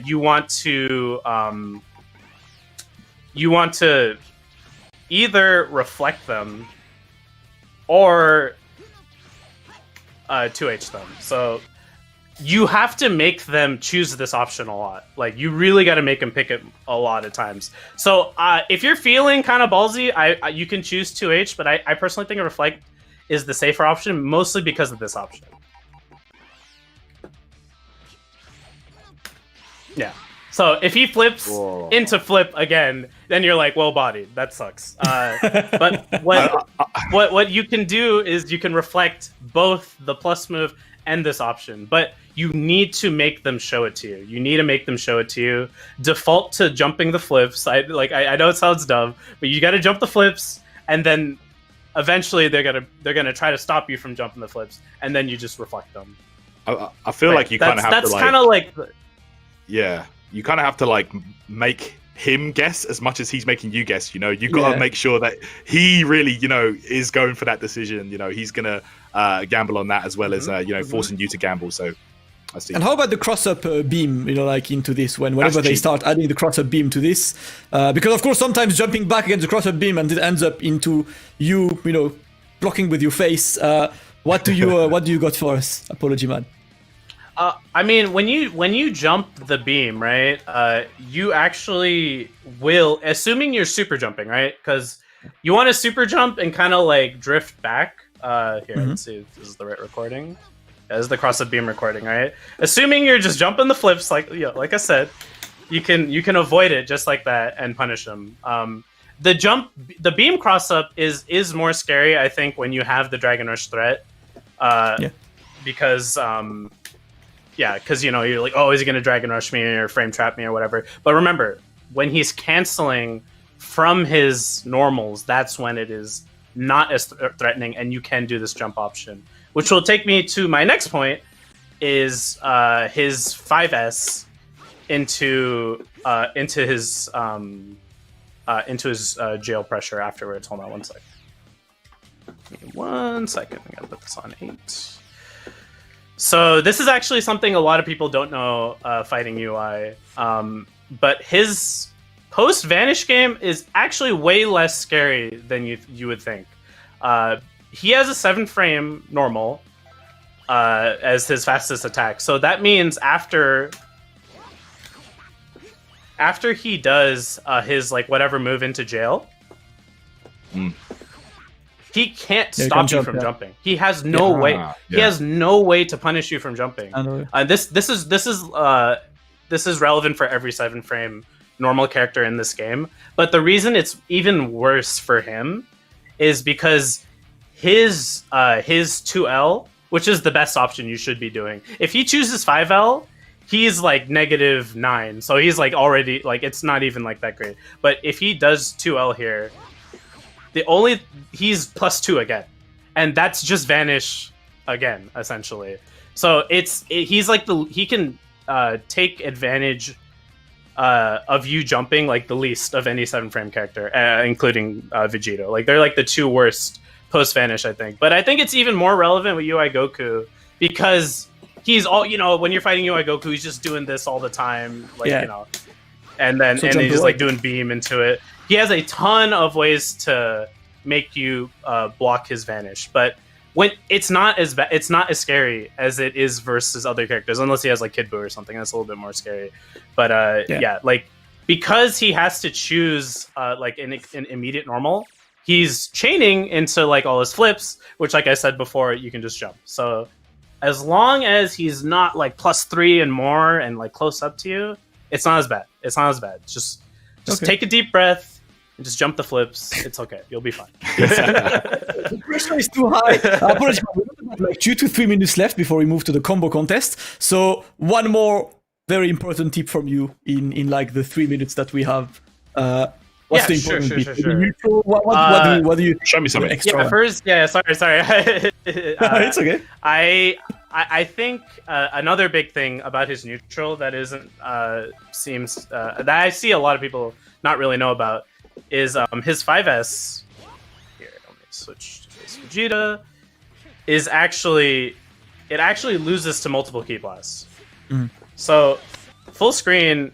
you want to either reflect them or 2H them. So you have to make them choose this option a lot. Like you really got to make them pick it a lot of times. So if you're feeling kind of ballsy, you can choose 2H, but I personally think a reflect is the safer option, mostly because of this option. Yeah. So if he flips into flip again, then you're like, well bodied. That sucks. But what you can do is you can reflect both the plus move and this option. But you need to make them show it to you. You need to make them show it to you. Default to jumping the flips. I know it sounds dumb, but you got to jump the flips, and then eventually they're gonna try to stop you from jumping the flips, and then you just reflect them. I feel like you kind of have to That's kind of like. Yeah. You kind of have to like make him guess as much as he's making you guess. You know, you got to make sure that he really, is going for that decision. You know, he's gonna gamble on that as well as forcing you to gamble. So I see. And how about the cross-up beam? Like into this whenever they start adding the cross-up beam to this, because of course sometimes jumping back against the cross-up beam and it ends up into you, blocking with your face. What do you got for us, Apology Man? I mean, when you jump the beam, right? You actually will, assuming you're super jumping, right? Because you want to super jump and kind of like drift back. Here, let's see if this is the right recording. Yeah, this is the cross-up beam recording, right? Assuming you're just jumping the flips, like I said, you can avoid it just like that and punish them. The beam cross-up is more scary, I think, when you have the Dragon Rush threat. Because you're like, oh, is he going to Dragon Rush me or frame trap me or whatever? But remember, when he's canceling from his normals, that's when it is not as threatening, and you can do this jump option. Which will take me to my next point, is his 5S into his jail pressure afterwards. Hold on 1 second. Give me 1 second. I gotta put this on 8. So this is actually something a lot of people don't know fighting UI, but his post-vanish game is actually way less scary than you would think. He has a 7-frame normal as his fastest attack, so that means after he does his like whatever move into jail, he can't stop you from jumping. He has no way. He has no way to punish you from jumping. This is relevant for every 7-frame normal character in this game. But the reason it's even worse for him is because his 2L, which is the best option you should be doing. If he chooses 5L, he's like -9, so he's like already like it's not even like that great. But if he does 2L here, he's +2 again, and that's just vanish again essentially. So he's like he can take advantage of you jumping like the least of any 7-frame character, including Vegito. Like they're like the 2 worst post vanish, I think. But I think it's even more relevant with UI Goku because he's all when you're fighting UI Goku, he's just doing this all the time, and then he's just like doing beam into it. He has a ton of ways to make you block his vanish, but when it's not as it's not as scary as it is versus other characters, unless he has like Kid Buu or something. That's a little bit more scary. But yeah, like because he has to choose like an immediate normal, he's chaining into like all his flips, which, like I said before, you can just jump. So as long as he's not like +3 and more and like close up to you, it's not as bad. It's not as bad. Just take a deep breath and just jump the flips. It's okay. You'll be fine. The pressure is too high. Apologies, we have like 2 to 3 minutes left before we move to the combo contest. So one more very important tip from you in like the 3 minutes that we have. What's the important bit? Sure. Neutral, what do you show me something extra? Yeah, first, sorry. It's okay. I think another big thing about his neutral that isn't seems that I see a lot of people not really know about is his 5S. Here, let me switch to face Vegeta. Is actually loses to multiple ki blasts. So full screen,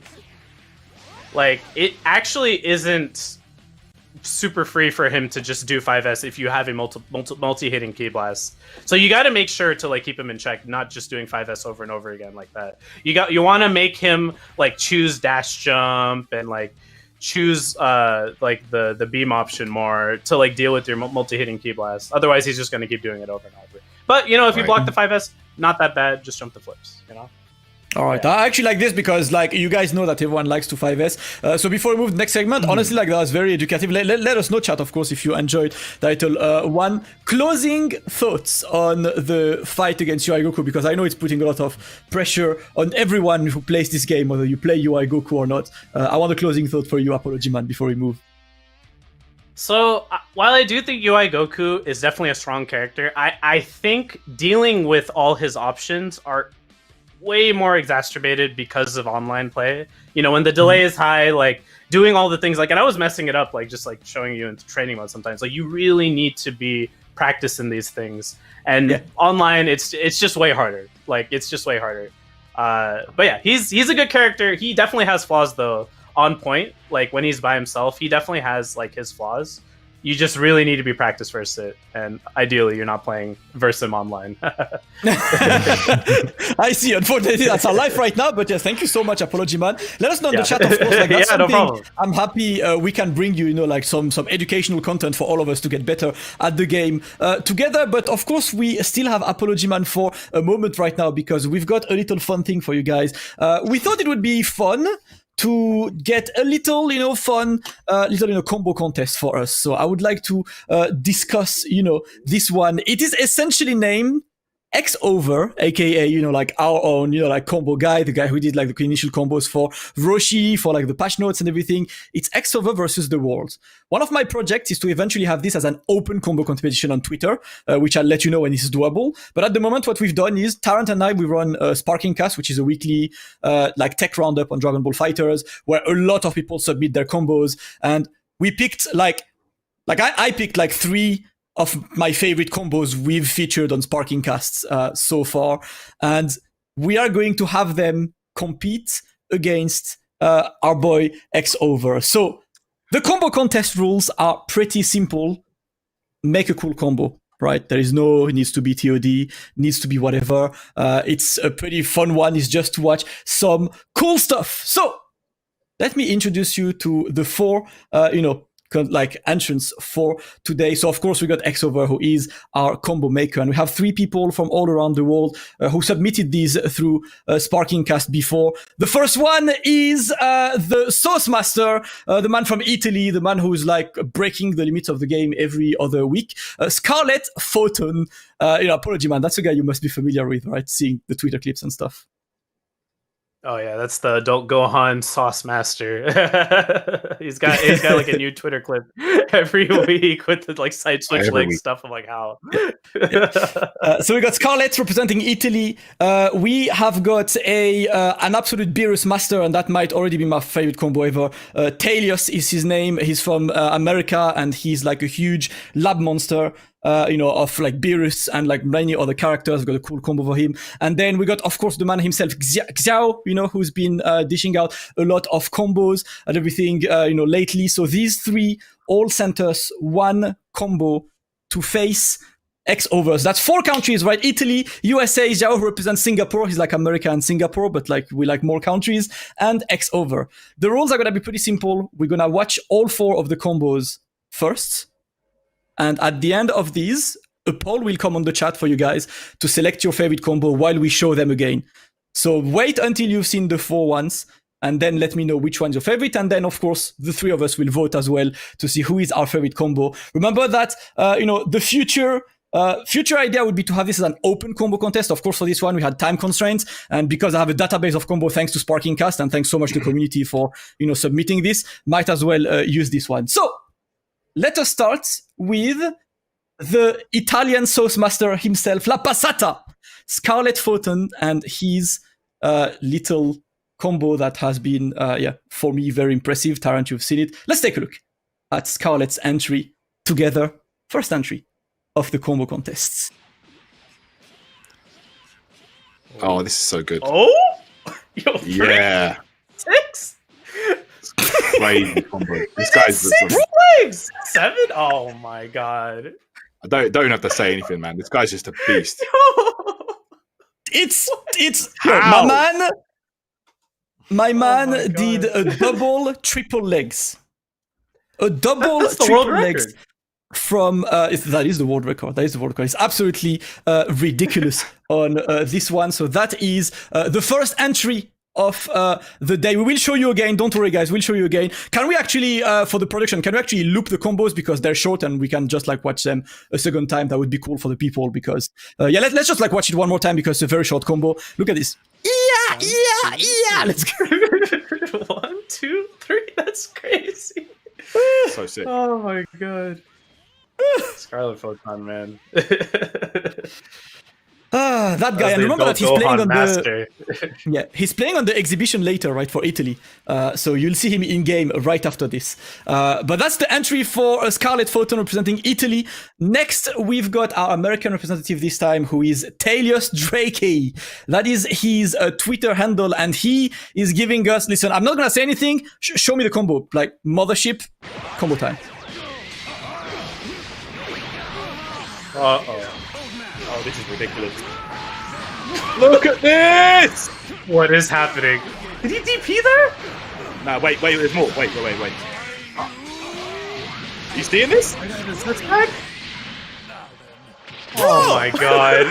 like it actually isn't super free for him to just do 5S if you have a multi-hitting ki blast. So you got to make sure to like keep him in check, not just doing 5S over and over again like that. You want to make him like choose dash jump and like choose like the beam option more to like deal with your multi-hitting ki blast. Otherwise, he's just going to keep doing it over and over. But if you block the 5S, not that bad. Just jump the flips. All right, I actually like this because like you guys know that everyone likes to 5S. So before we move to the next segment, honestly, like that was very educative. Let us know, chat, of course, if you enjoyed title 1. Closing thoughts on the fight against UI Goku, because I know it's putting a lot of pressure on everyone who plays this game, whether you play UI Goku or not. I want a closing thought for you, Apology Man, before we move. So while I do think UI Goku is definitely a strong character, I think dealing with all his options are way more exacerbated because of online play. When the delay is high, like doing all the things, like, and I was messing it up, like just like showing you into training mode sometimes. Like you really need to be practicing these things, and online it's just way harder. Like it's just way harder. But yeah, he's a good character. He definitely has flaws though. On point, like when he's by himself, he definitely has like his flaws. You just really need to be practice versus it, and ideally you're not playing versus him online. I see. Unfortunately, that's our life right now. But yeah, thank you so much, Apology Man. Let us know in the chat, of course. Like, that's something no problem. I'm happy we can bring you, like some educational content for all of us to get better at the game together. But of course, we still have Apology Man for a moment right now because we've got a little fun thing for you guys. We thought it would be fun to get a little, fun, combo contest for us. So I would like to discuss, this one. It is essentially named X-Over, aka, like our own, like combo guy, the guy who did like the initial combos for Roshi, for like the patch notes and everything. It's X-Over versus the world. One of my projects is to eventually have this as an open combo competition on Twitter, which I'll let you know when this is doable. But at the moment, what we've done is Tarrant and I, we run Sparking Cast, which is a weekly like tech roundup on Dragon Ball FighterZ, where a lot of people submit their combos. And we picked I picked like 3 of my favorite combos we've featured on Sparking Casts so far. And we are going to have them compete against our boy X-Over. So the combo contest rules are pretty simple. Make a cool combo, right? There is it needs to be TOD, needs to be whatever. It's a pretty fun one. It's just to watch some cool stuff. So let me introduce you to the 4, entrance for today. So of course we got X-Over, who is our combo maker, and we have 3 people from all around the world who submitted these through Sparking Cast before. The first one is the Sauce Master, the man from Italy, the man who's like breaking the limits of the game every other week. Scarlet Photon, Apology Man, that's a guy you must be familiar with, right? Seeing the Twitter clips and stuff. Oh yeah, that's the Adult Gohan Sauce Master. he's got like a new Twitter clip every week with the like side switch leg stuff. I'm like, how? So we got Scarlet representing Italy. We have got an absolute Beerus master, and that might already be my favorite combo ever. Talius is his name. He's from America, and he's like a huge lab monster. Of like Beerus and like many other characters. We've got a cool combo for him. And then we got, of course, the man himself, Xiao, who's been dishing out a lot of combos and everything, lately. So these 3 all sent us one combo to face X overs. That's 4 countries, right? Italy, USA, Xiao represents Singapore. He's like America and Singapore, but like we like more countries, and X over. The rules are gonna be pretty simple. We're gonna watch all 4 of the combos first. And at the end of these, a poll will come on the chat for you guys to select your favorite combo while we show them again. So wait until you've seen the 4 ones, and then let me know which one's your favorite. And then, of course, the 3 of us will vote as well to see who is our favorite combo. Remember that, the future idea would be to have this as an open combo contest. Of course, for this one, we had time constraints. And because I have a database of combo, thanks to SparkingCast, and thanks so much to the community for, submitting this, might as well use this one. So let us start with the Italian sauce master himself, La Passata, Scarlet Photon, and his little combo that has been, for me, very impressive. Tarrant, you've seen it. Let's take a look at Scarlet's entry together. First entry of the combo contests. Oh, this is so good. Oh, yo, Yeah. 6. Crazy combo. This guy's 6 legs. 7. Oh my god. I don't have to say anything, man. This guy's just a beast. It's How? my man my did a double triple legs. A double That's the triple world legs record. from that is the world record. That is the world record. It's absolutely ridiculous on this one. So that is the first entry of the day. We will show you again. Don't worry, guys. We'll show you again. Can we actually, for the production, can we actually loop the combos because they're short and we can just like watch them a second time? That would be cool for the people because let's just like watch it one more time because it's a very short combo. Look at this. Yeah. Let's go. 1, 2, 3. That's crazy. So sick. Oh my god. Scarlet Photon, man. That guy. And remember that he's playing on he's playing on the exhibition later, right, for Italy. So you'll see him in game right after this. But that's the entry for Scarlet Photon representing Italy. Next, we've got our American representative this time, who is Talius Drakey. That is his Twitter handle, and he is giving us. Listen, I'm not gonna say anything. Show me the combo, like mothership combo time. Oh, this is ridiculous. Look at this! What is happening? Did he DP there? No, wait, there's more. Wait. You seeing this? Is this back? Oh my god.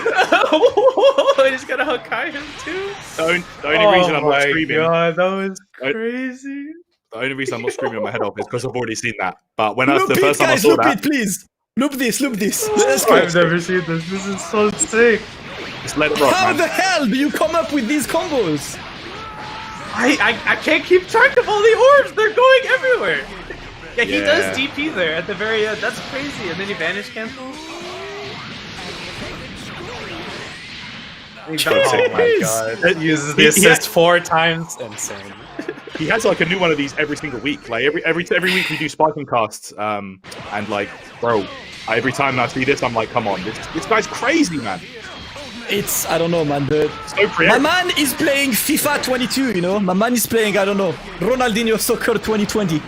I just got a Hakai him too? The only reason I'm not screaming. Oh my god, that was crazy. The only reason I'm not screaming on my head off is because I've already seen that. But when Loop the first it, time I guys. saw Loop that, it, please. Loop this. Let's go. I've never seen this. This is so sick. just let it rock, How man. the hell do you come up with these combos? I can't keep track of all the orbs. They're going everywhere. Yeah, he Yeah. does DP there at the very end. That's crazy. And then he vanish cancels. Oh my god. It uses the assist 4 times. Insane. He has like a new one of these every single week. Like every week we do Sparking casts, and like, bro, every time I see this, I'm like, come on, this guy's crazy, man. It's, I don't know, man. So My man is playing FIFA 22, you know? My man is playing, I don't know, Ronaldinho Soccer 2020.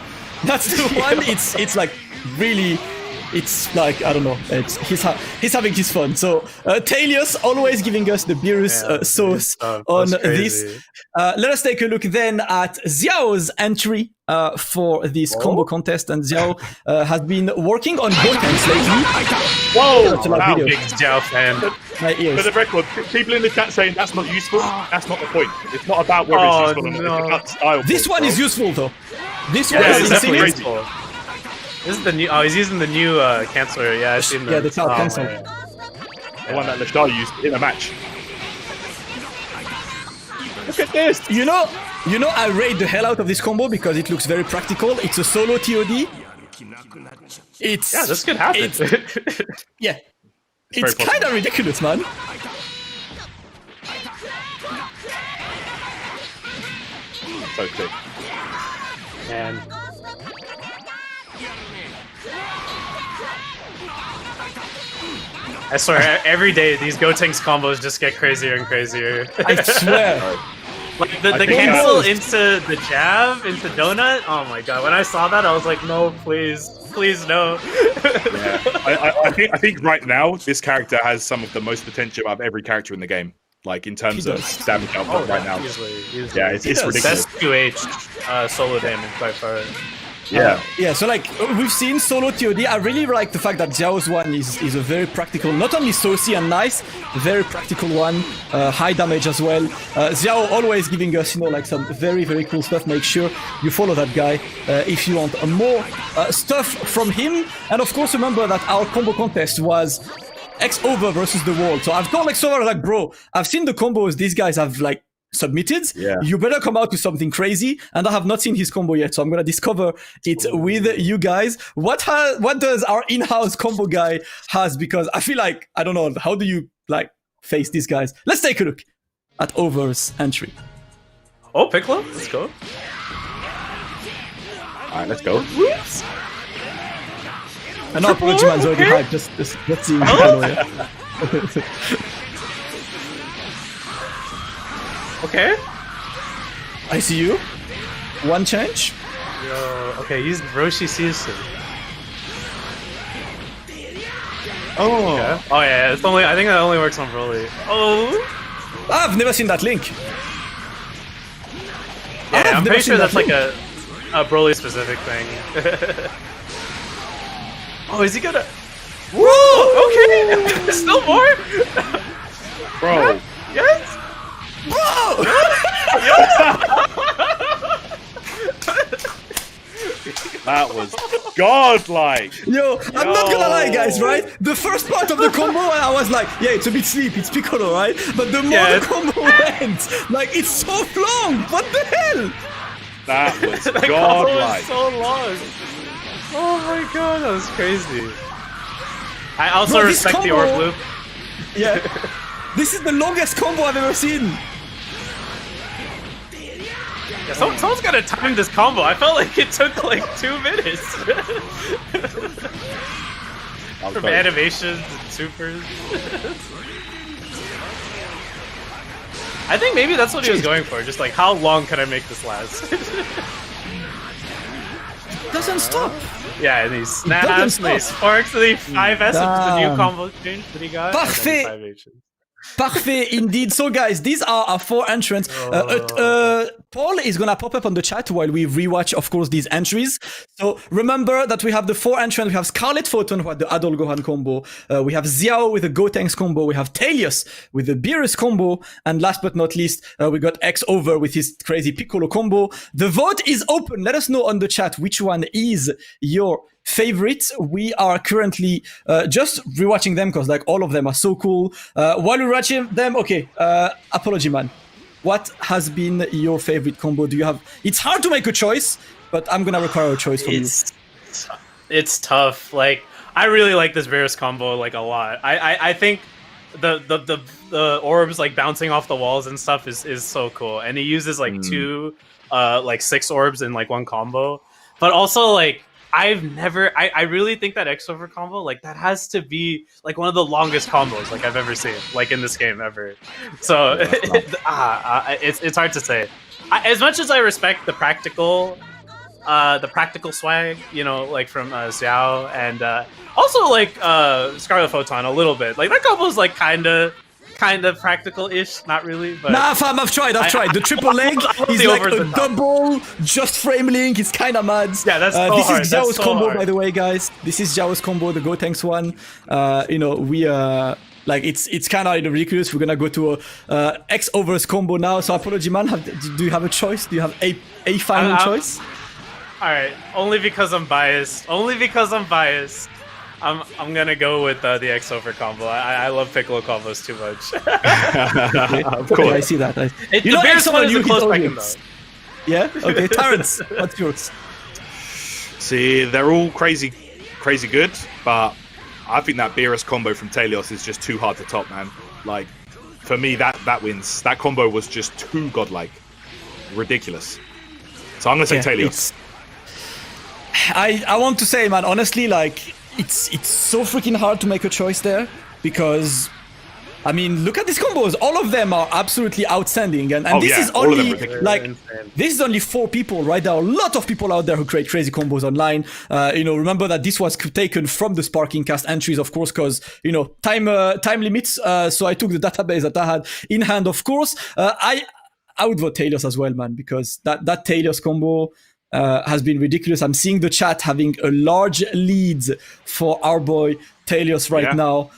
That's the one. It's like really, it's like, I don't know. He's having his fun. So Talius always giving us the Beerus sauce on this. Let us take a look then at Xiao's entry for this combo contest. And Xiao has been working on both ends lately. Whoa! Wow, big Xiao fan. My ears. For the record, people in the chat saying that's not useful. That's not the point. It's not about whether it's useful or not. It's about style. This one is useful though. This one Yeah, is it's definitely insane. useful. This is the new. Oh, he's using the new canceler. Yeah, I've seen that. Yeah, the cloud Oh, cancel. my God. The one that Lashar used in a match. Look at this! You know, I rate the hell out of this combo because it looks very practical. It's a solo TOD. It's Yeah, this could happen. It's very kind of ridiculous, man. So sick. Man. I swear, every day these Gotenks combos just get crazier and crazier. I swear. Like the think cancel that- into the jab, into donut. Oh my god! When I saw that, I was like, no, please. please no. Yeah. I think right now this character has some of the most potential out of every character in the game. Like in terms of damage output right now. Easily. Yeah, it's ridiculous. Best 2H solo damage by far. Yeah. Yeah, so like we've seen solo TOD. I really like the fact that Xiao's one is a very practical, not only saucy and nice, very practical one, high damage as well. Xiao always giving us, like some very, very cool stuff. Make sure you follow that guy if you want more stuff from him. And of course, remember that our combo contest was X over versus the wall. So I've told X over, like, bro, I've seen the combos these guys have like submitted. Yeah. You better come out with something crazy, and I have not seen his combo yet, so I'm gonna discover it with you guys. What does our in-house combo guy has? Because I feel like, I don't know, how do you like face these guys? Let's take a look at Over's entry. Oh, Piccolo, let's go. Alright, let's go. Whoops. And now Apology Man's already hyped, just seeing Piccolo, yeah. Okay. I see you. One change. Yo, okay, use Roshi Season. Oh. Yeah. Oh yeah, it's only. I think that only works on Broly. Oh. I've never seen that link. Yeah, I'm pretty sure that's link. like a Broly specific thing. Oh, is he gonna? Whoa! Okay, still more. Bro. Yes. Bro! That was godlike. Yo, I'm not gonna lie, guys, right? The first part of the combo, I was like, yeah, it's a bit sleep, it's Piccolo, right? But the more the combo went, like, it's so long. What the hell? That was That combo godlike. was so long. Oh my god, that was crazy. I also Bro, this respect the combo- orb loop. Yeah. This is the longest combo I've ever seen. Yeah, someone's gotta time this combo. I felt like it took like 2 minutes. From animations and supers. I think maybe that's what he was going for. Just like, how long can I make this last? Doesn't stop. Yeah, and he snaps, doesn't and he stop. sparks, and he 5S into the new Damn. combo change that he got. and then Parfait. 5H. Parfait indeed. So guys, these are our 4 entrants. Paul is gonna pop up on the chat while we rewatch, of course, these entries. So remember that we have the 4 entrants. We have Scarlet Photon who had the Adol Gohan combo. We have Xiao with the Gotenks combo. We have Talius with the Beerus combo. And last but not least, we got X over with his crazy Piccolo combo. The vote is open. Let us know on the chat which one is your favorite. We are currently just rewatching them because like all of them are so cool. While we're watching them, okay, Apology Man, what has been your favorite combo? Do you have? It's hard to make a choice, but I'm gonna require a choice from you. It's tough. Like, I really like this Beerus combo like a lot. I think the orbs like bouncing off the walls and stuff is so cool, and he uses like 2 like 6 orbs in like one combo. But also like, I really think that X over combo, like, that has to be like one of the longest combos like I've ever seen, like in this game ever. So it's hard to say. As much as I respect the practical swag, like from Xiao, and also like Scarlet Photon a little bit. Like that combo is like kind of practical-ish, not really. But Nah, fam, I've tried. The triple leg is like a double, just frame link. It's kind of mad. Yeah, that's so this hard. is That's Xiao's so combo, hard. by the way, guys. This is Xiao's combo, the Gotenks one. We like it's kind of ridiculous. We're gonna go to a X overs combo now. So Apology Man, do you have a choice? Do you have a final choice? All right, only because I'm biased. I'm gonna go with the X over combo. I love Piccolo combos too much. Of course. Okay, I see that. The Beerus one is a close second though. Yeah. Okay, Terrence, what's yours? See, they're all crazy good, but I think that Beerus combo from Talios is just too hard to top, man. Like, for me, that wins. That combo was just too godlike, ridiculous. So I'm gonna say Talios. I want to say, man, honestly, like it's so freaking hard to make a choice there because I mean, look at these combos. All of them are absolutely outstanding, and Oh, this yeah, is all of them only are ridiculous. like Insane. this is only 4 people, right? There are a lot of people out there who create crazy combos online. Remember that this was taken from the Sparking Cast entries, of course, because time limits. So I took the database that I had in hand, of course. I would vote Talios as well, man, because that Talios combo has been ridiculous. I'm seeing the chat having a large lead for our boy Talios right now.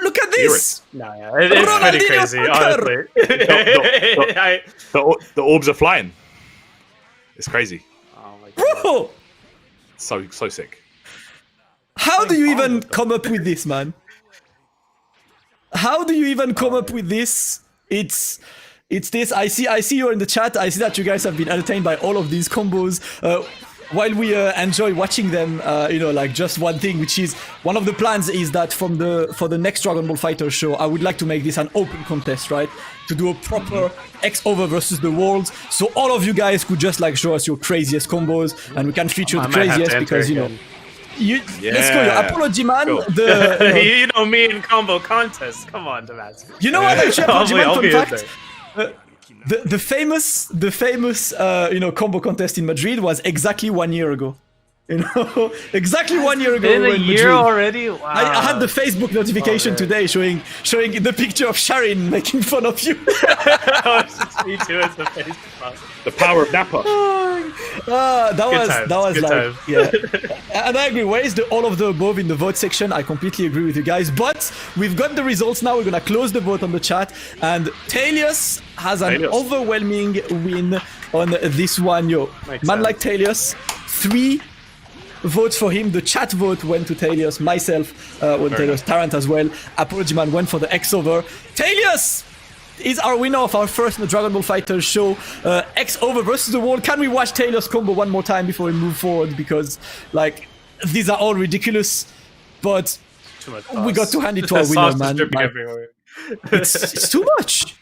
Look at this! No, yeah, it's pretty crazy, honestly. The orbs are flying. It's crazy. Oh my god. Bro! So sick. How do you even come up with this, man? How do you even come up with this? It's this. I see you're in the chat. I see that you guys have been entertained by all of these combos. While we enjoy watching them, just one thing, which is one of the plans is that for the next Dragon Ball Fighter show, I would like to make this an open contest, right? To do a proper X over versus the world, so all of you guys could just show us your craziest combos, and we can feature the craziest because let's go, your apology, man. Cool. Me in combo contest. Come on, Damascus. You know what? Actually, apology, man, I'll fun be in fact. there. The famous combo contest in Madrid was exactly 1 year ago. Exactly 1 year ago. Been we were a in year Madrid. already. Wow. I had the Facebook notification today showing the picture of Sharin making fun of you. It's just me too as the face. The power of Nappa. That was Good like, times. yeah. And I agree. Where is the all of the above in the vote section? I completely agree with you guys. But we've got the results now. We're gonna close the vote on the chat, and Talios has an overwhelming win on this one. Makes Man sense. like Talios, 3 votes for him. The chat vote went to Talios. Myself went to Talios. Tarrant as well. Apology Man went for the X over. Talios is our winner of our first Dragon Ball Fighter show. X over versus the world. Can we watch Talios combo one more time before we move forward? Because these are all ridiculous, but Too much we got to hand it to our winner, Sauce is man. dripping Like, everywhere. it's too much.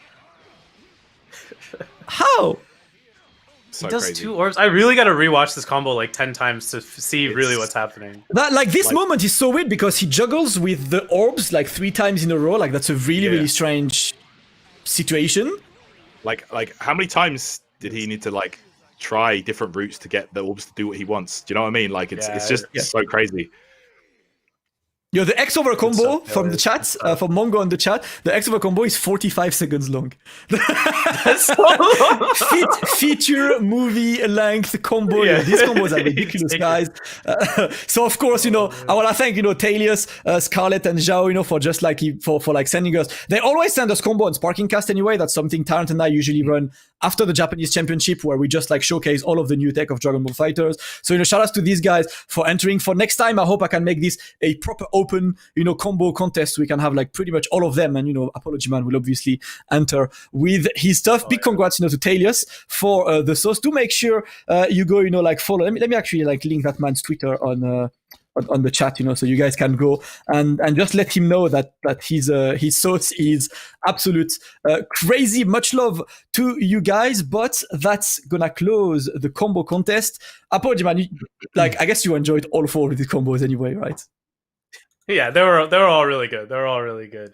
How? So He does crazy. 2 orbs. I really gotta rewatch this combo 10 times to see really what's happening. This moment is so weird because he juggles with the orbs 3 times in a row. That's a really strange situation. How many times did he need to try different routes to get the orbs to do what he wants? Do you know what I mean? It's just so crazy. The X over combo from the chat, from Mongo on the chat, the X over combo is 45 seconds long. That's so long. Feature movie length combo. Yeah. These combos are ridiculous, guys. So of course, I want to thank Talios, Scarlett, and Zhao, for just for sending us. They always send us combo on Sparking Cast anyway. That's something Tarrant and I usually run after the Japanese Championship, where we just showcase all of the new tech of Dragon Ball Fighters. So shout outs to these guys for entering. For next time, I hope I can make this a proper open combo contest, so we can have pretty much all of them, and Apology Man will obviously enter with his stuff. Big congrats to Talios for the sauce. Do make sure you go follow. Let me actually link that man's Twitter on the chat, so you guys can go and just let him know that his sauce is absolute crazy. Much love to you guys, but that's gonna close the combo contest. Apology Man, I guess you enjoyed all 4 of these combos anyway, right? Yeah, they were all really good. They were all really good.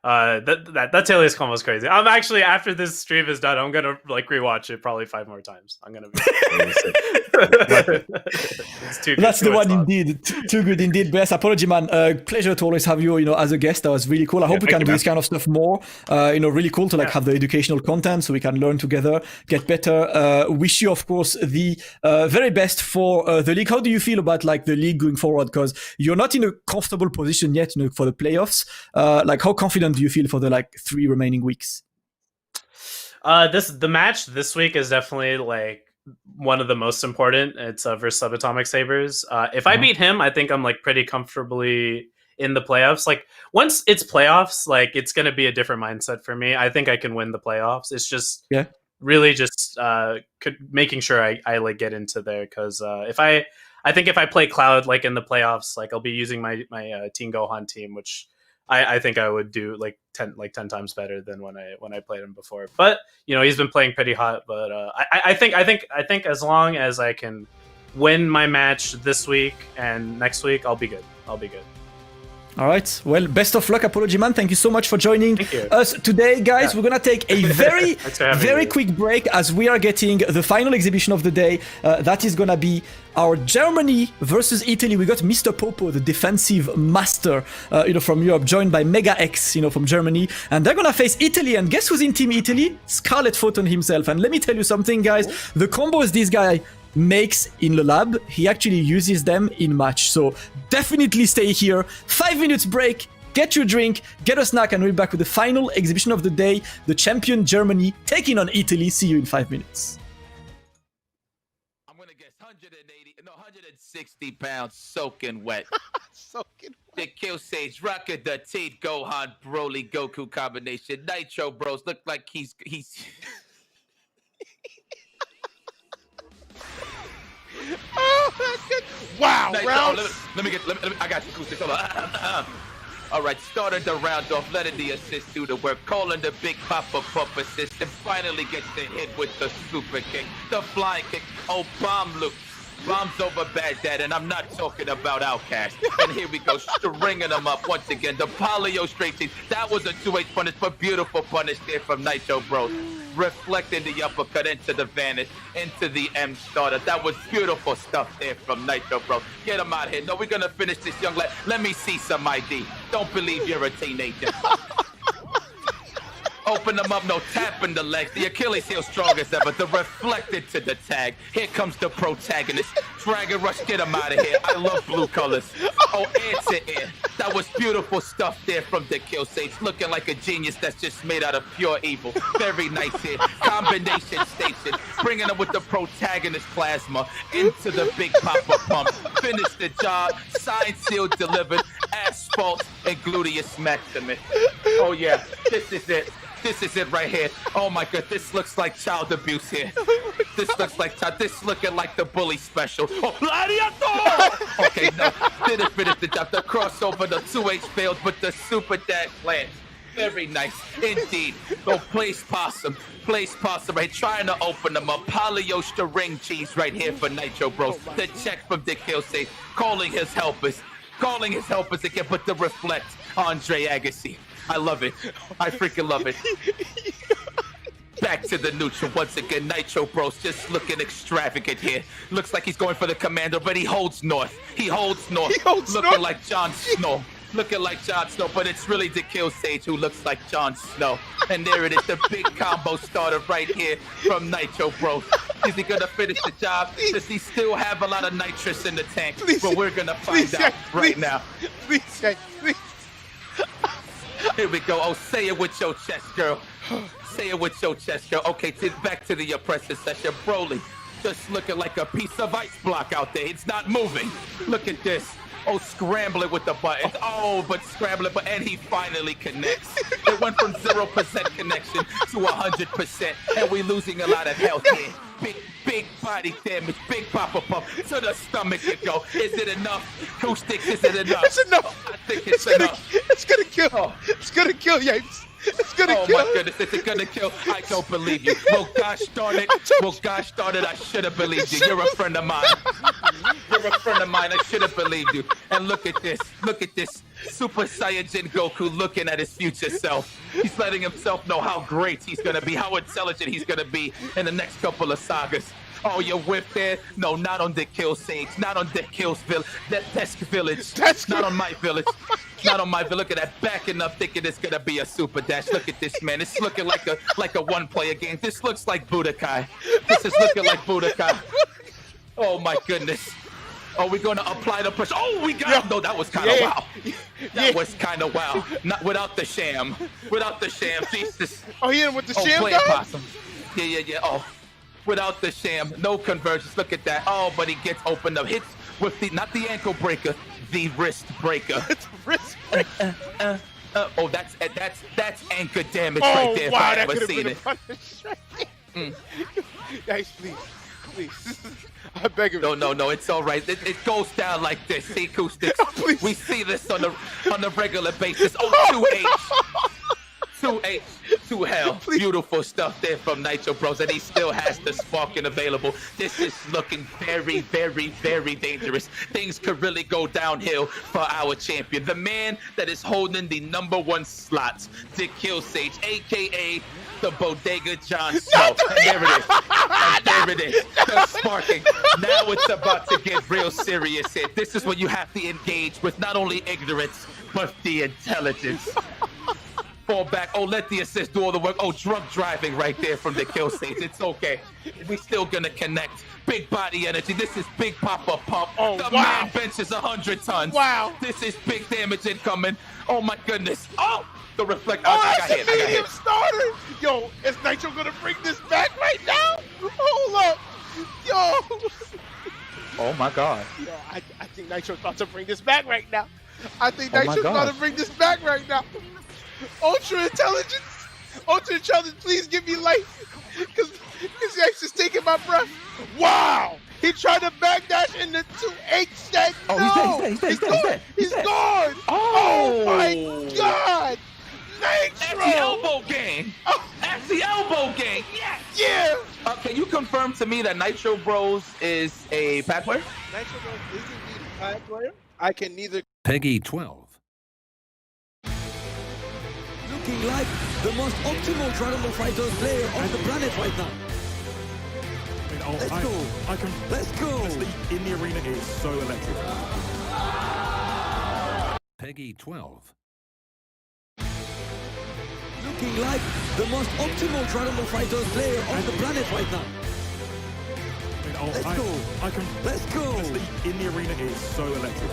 That Talios combo was crazy. I'm actually, after this stream is done, I'm gonna rewatch it probably 5 more times. I'm gonna be it's too good. That's too the much one fun. indeed. Too good indeed. But yes, Apology Man, pleasure to always have you, as a guest. That was really cool. I hope we can do this kind of stuff more. Really cool to have the educational content so we can learn together, get better. Wish you, of course, the very best for the league. How do you feel about the league going forward? Because you're not in a comfortable position yet, for the playoffs. How confident do you feel for the 3 remaining weeks? The match this week is definitely one of the most important. It's versus Subatomic Sabers. If I beat him, I think I'm pretty comfortably in the playoffs. Once it's playoffs, it's gonna be a different mindset for me. I think I can win the playoffs. It's just really just making sure I get into there, because I think if I play Cloud in the playoffs, I'll be using my Team Gohan team, which I think I would do 10 times better than when I played him before. But he's been playing pretty hot. But I think as long as I can win my match this week and next week, I'll be good. All right. Well, best of luck, Apology Man. Thank you so much for joining us today, guys. We're gonna take a very, very quick break as we are getting the final exhibition of the day. That is gonna be our Germany versus Italy. We got Mr. Popo, the defensive master, from Europe, joined by Mega X, from Germany, and they're gonna face Italy. And guess who's in Team Italy? Scarlet Photon himself. And let me tell you something, guys. The combos this guy makes in the lab, he actually uses them in match. So definitely stay here. 5 minutes break, get your drink, get a snack, and we'll be back with the final exhibition of the day. The champion Germany taking on Italy. See you in 5 minutes. I'm gonna guess 160 pounds soaking wet. Soaking wet. The Kill Sage, Rocket the Teeth, Gohan, Broly, Goku combination. Nitro Bros look like he's Oh, that's good. Wow, round. Let me I got you, Acoustic. Hold on. All right, started the round off, letting the assist do the work, calling the big Papa Pump assist, and finally gets the hit with the super kick, the flying kick. Oh, bomb Luke. Bombs over Baghdad, and I'm not talking about Outcast. And here we go, stringing them up once again. The polio straight teeth. That was a 2-8 punish, but beautiful punish there from Nitro Bros. Reflecting the uppercut into the vanish, into the M starter. That was beautiful stuff there from Nitro Bros. Get him out here. No, we're going to finish this young lad. Let me see some ID. Don't believe you're a teenager. Open them up, no tapping the legs. The Achilles heel strong as ever. The reflected to the tag. Here comes the protagonist. Dragon Rush, get him out of here. I love blue colors. Oh, ear to ear. That was beautiful stuff there from the Kill Sage. Looking like a genius that's just made out of pure evil. Very nice here. Combination station. Bringing him with the protagonist plasma into the big Papa Pump. Finish the job. Signed, sealed, delivered. Asphalt and gluteus maximus. Oh, yeah. This is it. This is it right here. Oh my god, this looks like child abuse here. This looks like this looking like the bully special. Oh, gladiator! Okay, no, didn't finish the job. The crossover, the 2H failed, but the super dash lands. Very nice, indeed. Oh, place possum right, trying to open them up. Polio string cheese right here for Nitro Bros. The check from the Kill Sage, calling his helpers again, but the reflect, Andre Agassi. I love it. I freaking love it. Back to the neutral once again. Nitro Bros just looking extravagant here. Looks like he's going for the commander, but he holds north. Looking like Jon Snow. But it's really the Kill Sage who looks like Jon Snow. And there it is, the big combo starter right here from Nitro Bros. Is he gonna finish the job? Does he still have a lot of nitrous in the tank? But we're gonna find out right now. Please. Here we go. Oh, say it with your chest, girl. Say it with your chest, girl. Okay, back to the oppressive session. Broly just looking like a piece of ice block out there. It's not moving. Look at this. Oh, scramble it with the buttons. Oh, but scramble it, and he finally connects. It went from 0% connection to 100%, and we're losing a lot of health here. Big body damage, big Papa Pump to the stomach you go. Is it enough? 2 sticks, is it enough? It's enough. I think it's enough. It's gonna kill. Oh. It's gonna kill, Yanks. It's gonna kill. Oh my goodness, is it gonna kill? I don't believe you. Well, gosh darn it. I should have believed you. You're a friend of mine. I should have believed you. And look at this. Super Saiyajin Goku looking at his future self. He's letting himself know how great he's gonna be, how intelligent he's gonna be in the next couple of sagas. Oh, you whipped there? No, not on the Kill Sage. Not on the Kill's village. That Tesk village. Not on my village. Not on my village. Look at that, backing up, thinking it's gonna be a super dash. Look at this, man. It's looking like a one-player game. This looks like Budokai. This is looking like Budokai. Oh my goodness. Oh, we're gonna apply the pressure. Oh, we got him. No, that was kind of wow. That was kind of wow. Not without the sham. Jesus. Oh, he hit him with the sham play guy? Possum. Yeah. Oh, without the sham, no convergence. Look at that. Oh, but he gets opened up. Hits with not the ankle breaker, the wrist breaker. It's wrist breaker. Oh, that's anchor damage right there. Wow, if I ever seen it. Guys, please. I beg of you. No, it's all right. It goes down like this. See, Acoustics? Please. We see this on a regular basis. Oh, 2H. to hell. Beautiful stuff there from Nitro Bros, and he still has the sparking available. This is looking very, very, very dangerous. Things could really go downhill for our champion. The man that is holding the #1 slots, the Kill Sage, aka the Bodega Jon Snow. There it is. And there it is. The sparking. Now it's about to get real serious here. This is when you have to engage with not only ignorance, but the intelligence. Fall back. Oh, let the assist do all the work. Oh, drunk driving right there from the Kill Stage. It's okay. We still gonna connect. Big body energy. This is Big Papa Pump. Oh, the wow. man benches 100 tons. Wow. This is big damage incoming. Oh my goodness. Oh, the reflect. Oh, I that's got a hit. I got medium hit. starter. Yo, is Nitro gonna bring this back right now? Hold up. Yo. Oh my God. Yo, I think Nitro's about to bring this back right now. I think Oh my Nitro's about gosh. to bring this back right now. Ultra intelligence, please give me life, because he's just taking my breath. Wow, he tried to backdash into 2H stack. Oh, No, he's dead. He's gone. Oh. Oh my God, That's the Nitro. elbow game. That's the elbow game. Yes. Yeah. Can you confirm to me that Nitro Bros is a pad player? Nitro is indeed a pad player. I can neither. Peggy 12. Looking like the most optimal Dragon Ball FighterZ player on the planet right now. Let's go. Let's go. In the arena is so electric. Peggy 12. Looking like the most optimal Dragon Ball FighterZ player on the planet right now. Let's go. Let's go. In the arena is so electric.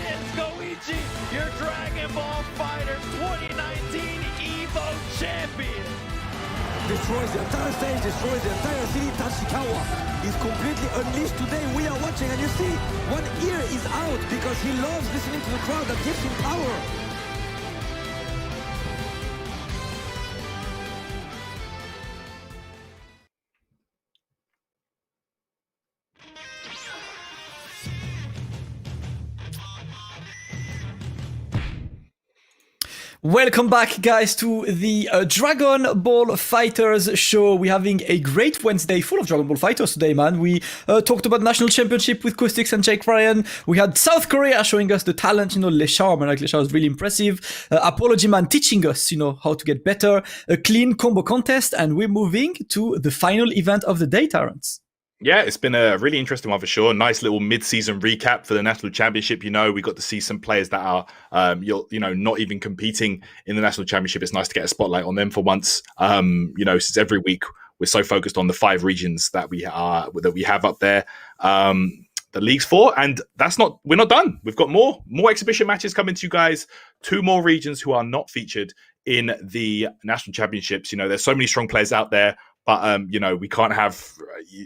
It's Goichi, your Dragon Ball FighterZ 2019 EVO champion. Destroys the entire stage, destroys the entire city. Tachikawa is completely unleashed today. We are watching, and you see, one ear is out because he loves listening to the crowd that gives him power. Welcome back, guys, to the Dragon Ball FighterZ show. We're having a great Wednesday full of Dragon Ball FighterZ today, man. We talked about National Championship with Caustix and Jake Ryan. We had South Korea showing us the talent, Leshar, man. Like, Leshar is really impressive. Apology Man teaching us, how to get better. A clean combo contest, and we're moving to the final event of the day, Terrence. Yeah, it's been a really interesting one for sure. Nice little mid-season recap for the National Championship. We got to see some players that are, not even competing in the National Championship. It's nice to get a spotlight on them for once. Since every week we're so focused on the 5 regions that we have up there. The league's 4, and we're not done. We've got more exhibition matches coming to you guys. 2 more regions who are not featured in the National Championships. There's so many strong players out there. But, we can't have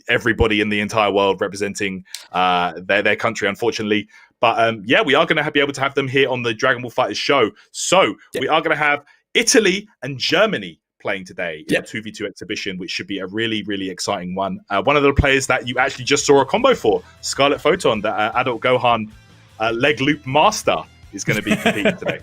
everybody in the entire world representing their country, unfortunately. But, we are going to be able to have them here on the Dragon Ball FighterZ show. So we are going to have Italy and Germany playing today in a 2v2 exhibition, which should be a really, really exciting one. One of the players that you actually just saw a combo for, Scarlet Photon, the Adult Gohan leg loop master, is going to be competing today.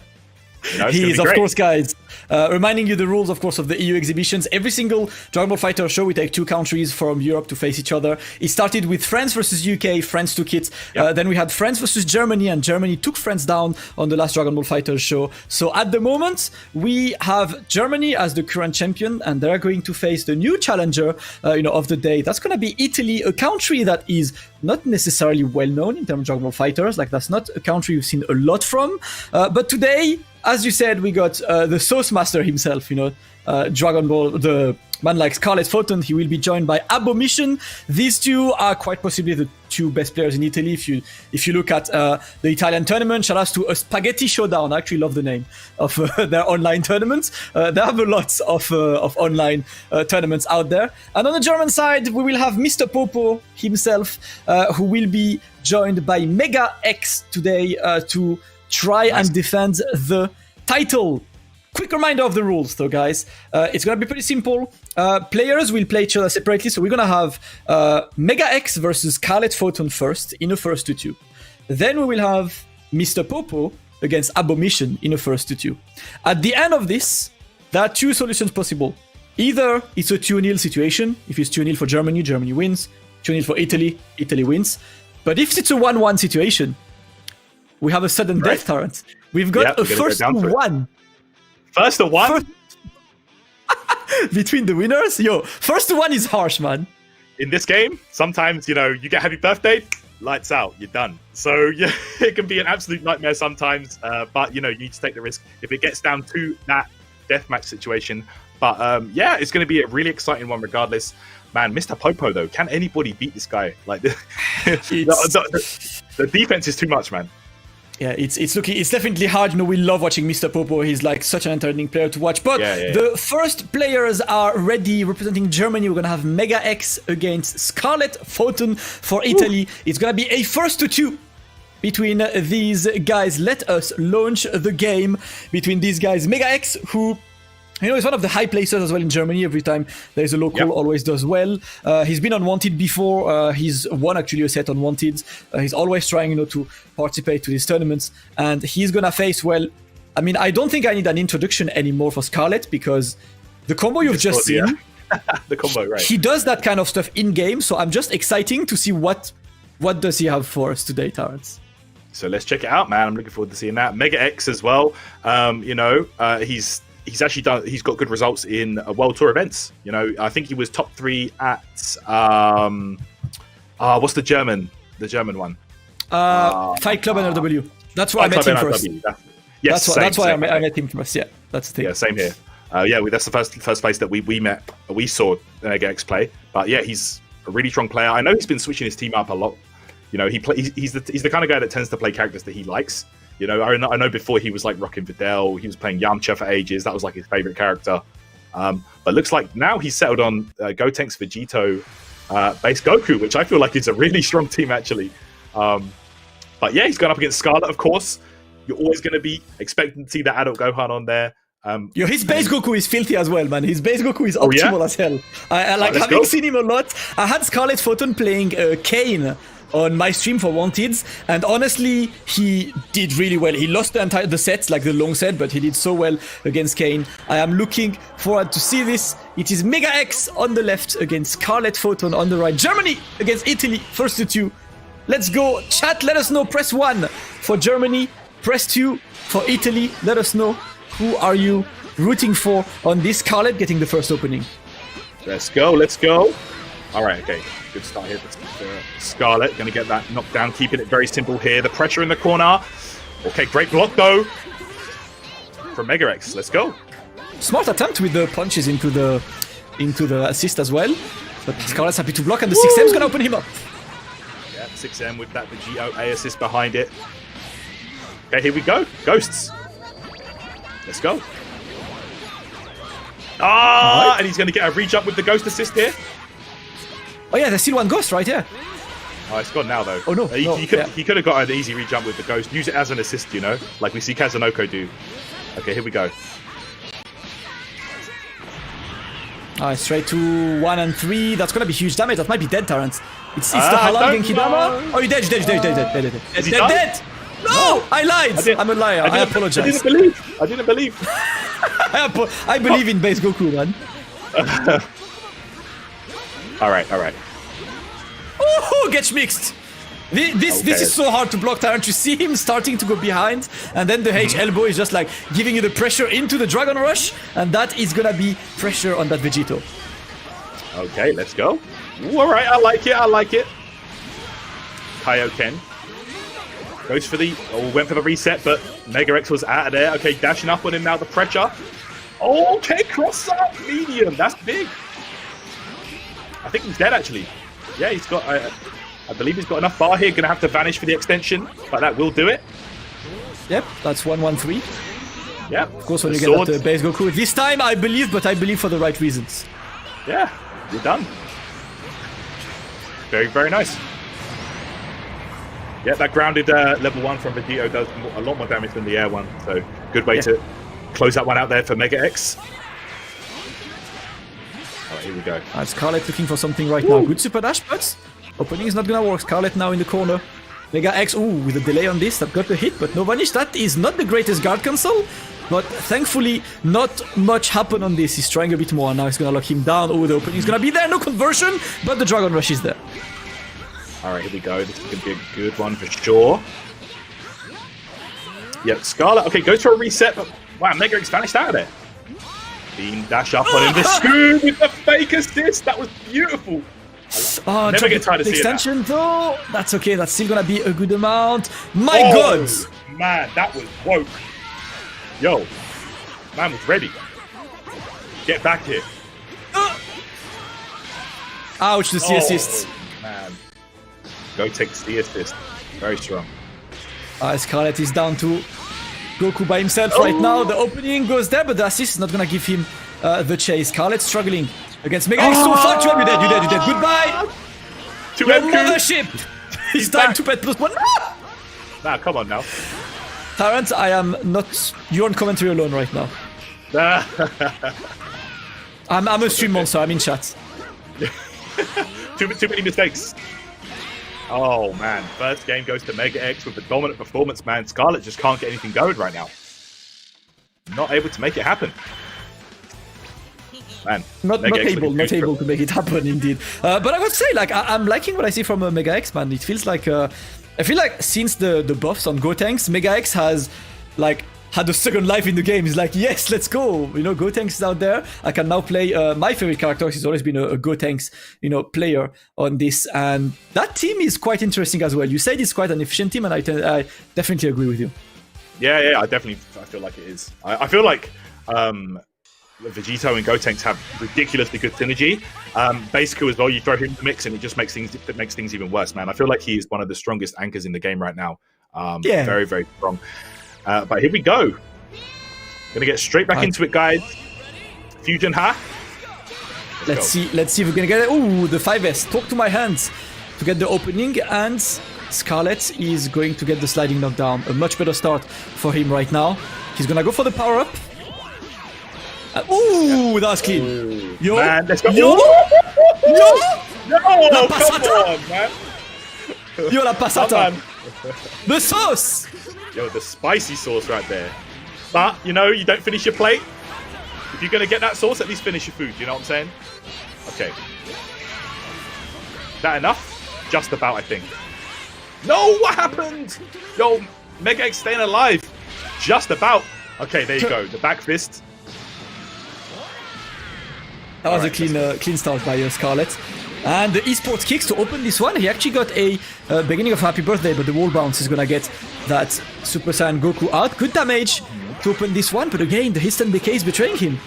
He is, of course, guys. Reminding you the rules, of course, of the EU exhibitions. Every single Dragon Ball FighterZ show, we take 2 countries from Europe to face each other. It started with France versus UK. France took it. Then we had France versus Germany, and Germany took France down on the last Dragon Ball FighterZ show. So at the moment, we have Germany as the current champion, and they're going to face the new challenger, of the day. That's going to be Italy, a country that is not necessarily well known in terms of Dragon Ball FighterZ. Like, that's not a country we've seen a lot from. But today, as you said, we got the Sauce Master himself, Dragon Ball, the man like Scarlet Photon. He will be joined by Abomission. These 2 are quite possibly the 2 best players in Italy. If you look at the Italian tournament, shout out to a Spaghetti Showdown. I actually love the name of their online tournaments. They have a lot of online tournaments out there. And on the German side, we will have Mr. Popo himself, who will be joined by Mega X today to try and defend the title. Quick reminder of the rules, though, guys. It's gonna be pretty simple. Players will play each other separately, so we're gonna have Mega X versus Scarlet Photon first in a first to 2. Then we will have Mr. Popo against Abomission in a first to 2. At the end of this, there are 2 solutions possible. Either it's a 2-0 situation. If it's 2-0 for Germany, Germany wins. 2-0 for Italy, Italy wins. But if it's a 1-1 situation, we have a sudden death torrent. We've got a first to 1. First to 1? Between the winners? Yo, first to 1 is harsh, man. In this game, sometimes, you get happy birthday, lights out, you're done. So, yeah, it can be an absolute nightmare sometimes, but, you need to take the risk if it gets down to that deathmatch situation. But, it's going to be a really exciting one regardless. Man, Mr. Popo, though, can anybody beat this guy? Like, the defense is too much, man. Yeah, it's definitely hard. We love watching Mr. Popo. He's like such an entertaining player to watch. But the first players are ready representing Germany. We're gonna have Mega X against Scarlet Photon for Italy. It's gonna be a first to 2 between these guys. Let us launch the game between these guys. Mega X, who he's one of the high placers as well in Germany. Every time there's a local, always does well. He's been on Wanted before. He's won actually a set on Wanted. He's always trying, to participate to these tournaments. And he's gonna face, I don't think I need an introduction anymore for Scarlet because the combo you've just seen, the combo, right? He does that kind of stuff in game. So I'm just exciting to see what does he have for us today, Terrence. So let's check it out, man. I'm looking forward to seeing that. Mega X as well. He's actually he's got good results in World Tour events. I think he was top 3 at what's the German one? Fight Club NRW. That's why I met him first. That's why I met him first. Yeah, that's the thing. Yeah, same here. That's the first place that we met. We saw Mega X play. But yeah, he's a really strong player. I know he's been switching his team up a lot. He's the kind of guy that tends to play characters that he likes. I know before he was like rocking Videl, he was playing Yamcha for ages. That was like his favorite character. But looks like now he's settled on Gotenks Vegito base Goku, which I feel like is a really strong team actually. But yeah, he's gone up against Scarlet, of course. You're always going to be expecting to see the adult Gohan on there. His base Goku is filthy as well, man. His base Goku is optimal as hell. I like having seen him a lot. I had Scarlet Photon playing Kane on my stream for Wanted, and honestly, he did really well. He lost the sets, like the long set, but he did so well against Kane. I am looking forward to see this. It is Mega X on the left against Scarlet Photon on the right. Germany against Italy, first to 2. Let's go, chat. Let us know. Press 1 for Germany. Press 2 for Italy. Let us know who are you rooting for on this Scarlet getting the first opening. Let's go. All right, okay. Good start here for Scarlet. Going to get that knockdown, keeping it very simple here. The pressure in the corner. Okay, great block though from Mega X. Let's go. Smart attempt with the punches into the assist as well. But Scarlet's happy to block, and the 6M's going to open him up. Yeah, 6M with that Vegito A assist behind it. Okay, here we go. Ghosts. Let's go. Right. And he's going to get a reach up with the ghost assist here. Oh yeah, there's still one ghost right here. Oh, it's gone now though. Oh no, he could have got an easy reach up with the ghost. Use it as an assist, like we see Kazunoko do. Okay, here we go. Alright, straight to 1 and 3. That's gonna be huge damage. That might be dead, Terrence. It's the Halal Genkidama. Oh, you're dead. Is he dead? No, I lied. I'm a liar. I apologize. I didn't believe. I believe in base Goku, man. All right. Oh, gets mixed. This is so hard to block, Terrence. You see him starting to go behind, and then the H elbow is just like giving you the pressure into the Dragon Rush, and that is gonna be pressure on that Vegito. Okay, let's go. Ooh, all right, I like it. Kaioken goes for went for the reset, but Mega X was out of there. Okay, dashing up on him now, the pressure. Okay, cross up, medium. That's big. I think he's dead, actually. Yeah, he's got... I believe he's got enough bar here. Going to have to vanish for the extension, but that will do it. Yep, that's 1-1-3. Yeah. Of course, when you get that base Goku. This time, I believe, but I believe for the right reasons. Yeah, you're done. Very, very nice. Yeah, that grounded level 1 from Vegito does a lot more damage than the air one, so good way to close that one out there for Mega X. All right, here we go. Scarlet looking for something right now. Good super dash, but opening is not gonna work. Scarlet now in the corner. Mega X, with a delay on this, that got the hit, but no vanish. That is not the greatest guard cancel, but thankfully not much happened on this. He's trying a bit more, and now he's gonna lock him down. The opening is gonna be there, no conversion, but the Dragon Rush is there. All right, here we go. This is gonna be a good one for sure. Yep, Scarlet. Okay, goes for a reset, but wow, Mega X vanished out of there. Beam dash up on him. The Scoob with the fake assist. That was beautiful. Never get tired of seeing extension that. though. That's okay. That's still gonna be a good amount. My God! Man, that was woke. Yo, man was ready. Get back here. Ouch! The C assist. Man, go take the C assist. Very strong. Scarlet is down to Goku by himself right now. The opening goes there, but the assist is not gonna give him the chase. Scarlet struggling against Mega X so far. You dead. Goodbye. To your mothership. It's time to pet +1. Nah, come on now. Tarrant, I am not. You're on commentary alone right now. I'm a stream monster. I'm in chat. Too many mistakes. Oh man, first game goes to Mega X with a dominant performance, man. Scarlet just can't get anything going right now. Not able to make it happen. Man, not able to make it happen indeed. But I would say, like, I'm liking what I see from Mega X, man. It feels like I feel like since the buffs on Gotenks, Mega X has like had a second life in the game. He's like, yes, let's go. You know, Gotenks is out there. I can now play my favorite character. He's always been a Gotenks, player on this, and that team is quite interesting as well. You said it's quite an efficient team, and I definitely agree with you. Yeah, I feel like it is. I feel like Vegito and Gotenks have ridiculously good synergy. Baseku as well, you throw him in the mix and it just makes things even worse, man. I feel like he is one of the strongest anchors in the game right now. Very, very strong. But here we go. Gonna get straight back into it, guys. Fusion Ha. Let's see if we're gonna get it. Ooh, the 5S. Talk to my hands to get the opening, and Scarlet is going to get the sliding knockdown. A much better start for him right now. He's gonna go for the power up. Ooh, that was clean. Yo, man, let's go. Yo, la passata. Come on, man. Yo, la passata. The sauce. Yo, the spicy sauce right there. But, you don't finish your plate. If you're going to get that sauce, at least finish your food. You know what I'm saying? Okay. That enough? Just about, I think. No, what happened? Yo, Mega X staying alive. Just about. Okay, there you go. The back fist. That was a clean start by Scarlet. And the esports kicks to open this one. He actually got a beginning of Happy Birthday, but the wall bounce is gonna get that Super Saiyan Goku out. Good damage to open this one, but again, the Histon BK is betraying him.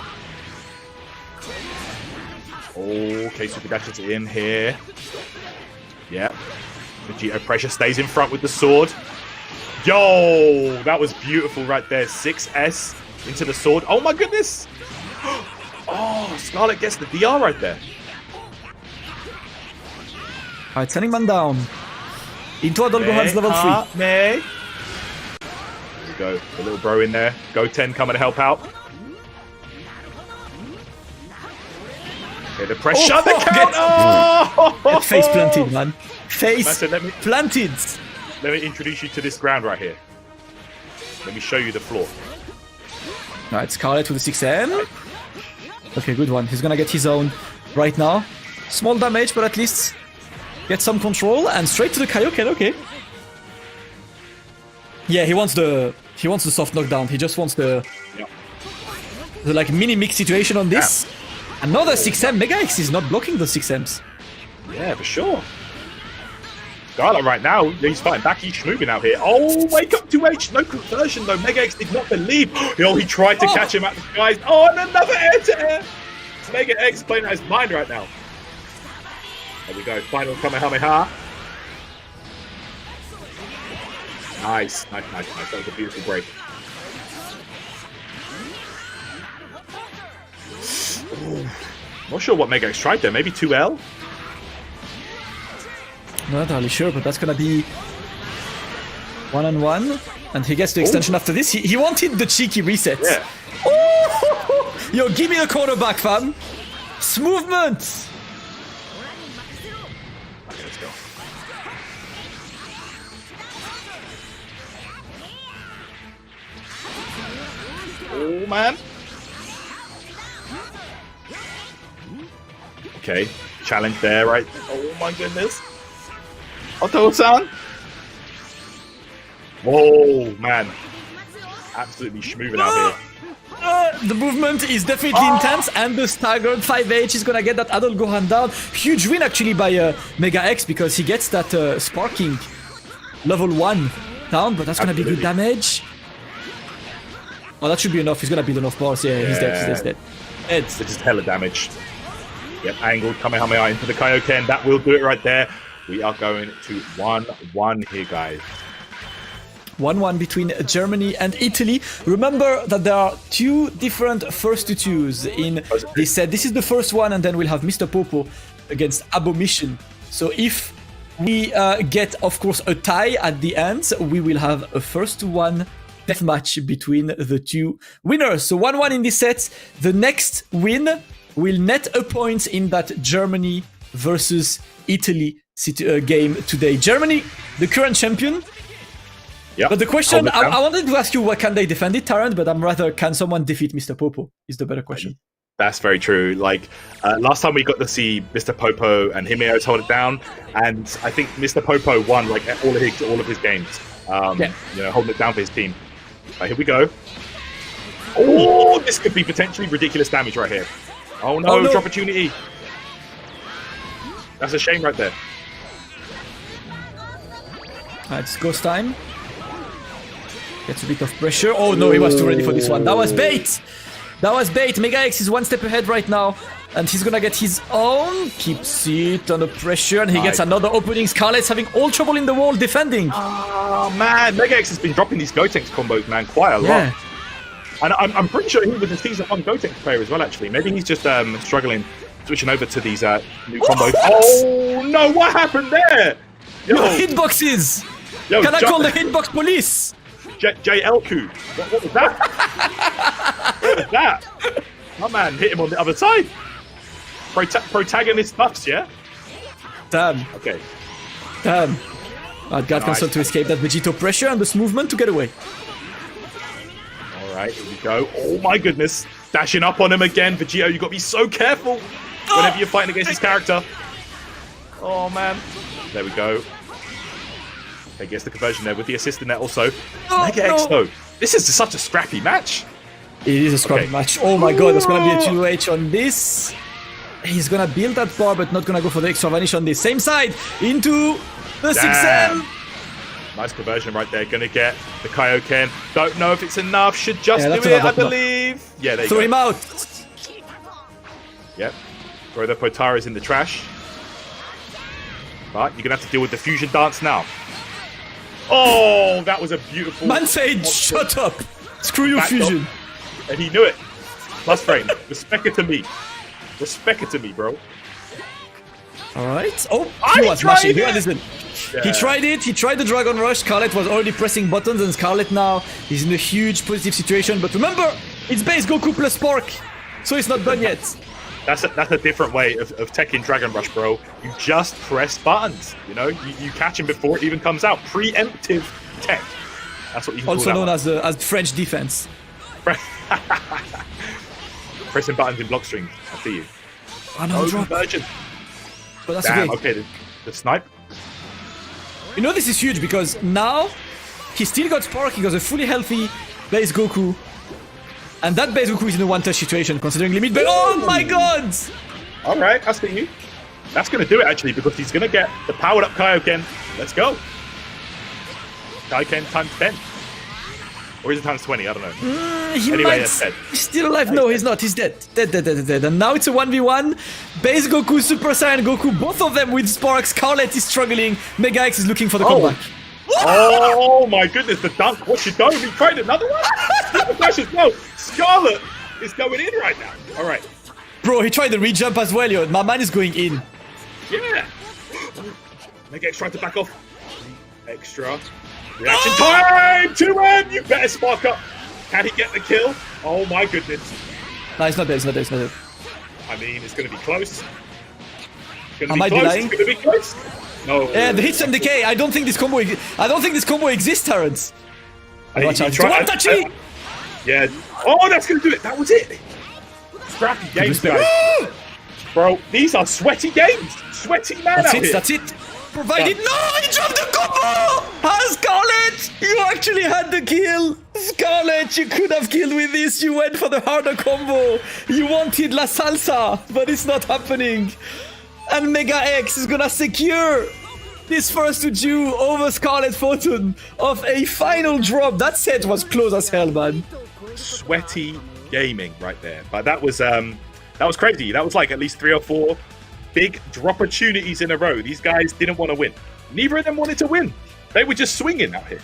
Okay, Super Dash is in here. Yeah. Vegito pressure stays in front with the sword. Yo, that was beautiful right there. 6S into the sword. Oh my goodness. Oh, Scarlet gets the DR right there. Alright, sending man down. Into Adult Gohan's level 3. There we go. The little bro in there. Goten coming to help out. Okay, the pressure. Get face planted, man. Face planted. Let me introduce you to this ground right here. Let me show you the floor. Alright, Scarlet with the 6M. Okay, good one. He's gonna get his own right now. Small damage, but at least get some control, and straight to the Kaioken. Okay. Yeah, he wants the soft knockdown. He just wants the like mini mix situation on this. Yeah. Another 6M. Mega X is not blocking the 6Ms. Yeah, for sure. Scarlet right now, he's fighting back. He's moving out here. Oh, wake up 2H. No conversion though. Mega X did not believe. He tried to catch him at the skies. Oh, and another air to air. Mega X playing out his mind right now. There we go. Final Kamehameha. Nice. That was a beautiful break. Ooh. Not sure what Mega X tried there. Maybe 2L? Not entirely sure, but that's gonna be 1-on-1, and he gets the extension after this. He wanted the cheeky reset. Yeah. Oh! Yo, give me the quarterback, fam. Movement. Let's go. Oh, man. Okay, challenge there, right? Oh my goodness. Otto-san. Oh, man. Absolutely schmoving out here. The movement is definitely intense, and the staggered 5H is gonna get that adult Gohan down. Huge win actually by Mega X because he gets that sparking level 1 down, but that's gonna be good damage. Oh, that should be enough. He's gonna build enough bars. Yeah, he's dead. He's dead. This is hella damage. Yep, angled Kamehameha into the Kaioken. That will do it right there. We are going to 1-1 here, guys. 1-1 between Germany and Italy. Remember that there are two different first to twos in this set. This is the first one, and then we'll have Mr. Popo against Abomission. So if we get, of course, a tie at the end, we will have a first to one deathmatch between the two winners. So 1-1 in this set. The next win will net a point in that Germany versus Italy game today. Germany, the current champion. Yeah. But the question, I wanted to ask you, what can they defend it, Tarrant? But I'm rather, can someone defeat Mr. Popo? Is the better question. That's very true. Like last time we got to see Mr. Popo and Himeo's hold it down, and I think Mr. Popo won like all of his games. You know, holding it down for his team. Right, here we go. Oh, this could be potentially ridiculous damage right here. Oh no, drop opportunity. That's a shame right there. Alright, it's ghost time. Gets a bit of pressure. Oh no, he was too ready for this one. That was bait! That was bait. Mega X is one step ahead right now. And he's gonna get his own. Keeps it under pressure. And he gets another opening. Scarlet's having all trouble in the wall defending. Oh man, Mega X has been dropping these Gotenks combos, man, quite a lot. And I'm pretty sure he was a Season 1 Gotenks player as well, actually. Maybe he's just struggling, switching over to these new combos. Oh no, what happened there? Yo, hitboxes! Yo, can I call the hitbox police? JLQ. What was that? What was that? My man hit him on the other side. Protagonist buffs, yeah? Damn. Okay. Damn. God can start to escape that Vegito pressure and this movement to get away. Alright, here we go. Oh my goodness. Dashing up on him again. Vegito, you got to be so careful whenever you're fighting against his character. Oh man. There we go. I guess the conversion there with the assist in there also. Mega X though. This is such a scrappy match. It is a scrappy match. Oh my god, there's gonna be a 2H on this. He's gonna build that bar, but not gonna go for the extra vanish on the same side. Into the 6M. Nice conversion right there. Gonna get the Kaioken. Don't know if it's enough. Should just do it, I believe. Yeah, there you go. Throw him out. Yep. Throw the Potaras in the trash. But you're gonna have to deal with the fusion dance now. Oh, that was a beautiful... Man said, shut up! Screw your fusion. And he knew it. Plus frame. Respect it to me. Respect it to me, bro. Alright. Oh, he was mashing. Listen. Yeah. He tried it. He tried the Dragon Rush. Scarlet was already pressing buttons, and Scarlet now is in a huge positive situation. But remember, it's base Goku plus Spark, so it's not done yet. That's a different way of teching Dragon Rush, bro. You just press buttons. You know, you catch him before it even comes out. Preemptive tech. That's what you can also call known as French defense. Pressing buttons in block string. I see you. Another drop. Conversion. But that's damn, okay. Okay, the snipe. You know this is huge because now he still got Spark. He got a fully healthy base Goku. And that base Goku is in a one-touch situation, considering limit. But oh my god! All right, I see you. That's going to do it, actually, because he's going to get the powered-up Kaioken. Let's go. Kaioken times 10. Or is it times 20? I don't know. Anyway, that's dead. He's still alive. No, he's not. He's dead. Dead. And now it's a 1v1. Base Goku, Super Saiyan Goku, both of them with Spark. Scarlet is struggling. Mega X is looking for the comeback. Oh my goodness, the dunk. What's she done? He tried another one? No, Scarlet is going in right now. All right. Bro, he tried the re-jump as well, yo. My man is going in. Yeah. Mega X tried to back off. Extra. Reaction time! 2M! You better spark up. Can he get the kill? Oh my goodness. No, it's not there. It's not there. It's not there. I mean, it's going to be close. Am I delaying? It's going to be close. No. Yeah, the hits and decay. I don't think this combo. I don't think this combo exists, Terrence. Watch out! One touchy. Yeah. Oh, that's going to do it. That was it. Scrappy games, guys. Bro, these are sweaty games. Sweaty man That's out it. here. That's it. Provided. No, he dropped the combo. Scarlet, you actually had the kill. Scarlet, you could have killed with this. You went for the harder combo. You wanted La Salsa, but it's not happening. And Mega X is gonna secure this first to Jew over Scarlet Photon of a final drop. That set was close as hell, man. Sweaty gaming right there. But that was crazy. That was like at least 3 or 4 big drop opportunities in a row. These guys didn't want to win. Neither of them wanted to win. They were just swinging out here.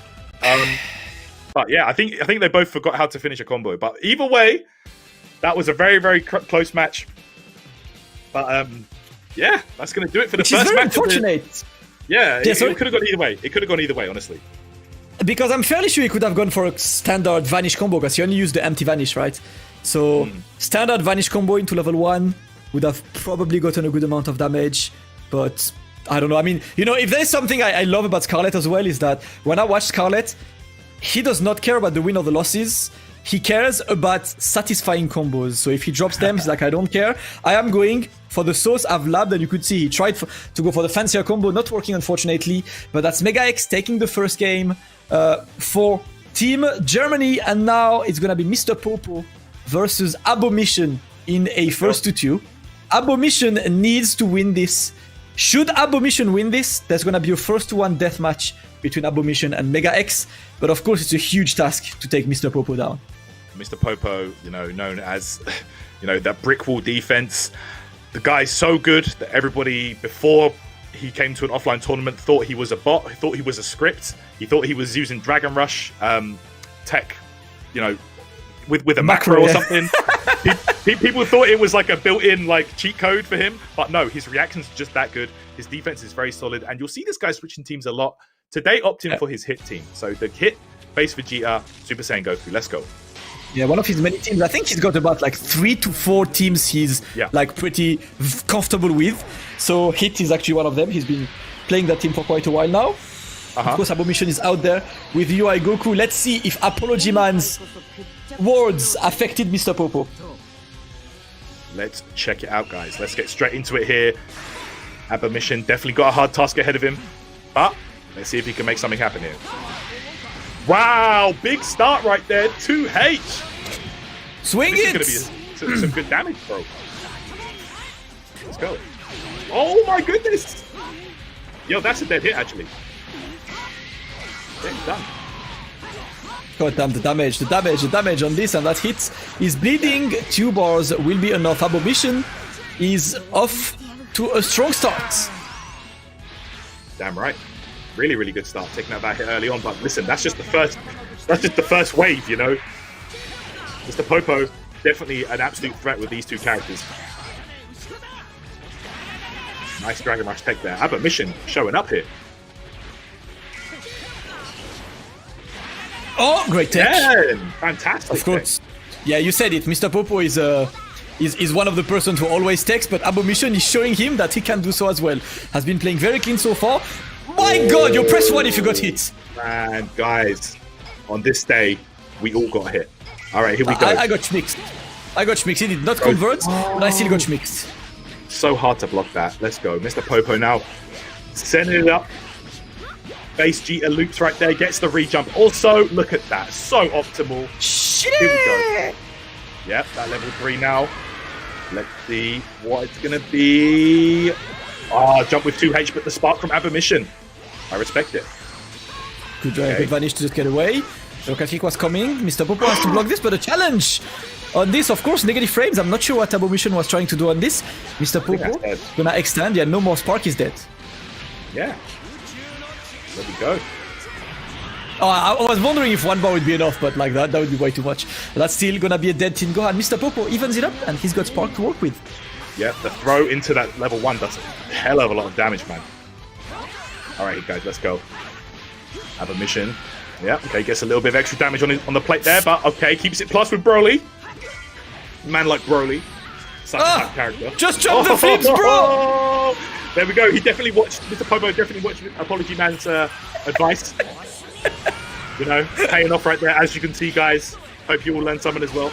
But yeah, I think they both forgot how to finish a combo. But either way, that was a very, very close match. But yeah, that's going to do it for the first match. Unfortunate. Yeah, it could have gone either way. It could have gone either way, honestly. Because I'm fairly sure he could have gone for a standard Vanish combo, because he only used the empty Vanish, right? So standard Vanish combo into level 1 would have probably gotten a good amount of damage, but I don't know. I mean, you know, if there's something I love about Scarlet as well, is that when I watch Scarlet, he does not care about the win or the losses. He cares about satisfying combos. So if he drops them, he's like, I don't care. I am going for the sauce I've labbed, and you could see he tried to go for the fancier combo, not working unfortunately. But that's Mega X taking the first game for Team Germany, and now it's gonna be Mr. Popo versus Abomission in a first to 2. Abomission needs to win this. Should Abomission win this, there's gonna be a first to 1 deathmatch between Abomission and Mega X. But of course, it's a huge task to take Mr. Popo down. Mr. Popo, you know, known as, you know, that brick wall defense. The guy's so good that everybody before he came to an offline tournament thought he was a bot, thought he was a script. He thought he was using Dragon Rush tech, you know, with a macro or something. People thought it was like a built-in like cheat code for him, but no, his reactions are just that good. His defense is very solid, and you'll see this guy switching teams a lot. Today, opting for his hit team. So the hit, base Vegeta, Super Saiyan Goku. Let's go. Yeah, one of his many teams. I think he's got about like 3 to 4 teams he's like pretty comfortable with. So hit is actually one of them. He's been playing that team for quite a while now. Of course, Abomission is out there with UI Goku. Let's see if Apology Man's words affected Mr. Popo. Let's check it out, guys. Let's get straight into it here. Abomission definitely got a hard task ahead of him, but let's see if he can make something happen here. Wow, big start right there. 2H. Swing this it. This is going to be some good damage, bro. Let's go. Oh my goodness. Yo, that's a dead hit, actually. Yeah, done. God damn, the damage on this, and that hit is bleeding. 2 bars will be enough. Abomission is off to a strong start. Damn right. Really, really good start, taking out that hit early on. But listen, that's just the first wave, you know. Mr. Popo, definitely an absolute threat with these 2 characters. Nice Dragon Rush tech there. Abomission showing up here. Oh, great tech. Yeah, fantastic. Of course. Yeah, you said it. Mr. Popo is one of the persons who always takes, but Abomission is showing him that he can do so as well. Has been playing very clean so far. My God, you press 1 if you got hit. Man, guys, on this day, we all got hit. All right, here we go. I got schmixed. He did not convert, but I still got schmixed. So hard to block that. Let's go. Mr. Popo now sending it up. Base Vegeta loops right there, gets the re-jump. Also, look at that. So optimal. Shit. Here we go. Yep, that level 3 now. Let's see what it's going to be. Jump with 2H, but the spark from Abomission. I respect it. Good Vanish to just get away. Rocket Kick was coming. Mr. Popo has to block this, but a challenge on this, of course, negative frames. I'm not sure what Abomission was trying to do on this. Mr. Popo gonna extend. Yeah, no more spark is dead. Yeah. There we go. Oh, I was wondering if 1 bar would be enough, but like that would be way too much. But that's still gonna be a dead Team Gohan. Mr. Popo evens it up, and he's got spark to work with. Yeah, the throw into that level 1 does a hell of a lot of damage, man. Alright, guys, let's go. Abomission Yeah, okay, gets a little bit of extra damage on the plate there, but okay, keeps it plus with Broly. Man like Broly. Such a type character. Just jump the flips, bro! There we go. He definitely watched, Mr. Popo definitely watched Apology Man's advice. You know, paying off right there, as you can see, guys. Hope you all learned something as well.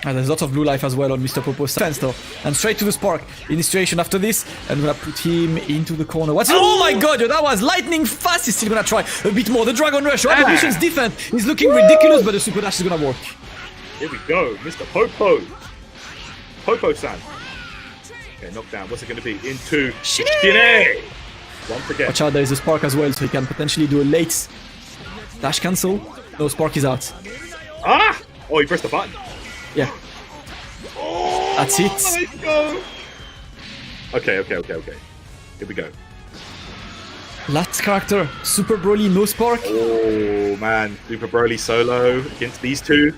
And there's lots of blue life as well on Mr. Popo's defense though. And straight to the Spark in this situation after this. And we're gonna put him into the corner. What's oh my god, yo, that was lightning fast. He's still gonna try a bit more. The Dragon Rush. Abomination's defense is looking ridiculous, but the Super Dash is gonna work. Here we go, Mr. Popo. Popo-san. Okay, knockdown. What's it gonna be? Into Shin'e. Once again. Watch out, there is a Spark as well, so he can potentially do a late dash cancel. No, Spark is out. Ah! Oh, he pressed the button. Yeah. Oh, that's it. Let's go. Okay. Here we go. Last character, Super Broly, no Spark. Oh man, Super Broly solo against these two.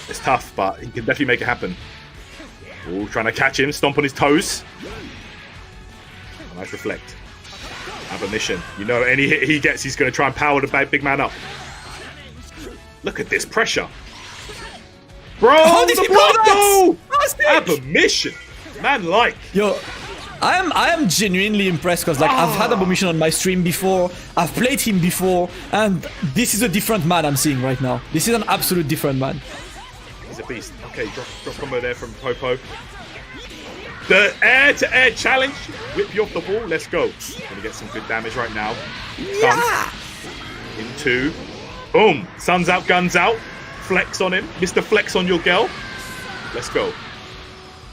It's tough, but he can definitely make it happen. Oh, trying to catch him, stomp on his toes. Nice reflect. Abomination. You know, any hit he gets, he's going to try and power the big man up. Look at this pressure. Bro, how did the he blow that? Abomination. Man, like. Yo, I am genuinely impressed because like I've had Abomination on my stream before, I've played him before, and this is a different man I'm seeing right now. This is an absolute different man. He's a beast. Okay, drop combo there from Popo. The air-to-air challenge. Whip you off the wall. Let's go. Gonna get some good damage right now. Yeah. Into. Boom. Sun's out, guns out. Flex on him. Mr. Flex on your girl. Let's go.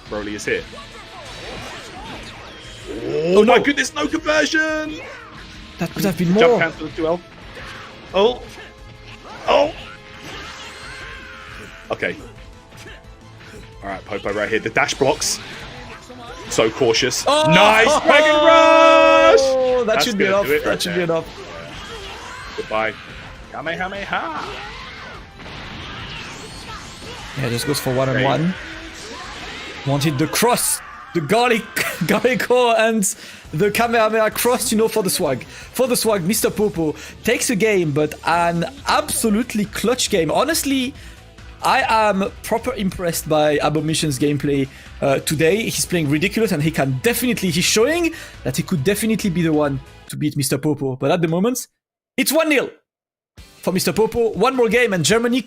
Broly is here. Oh my goodness, no conversion! That could have been more. Jump cancel the 2L. Oh. Oh. Okay. Alright, Popo right here. The dash blocks. So cautious. Oh! Nice Dragon Rush! Oh, that That's should be gonna enough. do it right That should be there. enough. Goodbye. Kamehameha. Yeah, just goes for 1-on-1. Wanted the cross, the Garlico and the Kamehameha cross, you know, for the swag. For the swag, Mr. Popo takes a game, but an absolutely clutch game. Honestly, I am proper impressed by Abomination's gameplay today. He's playing ridiculous and he can definitely, he's showing that he could definitely be the one to beat Mr. Popo. But at the moment, it's 1-0 for Mr. Popo. One more game and Germany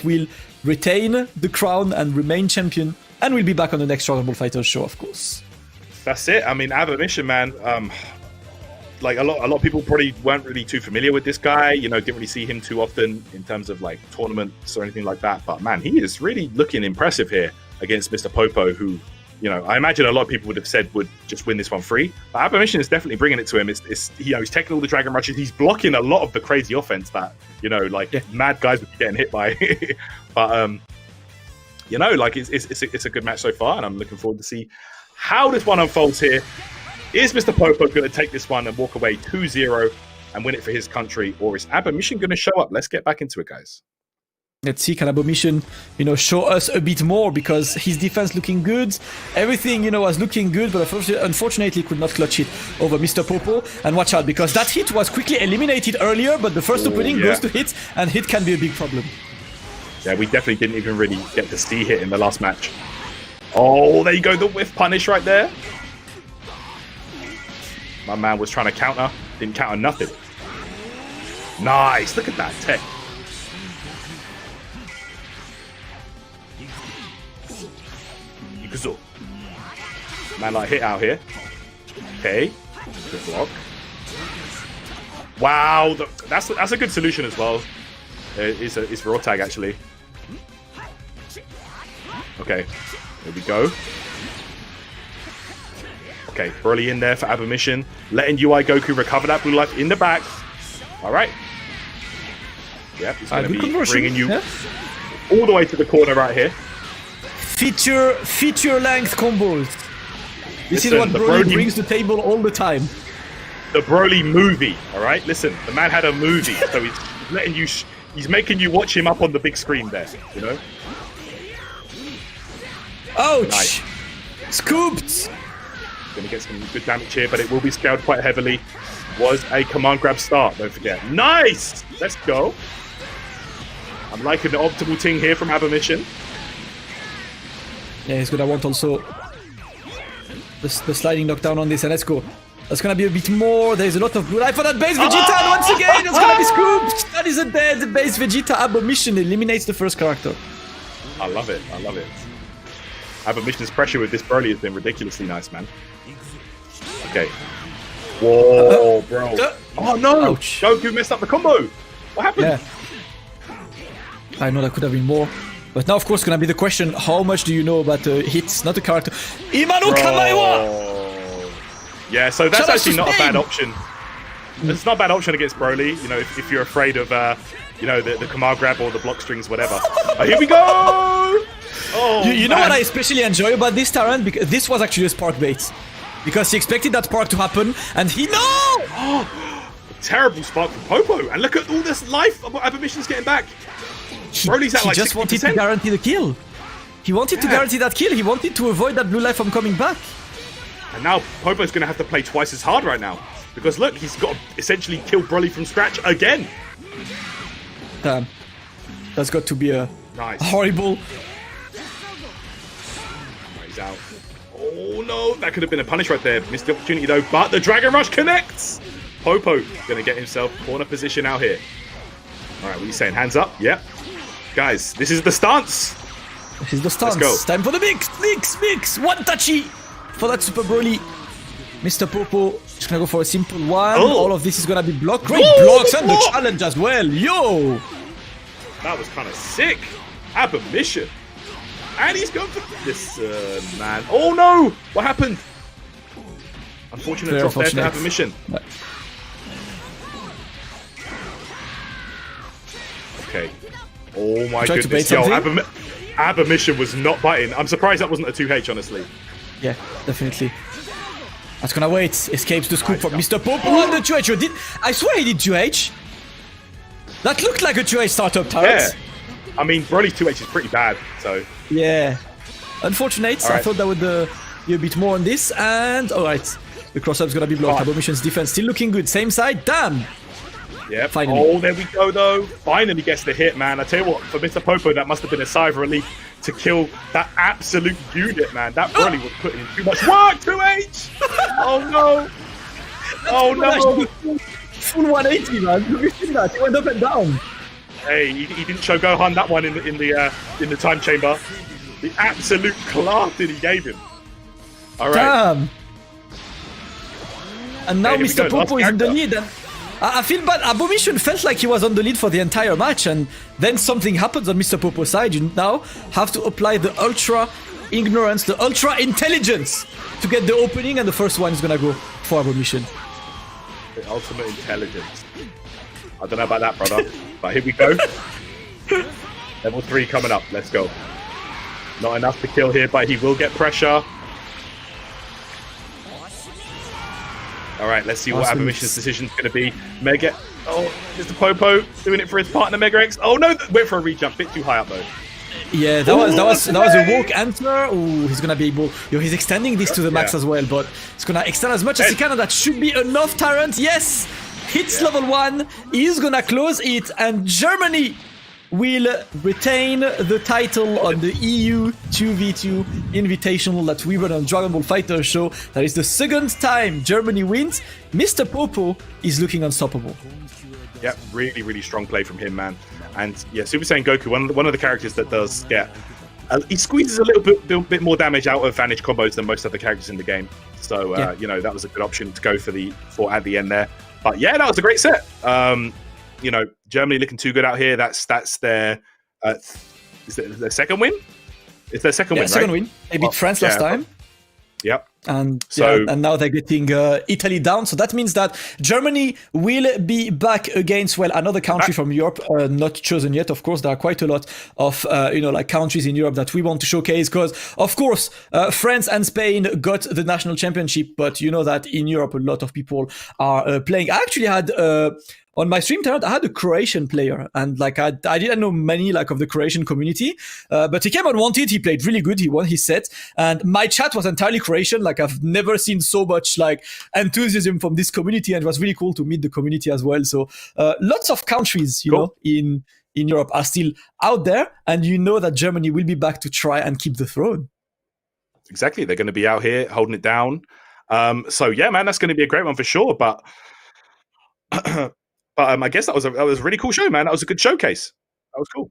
will retain the crown and remain champion. And we'll be back on the next Dragon Ball FighterZ show, of course. That's it. I mean, Abomination, man. Like a lot of people probably weren't really too familiar with this guy. You know, didn't really see him too often in terms of like tournaments or anything like that. But man, he is really looking impressive here against Mr. Popo, who, you know, I imagine a lot of people would have said would just win this one free. But Abomination is definitely bringing it to him. It's you know, he's taking all the Dragon Rushes. He's blocking a lot of the crazy offense that, you know, like mad guys would be getting hit by. But you know, like it's a good match so far, and I'm looking forward to see how this one unfolds here. Is Mr. Popo going to take this one and walk away 2-0 and win it for his country, or is Abomination going to show up? Let's get back into it, guys. Let's see, can Abomination, you know, show us a bit more, because his defense looking good, everything, you know, was looking good, but unfortunately could not clutch it over Mr. Popo. And watch out, because that hit was quickly eliminated earlier, but the first opening goes to hit, and hit can be a big problem. Yeah, we definitely didn't even really get to see hit in the last match. Oh, there you go, the whiff punish right there. My man was trying to counter, didn't counter nothing. Nice, look at that tech. Yukuzo. Man, like hit out here. Okay, good block. Wow, that's a good solution as well. It's raw tag actually. Okay, here we go. Okay, Broly in there for Abomination, letting UI Goku recover that blue life in the back. All right. Yep, he's going to be bringing you all the way to the corner right here. Feature length combos. This is what Broly brings to the table all the time. The Broly movie. All right, listen, the man had a movie, so he's letting you. He's making you watch him up on the big screen there. You know. Ouch! Nice. Scooped. Going to get some good damage here, but it will be scaled quite heavily. was a command grab start, don't forget. Nice! Let's go. I'm liking the optimal ting here from Abomission. Yeah, he's gonna want also the sliding knockdown on this, and let's go. That's gonna be a bit more. There's a lot of blue life for that base Vegeta, and once again, it's gonna be scooped. That is a dead base Vegeta. Abomission eliminates the first character. I love it. I love it. Abomission's pressure with this Broly has been ridiculously nice, man. Okay. Whoa, bro. Oh no! Ouch. Goku messed up the combo. What happened? Yeah. I know that could have been more. But now, of course, gonna be the question: how much do you know about hits, not the character? Imano Kamaiwa! Yeah, so that's Shout out actually to not a Spain! bad option. It's not a bad option against Broly. You know, if you're afraid of, you know, the command grab or the block strings, whatever. Here we go! Oh, You know man. what I especially enjoy about this Tyrant? Because this was actually a spark bait. Because he expected that spark to happen, and he Terrible spark from Popo, and look at all this life Abomission's getting back. Broly's at he like just 60%. wanted to guarantee the kill. He wanted to guarantee that kill. He wanted to avoid that blue life from coming back. And now Popo's going to have to play twice as hard right now. Because look, he's got to essentially kill Broly from scratch again. Damn. That's got to be a Nice. horrible... He's out. Oh no, that could have been a punish right there. Missed the opportunity though, but the Dragon Rush connects. Popo going to get himself corner position out here. All right, what are you saying? Hands up? Yep. Guys, this is the stance. This is the stance. Let's go. Time for the mix. One touchy for that Super Broly. Mr. Popo just gonna go for a simple one. Oh. All of this is gonna be blocked. Great Oh, blocks and the what? challenge as well. Yo! That was kind of sick. Abomission. And he's going for this, man. Oh no! What happened? Unfortunate Very drop there unfortunate. for Abomission. Okay. Oh my Try to goodness. bait Yo, something? Abomission was not biting. I'm surprised that wasn't a 2H, honestly. Yeah, definitely. That's gonna wait. Escapes the scoop from Mr. Popo on the 2H. I swear he did 2H. That looked like a 2H startup turret. Yeah. I mean, Broly's 2H is pretty bad, so. Yeah. Unfortunate. All right. I thought that would be a bit more on this. And alright. The cross-up's gonna be blocked. Fine. Abomission's defense still looking good. Same side. Damn! Yeah. Finally. Oh, there we go, though. Finally gets the hit, man. I tell you what, for Mr. Popo, that must have been a sigh of relief to kill that absolute unit, man. That Broly was putting in too much work. 2H! Oh, no. Oh, no. Full 180, man. Have you seen that? He went up and down. Hey, he didn't show Gohan that one in the time chamber. The absolute class that he gave him. All right. Damn! And now Hey, here we Mr. go, last Popo is in the character. lead. And I feel bad. Abomission felt like he was on the lead for the entire match, and then something happens on Mr. Popo's side. You now have to apply the ultra ignorance, the ultra intelligence to get the opening, and the first one is gonna go for Abomission. The ultimate intelligence. I don't know about that, brother. But here we go. Level 3 coming up. Let's go. Not enough to kill here, but he will get pressure. All right, let's see what Awesome. Abomission's decision is going to be. Mega. Oh, Mr. Popo doing it for his partner, Mega X. Oh no, went for a re-jump. Bit too high up though. Yeah, that was a walk answer. Ooh, he's gonna be able. Yo, he's extending this to the max Yeah. as well, but he's gonna extend as much as he can, and that should be enough. Tyrant, yes, hits level 1. He's gonna close it, and Germany will retain the title on the EU 2v2 Invitational that we run on Dragon Ball Fighter show. That is the second time Germany wins. Mr. Popo is looking unstoppable. Yep, really, really strong play from him, man. And yeah, Super Saiyan Goku, one of the characters that does get, he squeezes a little bit more damage out of Vanish combos than most other characters in the game. So Yeah. you know, that was a good option to go for at the end there. But yeah, that was a great set. You know, Germany looking too good out here. That's their is it their second win? It's their second win, Second right? win. They beat France last time. Yep. And So- and now they're getting Italy down. So that means that Germany will be back against, well, another country from Europe, not chosen yet. Of course, there are quite a lot of like countries in Europe that we want to showcase because, of course, France and Spain got the national championship, but you know that in Europe a lot of people are playing. I actually had on my stream Tarant, I had a Croatian player, and like I didn't know many like of the Croatian community, but he came unwanted. He played really good. He won his set, and my chat was entirely Croatian. Like I've never seen so much like enthusiasm from this community, and it was really cool to meet the community as well. So lots of countries, you know, in Europe are still out there, and you know that Germany will be back to try and keep the throne. Exactly, they're going to be out here holding it down. So yeah, man, that's going to be a great one for sure. But I guess that was a really cool show, man. That was a good showcase. That was cool.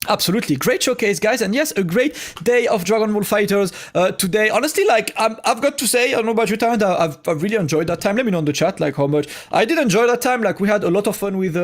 Absolutely. Great showcase, guys. And yes, a great day of Dragon Ball Fighters today. Honestly, like, I've got to say, I don't know about you, Tarant, I've really enjoyed that time. Let me know in the chat, like, how much I did enjoy that time. Like, we had a lot of fun with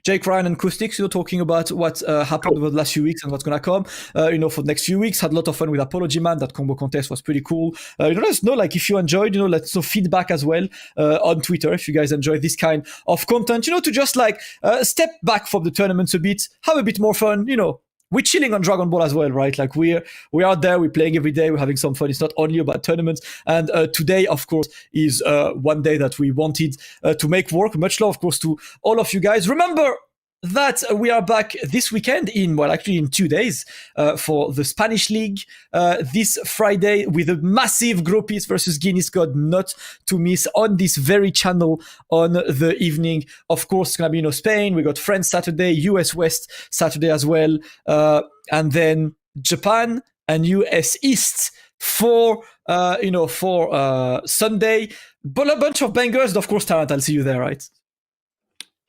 Jake Ryan and Kustix, you know, talking about what happened over the last few weeks and what's going to come, you know, for the next few weeks. Had a lot of fun with Apology Man. That combo contest was pretty cool. You know, let us know, like, if you enjoyed, you know, let us know feedback as well on Twitter if you guys enjoy this kind of content, you know, to just, like, step back from the tournaments a bit, have a bit more fun, you know. We're chilling on Dragon Ball as well, right? Like we're out there, we're playing every day, we're having some fun. It's not only about tournaments. And today, of course, is one day that we wanted to make work. Much love, of course, to all of you guys. Remember that we are back this weekend in 2 days for the Spanish League this Friday with a massive Gropis versus Guinness God not to miss on this very channel on the evening. Of course, it's going to be, you know, Spain. We got France Saturday, US West Saturday as well. And then Japan and US East for Sunday. But a bunch of bangers. Of course, Tarant, I'll see you there, right?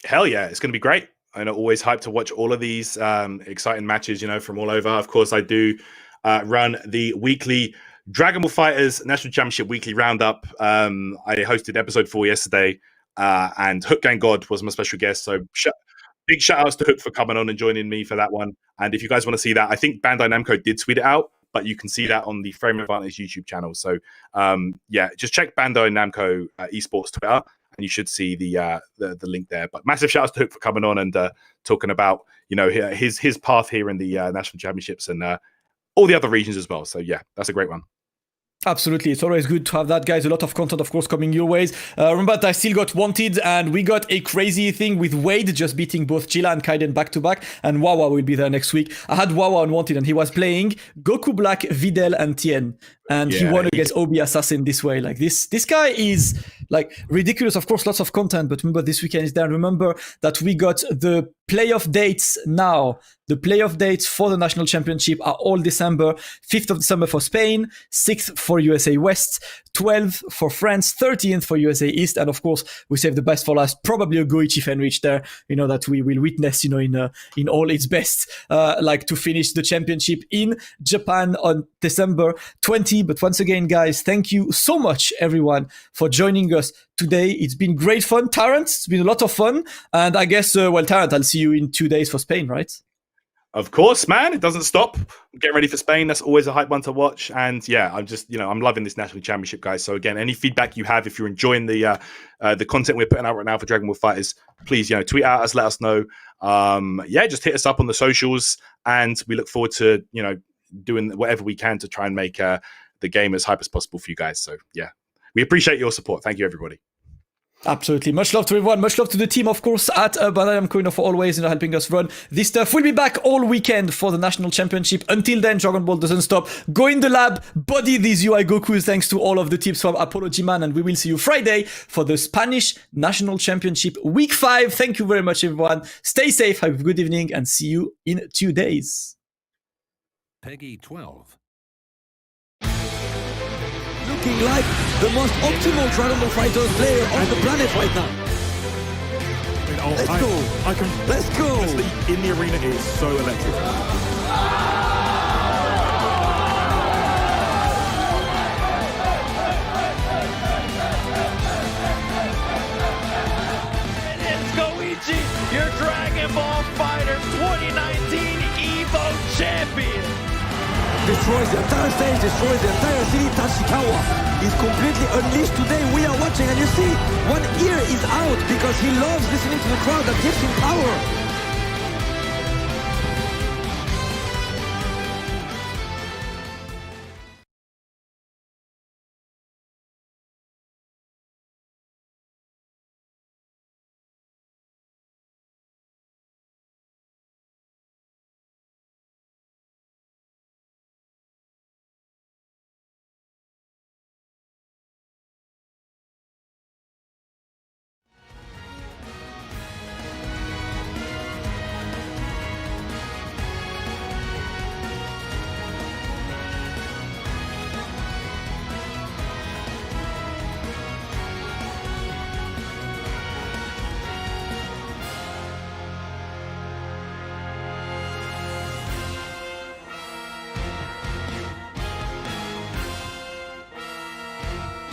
Hell yeah, it's going to be great. I know, always hyped to watch all of these exciting matches, you know, from all over. Of course, I do run the weekly Dragon Ball Fighters National Championship Weekly Roundup. I hosted episode 4 yesterday, and Hook Gang God was my special guest. So big shout outs to Hook for coming on and joining me for that one. And if you guys want to see that, I think Bandai Namco did tweet it out, but you can see that on the Frame Advantage YouTube channel. So yeah, just check Bandai Namco Esports Twitter, and you should see the link there. But massive shout outs to Hook for coming on and talking about, you know, his path here in the national championships and all the other regions as well. So yeah, that's a great one. Absolutely. It's always good to have that, guys. A lot of content, of course, coming your ways. Remember that I still got Wanted, and we got a crazy thing with Wade just beating both Chilla and Kaiden back-to-back, and Wawa will be there next week. I had Wawa on Wanted, and he was playing Goku Black, Videl, and Tien. And he won against Obi Assassin this way. Like this guy is like ridiculous. Of course, lots of content, but remember this weekend is there. Remember that we got the playoff dates now. The playoff dates for the national championship are all December. 5th of December for Spain, 6th for USA West, 12th for France, 13th for USA East, and of course we save the best for last. Probably a Goichi Fenrich there, you know, that we will witness, you know, in all its best, like to finish the championship in Japan on December 20. But once again, guys, thank you so much, everyone, for joining us today. It's been great fun. Tarant, it's been a lot of fun. And I guess, Tarant, I'll see you in 2 days for Spain, right? Of course, man. It doesn't stop. Getting ready for Spain. That's always a hype one to watch. And yeah, I'm just, you know, I'm loving this national championship, guys. So again, any feedback you have, if you're enjoying the content we're putting out right now for Dragon Ball Fighters, please, you know, tweet at us, let us know. Yeah, just hit us up on the socials, and we look forward to, you know, doing whatever we can to try and make the game as hype as possible for you guys. So yeah, we appreciate your support. Thank you, everybody. Absolutely. Much love to everyone. Much love to the team, of course, at Bandai Namco for always, you know, helping us run this stuff. We'll be back all weekend for the national championship. Until then, Dragon Ball doesn't stop. Go in the lab, body these UI Gokus, thanks to all of the tips from Apology Man, and we will see you Friday for the Spanish national championship week 5. Thank you very much, everyone. Stay safe, have a good evening, and see you in 2 days. Peggy 12. Looking like the most optimal Dragon Ball Fighters player on the planet right now. Let's go. Let's go. Honestly, in the arena, it is so electric. It's Goichi, your Dragon Ball Fighters 2019 EVO champion. Destroys the entire stage, destroys the entire city. Tachikawa is completely unleashed today. We are watching, and you see, one ear is out because he loves listening to the crowd that gives him power.